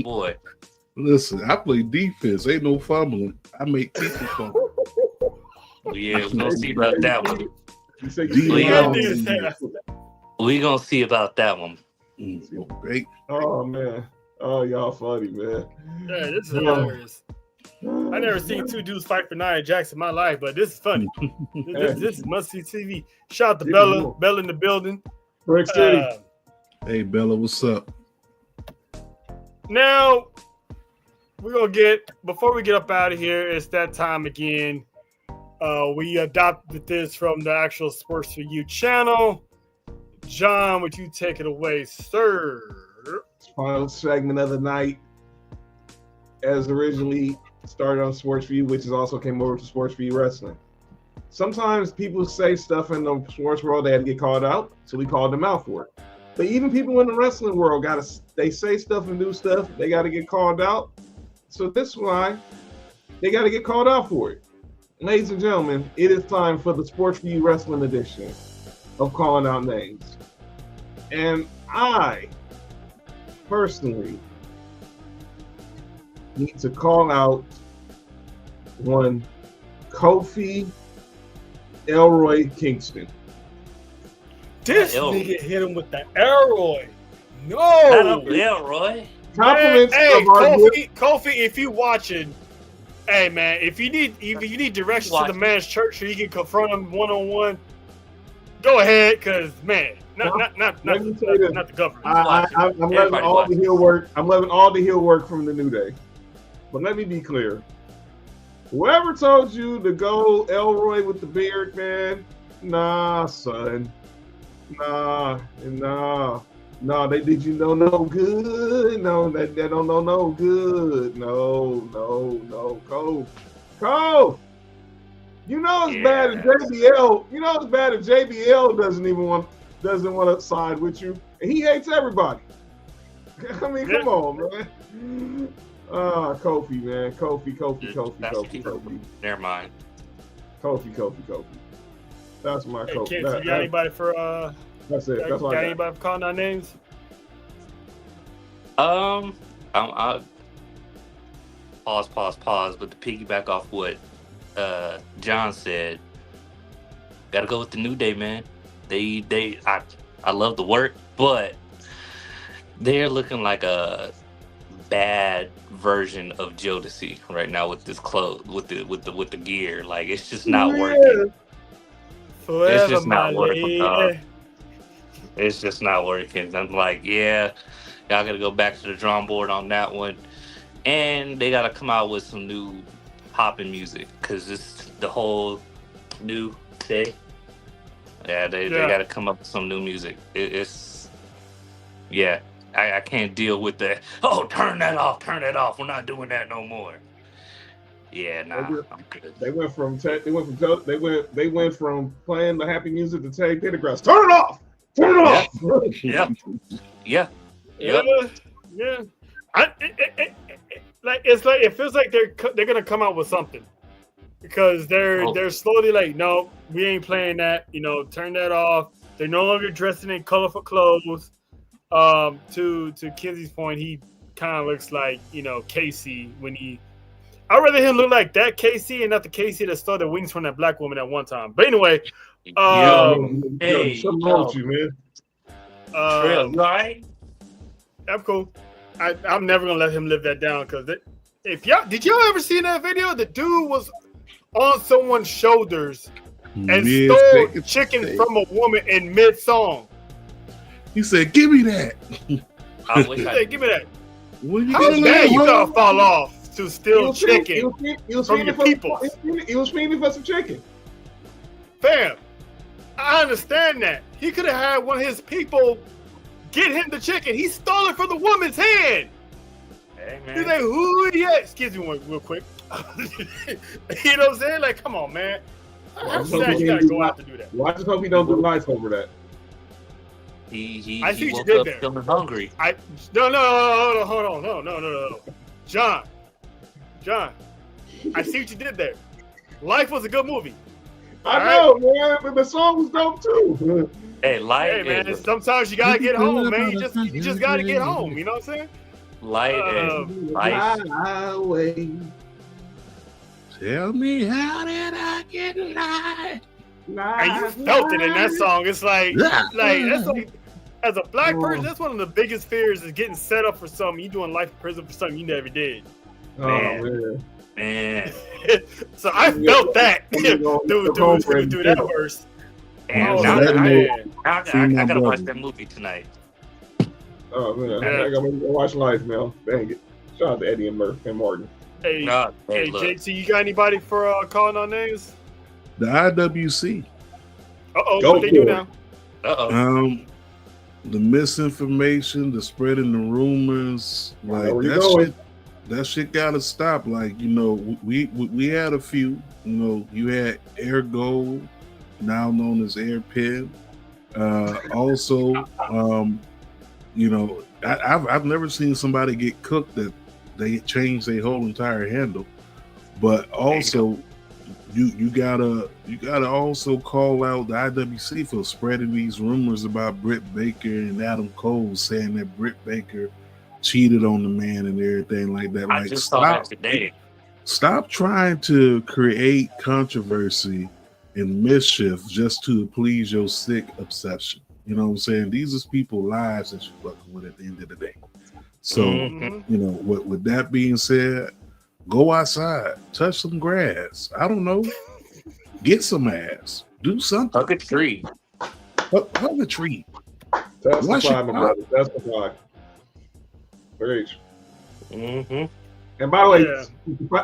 boy. Listen, I play defense. Ain't no fumbling. I make people fumble. Yeah, we're gonna see about that one. We gonna see about that one. Great. Oh man. Oh, y'all funny, man. Yeah, this is hilarious. I never seen two dudes fight for Nia Jax in my life, but this is funny. This is must-see TV. Shout out to Bella. Bella in the building. Brick City. Hey, Bella, what's up? Now, before we get up out of here, it's that time again. We adopted this from the actual Sports For You channel. John, would you take it away, sir? Final segment of the night, as originally started on Sports For You, which is also came over to Sports For You Wrestling. Sometimes people say stuff in the sports world, they had to get called out, so we called them out for it. But even people in the wrestling world they say stuff and do stuff, they got to get called out. So this is why they got to get called out for it. Ladies and gentlemen, it is time for the Sports For You Wrestling edition of Calling Out Names. And I personally need to call out one Kofi Elroy Kingston. This Not Elroy. nigga hit him with the Elroy. Not No. Uncle Elroy. Compliments Hey, of our good. Kofi, if you watching, hey man, if you need directions to the Watching. man's church so you can confront him one-on-one, go ahead, cause man, not Let me tell you this. the government. I'm loving Everybody all the watching. heel work. I'm loving all the heel work from the New Day. But let me be clear. Whoever told you to go Elroy with the beard, man, nah, son. Nah. They did you no good. No, that don't know no good. No. Cole. You know it's bad if JBL. You know it's bad if JBL doesn't want to side with you, and he hates everybody. I mean, come on, man. Kofi, man. Kofi. Never mind. Kofi. That's my Hey, Kofi. kids, you got anybody for That's it. That's all got I got. anybody for calling our names? I pause. But to piggyback off what John said, gotta go with the New Day, man. I love the work, but they're looking like a bad version of Jodeci right now with this clothes, with the gear. Like it's just not working. Forever, It's just not my working, lady. dog. It's just not working. I'm like, yeah, y'all gotta go back to the drawing board on that one, and they gotta come out with some new popping music because it's the whole New Day. Yeah, they gotta come up with some new music. I can't deal with that. Oh, turn that off. We're not doing that no more. Yeah, nah, I'm good. They went from playing the happy music to Tag Pendergrass. Turn it off. Yeah. Yeah. It feels like they're gonna come out with something because they're slowly like, no, we ain't playing that. Turn that off. They're no longer dressing in colorful clothes. To Kenzie's point, he kind of looks like Casey when he. I'd rather him look like that Casey and not the Casey that stole the wings from that black woman at one time. But anyway, Hey, something wrong with you, man. Trail, you all right? I'm cool. I'm never gonna let him live that down because did y'all ever see that video? The dude was on someone's shoulders and stole chicken from a woman in mid song. He said, "Give me that." I wish I Give me that. When you How get bad you along, gotta fall off to steal chicken from your people? He was feeding for some chicken. Fam, I understand that. He could have had one of his people get him the chicken. He stole it from the woman's hand. Hey, He's man. like, who? Yeah, excuse me real quick. You know what I'm saying? Like, come on, man. How sad you gotta go out to do that? Well, I just hope he don't do lights over that. He I see what you woke did up there. feeling hungry. No, hold on, no. John, I see what you did there. Life was a good movie. I know, man, but the song was dope too. Hey, Light Hey, man, is sometimes you gotta get home, man. You just gotta get home. You know what I'm saying? Light. Highway. tell me how did I get light? And you felt it in that song. It's like that's like, as a black person, that's one of the biggest fears is getting set up for something. You doing life in prison for something you never did. Man. So I felt that through that verse. Damn, Oh, now man. I gotta watch that movie tonight. Oh man, Yeah. I gotta watch Life now. Dang it! Shout out to Eddie and Murph and Martin. Hey, Nah, hey, look. JT, you got anybody for calling on names? The IWC. Go What they do for it. now? The misinformation, the spreading the rumors, Where like you going? that shit gotta stop. Like, we had a few. You had Air Gold, now known as Airpen. Also, I've never seen somebody get cooked that they changed their whole entire handle. But also, you gotta also call out the IWC for spreading these rumors about Britt Baker and Adam Cole, saying that Britt Baker cheated on the man and everything like that. I Like, just saw that today. Stop trying to create controversy and mischief just to please your sick obsession. You know what I'm saying? These is people's lives that you're fucking with at the end of the day. So, Mm-hmm. you know, with that being said, go outside, touch some grass. I don't know. Get some ass. Do something. Hug a tree. Hug a tree. Testify, my brother. Testify. Preach. Mm-hmm. And by the way, Yeah.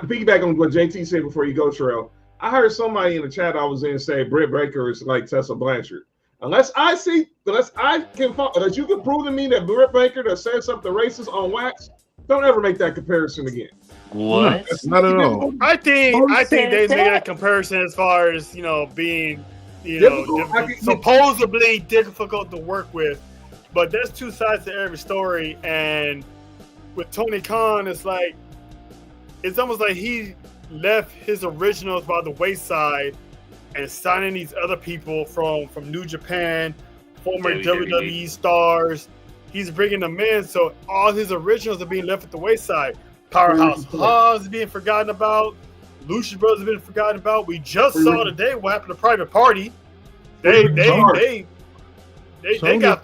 piggyback on what JT said before you go, Terrell. I heard somebody in the chat I was in say Britt Baker is like Tessa Blanchard. Unless you can prove to me that Britt Baker that said something racist on wax, don't ever make that comparison again. What? Not at all. I think they said made a that? comparison as far as, you know, being, you Difficult. know, supposedly difficult to work with, but there's two sides to every story. And with Tony Khan, it's almost like he left his originals by the wayside and signing these other people from New Japan, former WWE stars. He's bringing them in, so all his originals are being left at the wayside. Powerhouse Hobbs is being forgotten about. Lucha Brothers have been forgotten about. We just saw today what happened to Private Party. They got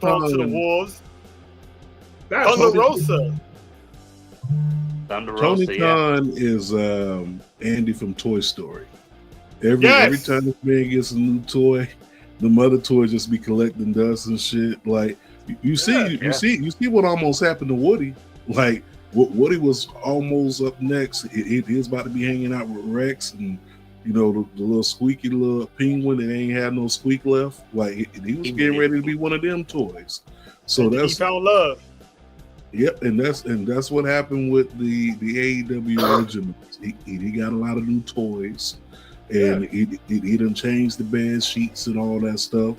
thrown to the wolves. Thunder Rosa. Thunder Tony Rosa, Khan is Andy from Toy Story. Every time this man gets a new toy, the mother toys just be collecting dust and shit. Like you see what almost happened to Woody. Like Woody was almost up next. It is about to be hanging out with Rex and, you know, the little squeaky little penguin that ain't had no squeak left. Like he was getting ready to be one of them toys. So he found love. Yep, and that's what happened with the AEW originals. He got a lot of new toys, and he done changed the bed sheets and all that stuff.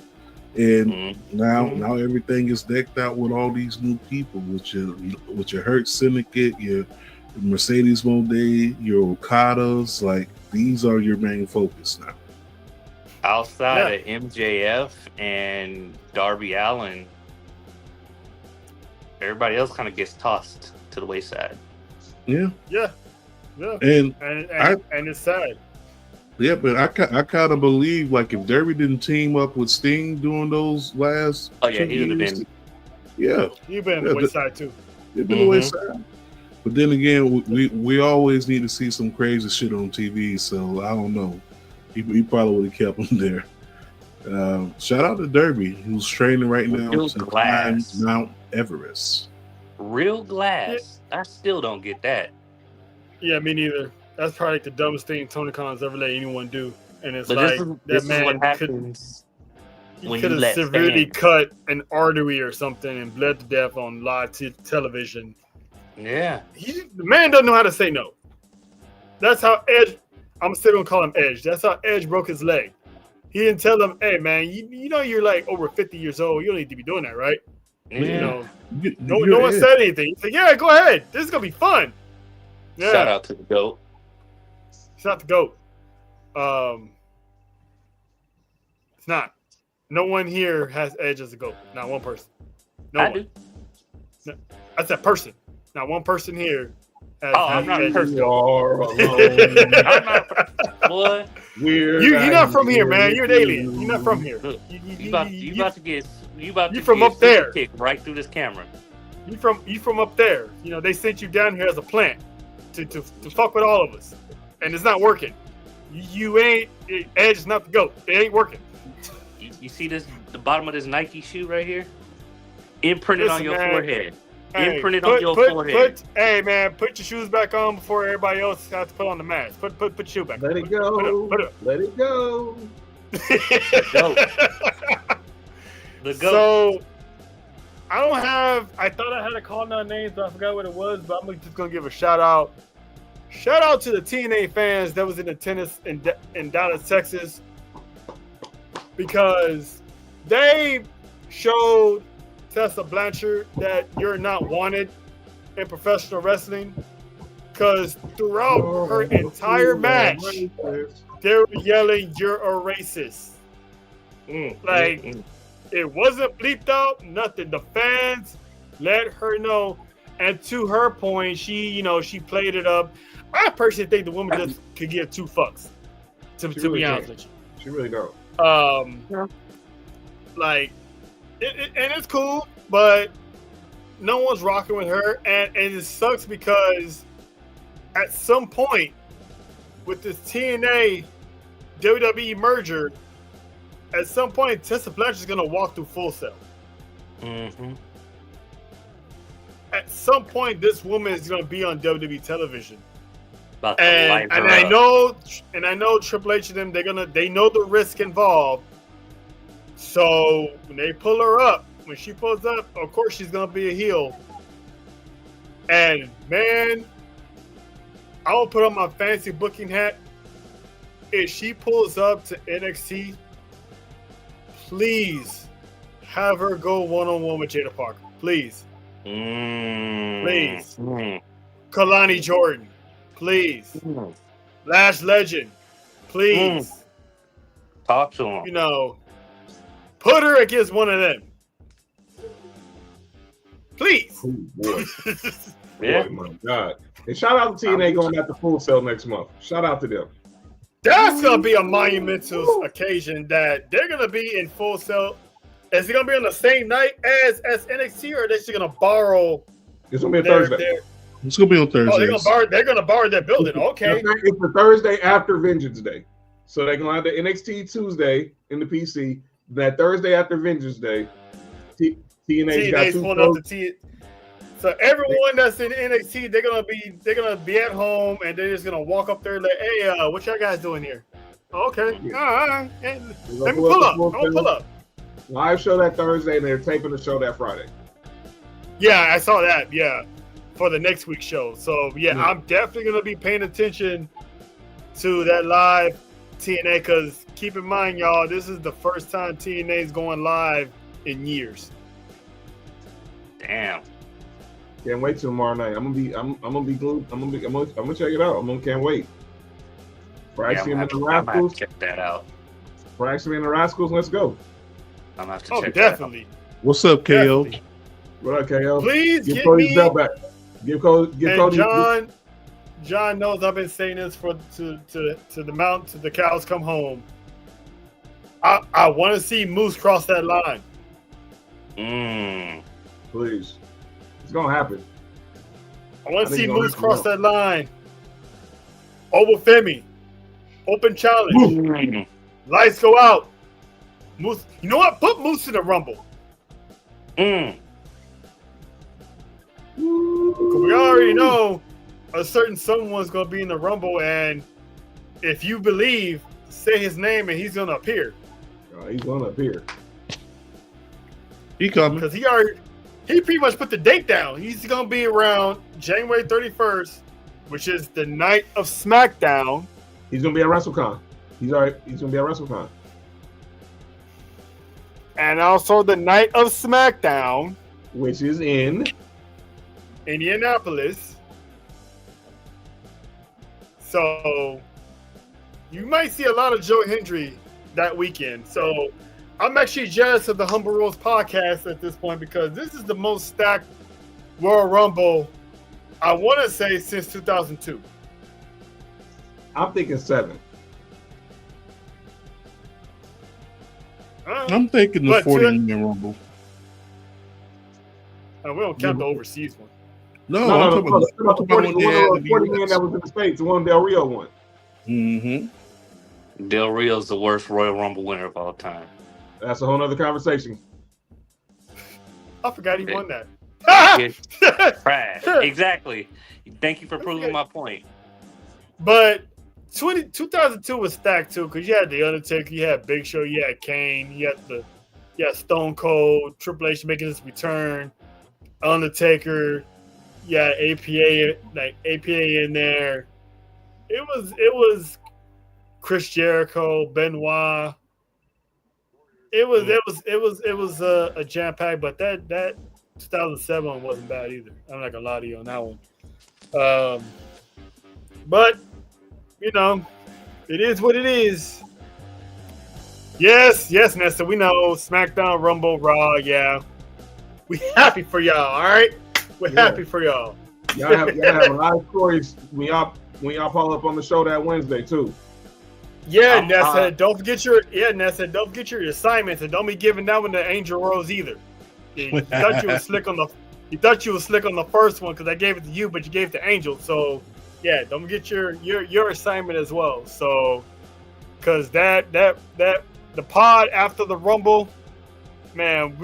And now everything is decked out with all these new people, with your Hurt Syndicate, your Mercedes Moné, your Okadas. Like, these are your main focus now. outside of MJF and Darby Allin, everybody else kind of gets tossed to the wayside. Yeah. And it's sad. Yeah, but I kind of believe, like, if Derby didn't team up with Sting during those last Oh yeah, 2 he would have years, been. You've been on the wayside too. It'd been the wayside. But then again, we always need to see some crazy shit on TV, so I don't know. He probably would have kept him there. Shout out to Derby, who's training right now to climb Mount Everest. Real glass. I still don't get that. Yeah, me neither. That's probably like the dumbest thing Tony Khan's ever let anyone do. And it's But like this that man is what happens when you could have let severely fans. cut an artery or something and bled to death on live television. Yeah. The man doesn't know how to say no. That's how Edge. I'm still gonna call him Edge. That's how Edge broke his leg. He didn't tell him, "Hey, man, you know you're like over 50 years old. You don't need to be doing that, right?" Yeah. You know, no one said anything. He's like, "Yeah, go ahead. This is gonna be fun." Yeah. Shout out to the GOAT. It's not the GOAT. It's not. No one here has Edge as a GOAT. Not one person. No I one. do. I said person. Not one person here has, I'm not a Edge. person. You're I'm alone. not. Boy, You're not from here, man. You're an alien. You're not from here. look, You you about to get from up there. kicked right through this camera. You from up there. You know, they sent you down here as a plant to fuck with all of us, and it's not working. You ain't Edge is not the GOAT. It ain't working. You see the bottom of this Nike shoe right here? Imprinted on Listen, your man. forehead. Hey, Imprinted on your forehead. Hey man, put your shoes back on before everybody else has to put on the mask. Put your shoe back. Let it Put go. it up. Let it go. The GOAT. So I thought I had a call down names, but I forgot what it was. But I'm just gonna give a shout out. Shout out to the TNA fans that was in attendance in Dallas, Texas, because they showed Tessa Blanchard that you're not wanted in professional wrestling. Because throughout her entire match, they were yelling, "You're a racist." It wasn't bleeped out, nothing. The fans let her know. And to her point, she played it up. I personally think the woman just could give two fucks. To really be honest can't. with you. She really don't. Yeah. Like, and it's cool, but no one's rocking with her, and it sucks because at some point with this TNA WWE merger, at some point Tessa Blanchard's gonna walk through Full Sail. Mm-hmm. At some point, this woman is gonna be on WWE television. About to And light her I up. know Triple H and them, they know the risk involved. So when they pull her up, when she pulls up, of course she's gonna be a heel. And man, I will put on my fancy booking hat. If she pulls up to NXT, please have her go one-on-one with Jada Parker. Please. Please. Kalani Jordan. Please. Lash Legend. Please. Talk to him. You know, put her against one of them. Please. Oh, boy. Yeah. Oh my God. And shout out to TNA going after Full Sail next month. Shout out to them. That's going to be a monumental occasion that they're going to be in Full Sail. Is it going to be on the same night as NXT, or are they just going to borrow? It's going to be a Thursday. It's gonna be on Thursday. Oh, they're going to borrow their building. Okay. It's the Thursday after Vengeance Day. So they're going to have the NXT Tuesday in the PC. That Thursday after Vengeance Day, TNA's got TNA's two pulling up shows. the T. So everyone that's in NXT, they're gonna be at home, and they're just gonna walk up there like, "Hey, what y'all guys doing here?" Okay, Yeah. all right. Let me pull up. I'm gonna pull up. Live show that Thursday, and they're taping the show that Friday. Yeah, I saw that. Yeah, for the next week's show. So yeah, Yeah. I'm definitely gonna be paying attention to that live TNA, because keep in mind, y'all, this is the first time TNA is going live in years. Damn. Can't wait till tomorrow night. I'm gonna be glued. I'm gonna check it out. Can't wait. For Yeah, actually I'm in gonna the have to Rascals. check that out. For actually in the Rascals, let's go. I'm gonna have to Oh, check definitely. What's up, KO? Definitely. What up, KO? Please Give get Cody's me. belt back. Give And Cody. John knows I've been saying this to the mountain, to the cows come home. I want to see Moose cross that line. Please. It's gonna happen. I want I to think see it's gonna Moose happen cross now. that line. Obafemi, open challenge. Lights go out. Moose. You know what? Put Moose in the Rumble. We already know a certain someone's gonna be in the Rumble, and if you believe, say his name and he's gonna appear. He's gonna appear. He coming. Because he pretty much put the date down. He's gonna be around January 31st, which is the night of SmackDown. He's gonna be at WrestleCon. He's gonna be at WrestleCon. And also the night of SmackDown, Which is in Indianapolis. So you might see a lot of Joe Hendry that weekend. So I'm actually jealous of the Humble Rules podcast at this point, because this is the most stacked Royal Rumble, I want to say, since 2002. I'm thinking 7. I'm thinking the But 40-man Rumble. We don't count the overseas one. No, No, I'm talking about the the 40 one they had in the man US. that was in the States, the one Del Rio won. Mm-hmm. Del Rio's the worst Royal Rumble winner of all time. That's a whole other conversation. I forgot he won that. Trash. Exactly. Thank you for proving my point. But 2002 was stacked too, because you had The Undertaker, you had Big Show, you had Kane, you had Stone Cold, Triple H making his return, Undertaker, you had APA in there. It was Chris Jericho, Benoit. It was a jam pack, but that 2007 one wasn't bad either. I'm not gonna lie to you on that one. But you know, it is what it is. Yes, Nessa, we know SmackDown, Rumble, Raw. Yeah, we happy for y'all. All right, we're happy for y'all. Y'all have a lot of stories. When y'all when y'all pull up on the show that Wednesday too. Yeah, I'm Nessa, hot. don't forget your assignments, and don't be giving that one to Angel Rose either. You thought you was slick on the first one because I gave it to you, but you gave it to Angel. So yeah, don't forget your assignment as well. So because the pod after the Rumble, man,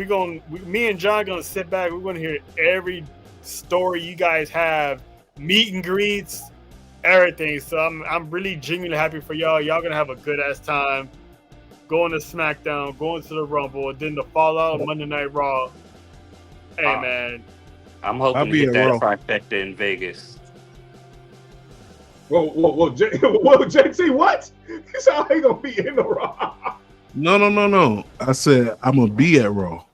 me and John gonna sit back. We're gonna hear every story you guys have, meet and greets, everything. So I'm really genuinely happy for y'all. Y'all gonna have a good ass time going to SmackDown, going to the Rumble, and then the fallout of Monday Night Raw. Hey man, I'm I'll hoping be to get at that Raw. trifecta in Vegas. Whoa, JT, what? He said I ain't gonna be in the Raw. No. I said I'm gonna be at Raw.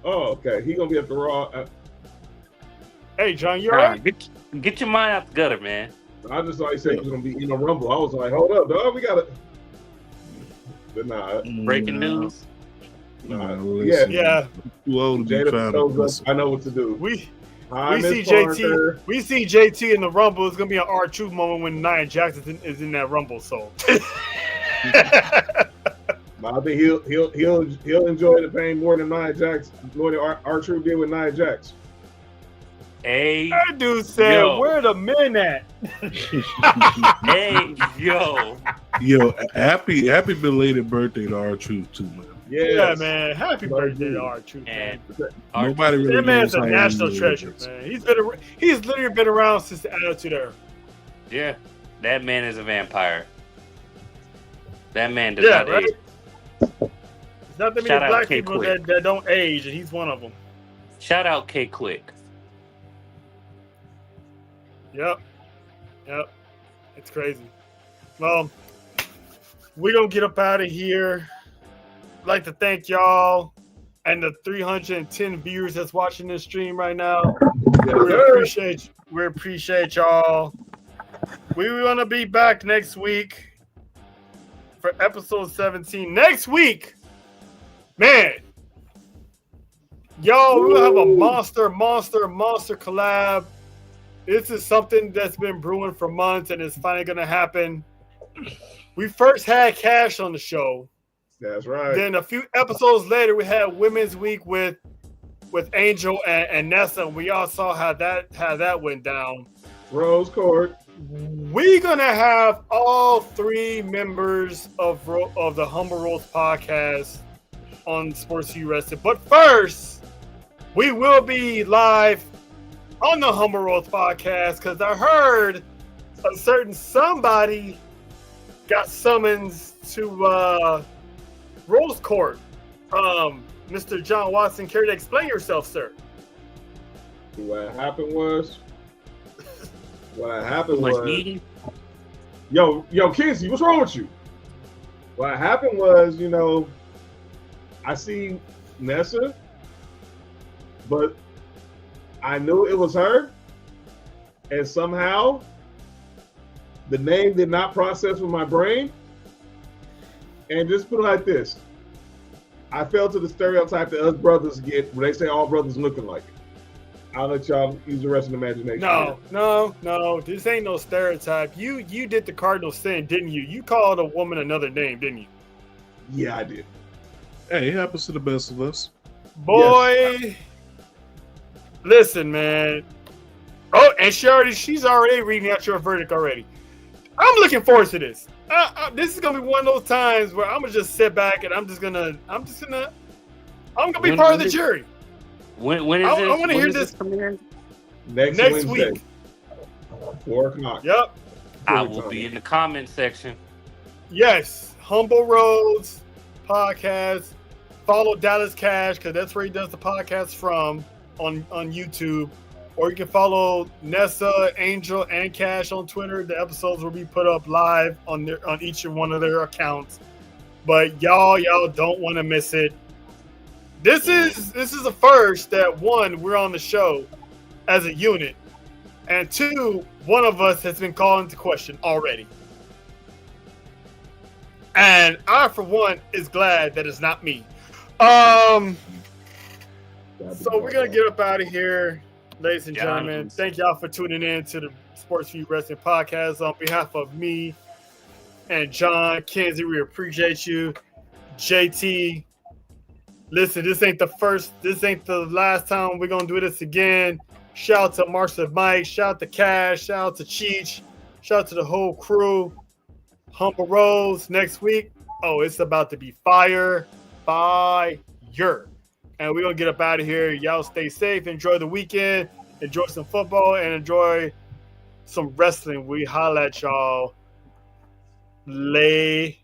Oh, okay. He gonna be at the Raw. hey John, you Nah, alright? get your mind out the gutter, man. I just thought he said he was gonna be in the Rumble. I was like, hold up, dog. We gotta. But nah, Breaking news. nah. Listen, Yeah. Too old to be Jada trying shows to. up. I know what to do. We Hi, see Miss Parker. JT. We see JT in the Rumble. It's gonna be an R-Truth moment when Nia Jackson is in that Rumble. So I think he'll enjoy the pain more than Nia Jax, more than R-Truth did with Nia Jax. Hey, that dude said, Yo. "Where the men at?" hey, yo. Yo, happy belated birthday to R-Truth too, man. Yes. Yeah, man. Happy Love birthday you. to R-Truth. And Man. Nobody really That man's knows a how national old he treasure, is. man. He's literally been around since the Attitude Era. Yeah, that man is a vampire. That man does Yeah, not right? age. There's not that many Shout out black K people Quick. that don't age, and he's one of them. Shout out K Quick. Yep. It's crazy. Well, we're going to get up out of here. I'd like to thank y'all and the 310 viewers that's watching this stream right now. We appreciate y'all. We're going to be back next week for episode 17. Next week, man, y'all, we're going to have a monster collab. This is something that's been brewing for months, and it's finally going to happen. We first had Cash on the show. That's right. Then a few episodes later, we had Women's Week with Angel and Nessa, and we all saw how that went down. Rose Court. We're going to have all three members of the Humble Rolls podcast on Sports U Wrestling. But first, we will be live on the Humble Rolls podcast because I heard a certain somebody got summons to Rose Court. Mr. John Watson, care to explain yourself, sir? What happened was. Yo, Kinsey, what's wrong with you? What happened was, I see Nessa, but I knew it was her, and somehow the name did not process with my brain. And just put it like this: I fell to the stereotype that us brothers get when they say all brothers looking like it. I'll let y'all use the rest of the imagination. No. This ain't no stereotype. You did the cardinal sin, didn't you? You called a woman another name, didn't you? Yeah, I did. Hey, it happens to the best of us. Boy, listen, man. Oh, and she's already reading out your verdict already. I'm looking forward to this. This is gonna be one of those times where I'm gonna just sit back and I'm gonna be part of the jury. When is I this? want to When hear is this premiering? Next Wednesday, week. 4:00. Yep. I will be in the comment section. Yes. Humble Roads podcast. Follow Dallas Cash because that's where he does the podcast from on YouTube. Or you can follow Nessa, Angel, and Cash on Twitter. The episodes will be put up live on each and one of their accounts. But y'all don't want to miss it. This is a first that one, we're on the show as a unit, and two, one of us has been called into question already. And I, for one, is glad that it's not me. So we're gonna get up out of here, ladies and gentlemen. Thank y'all for tuning in to the Sports View Wrestling Podcast. On behalf of me and John, Kenzie, we appreciate you. JT, listen, this ain't the last time we're gonna do this again. Shout out to Marshall Mike, shout out to Cash, shout out to Cheech, shout out to the whole crew. Humble Rose next week. Oh, it's about to be fire. And we're gonna get up out of here. Y'all stay safe, enjoy the weekend, enjoy some football, and enjoy some wrestling. We holla at y'all. Lay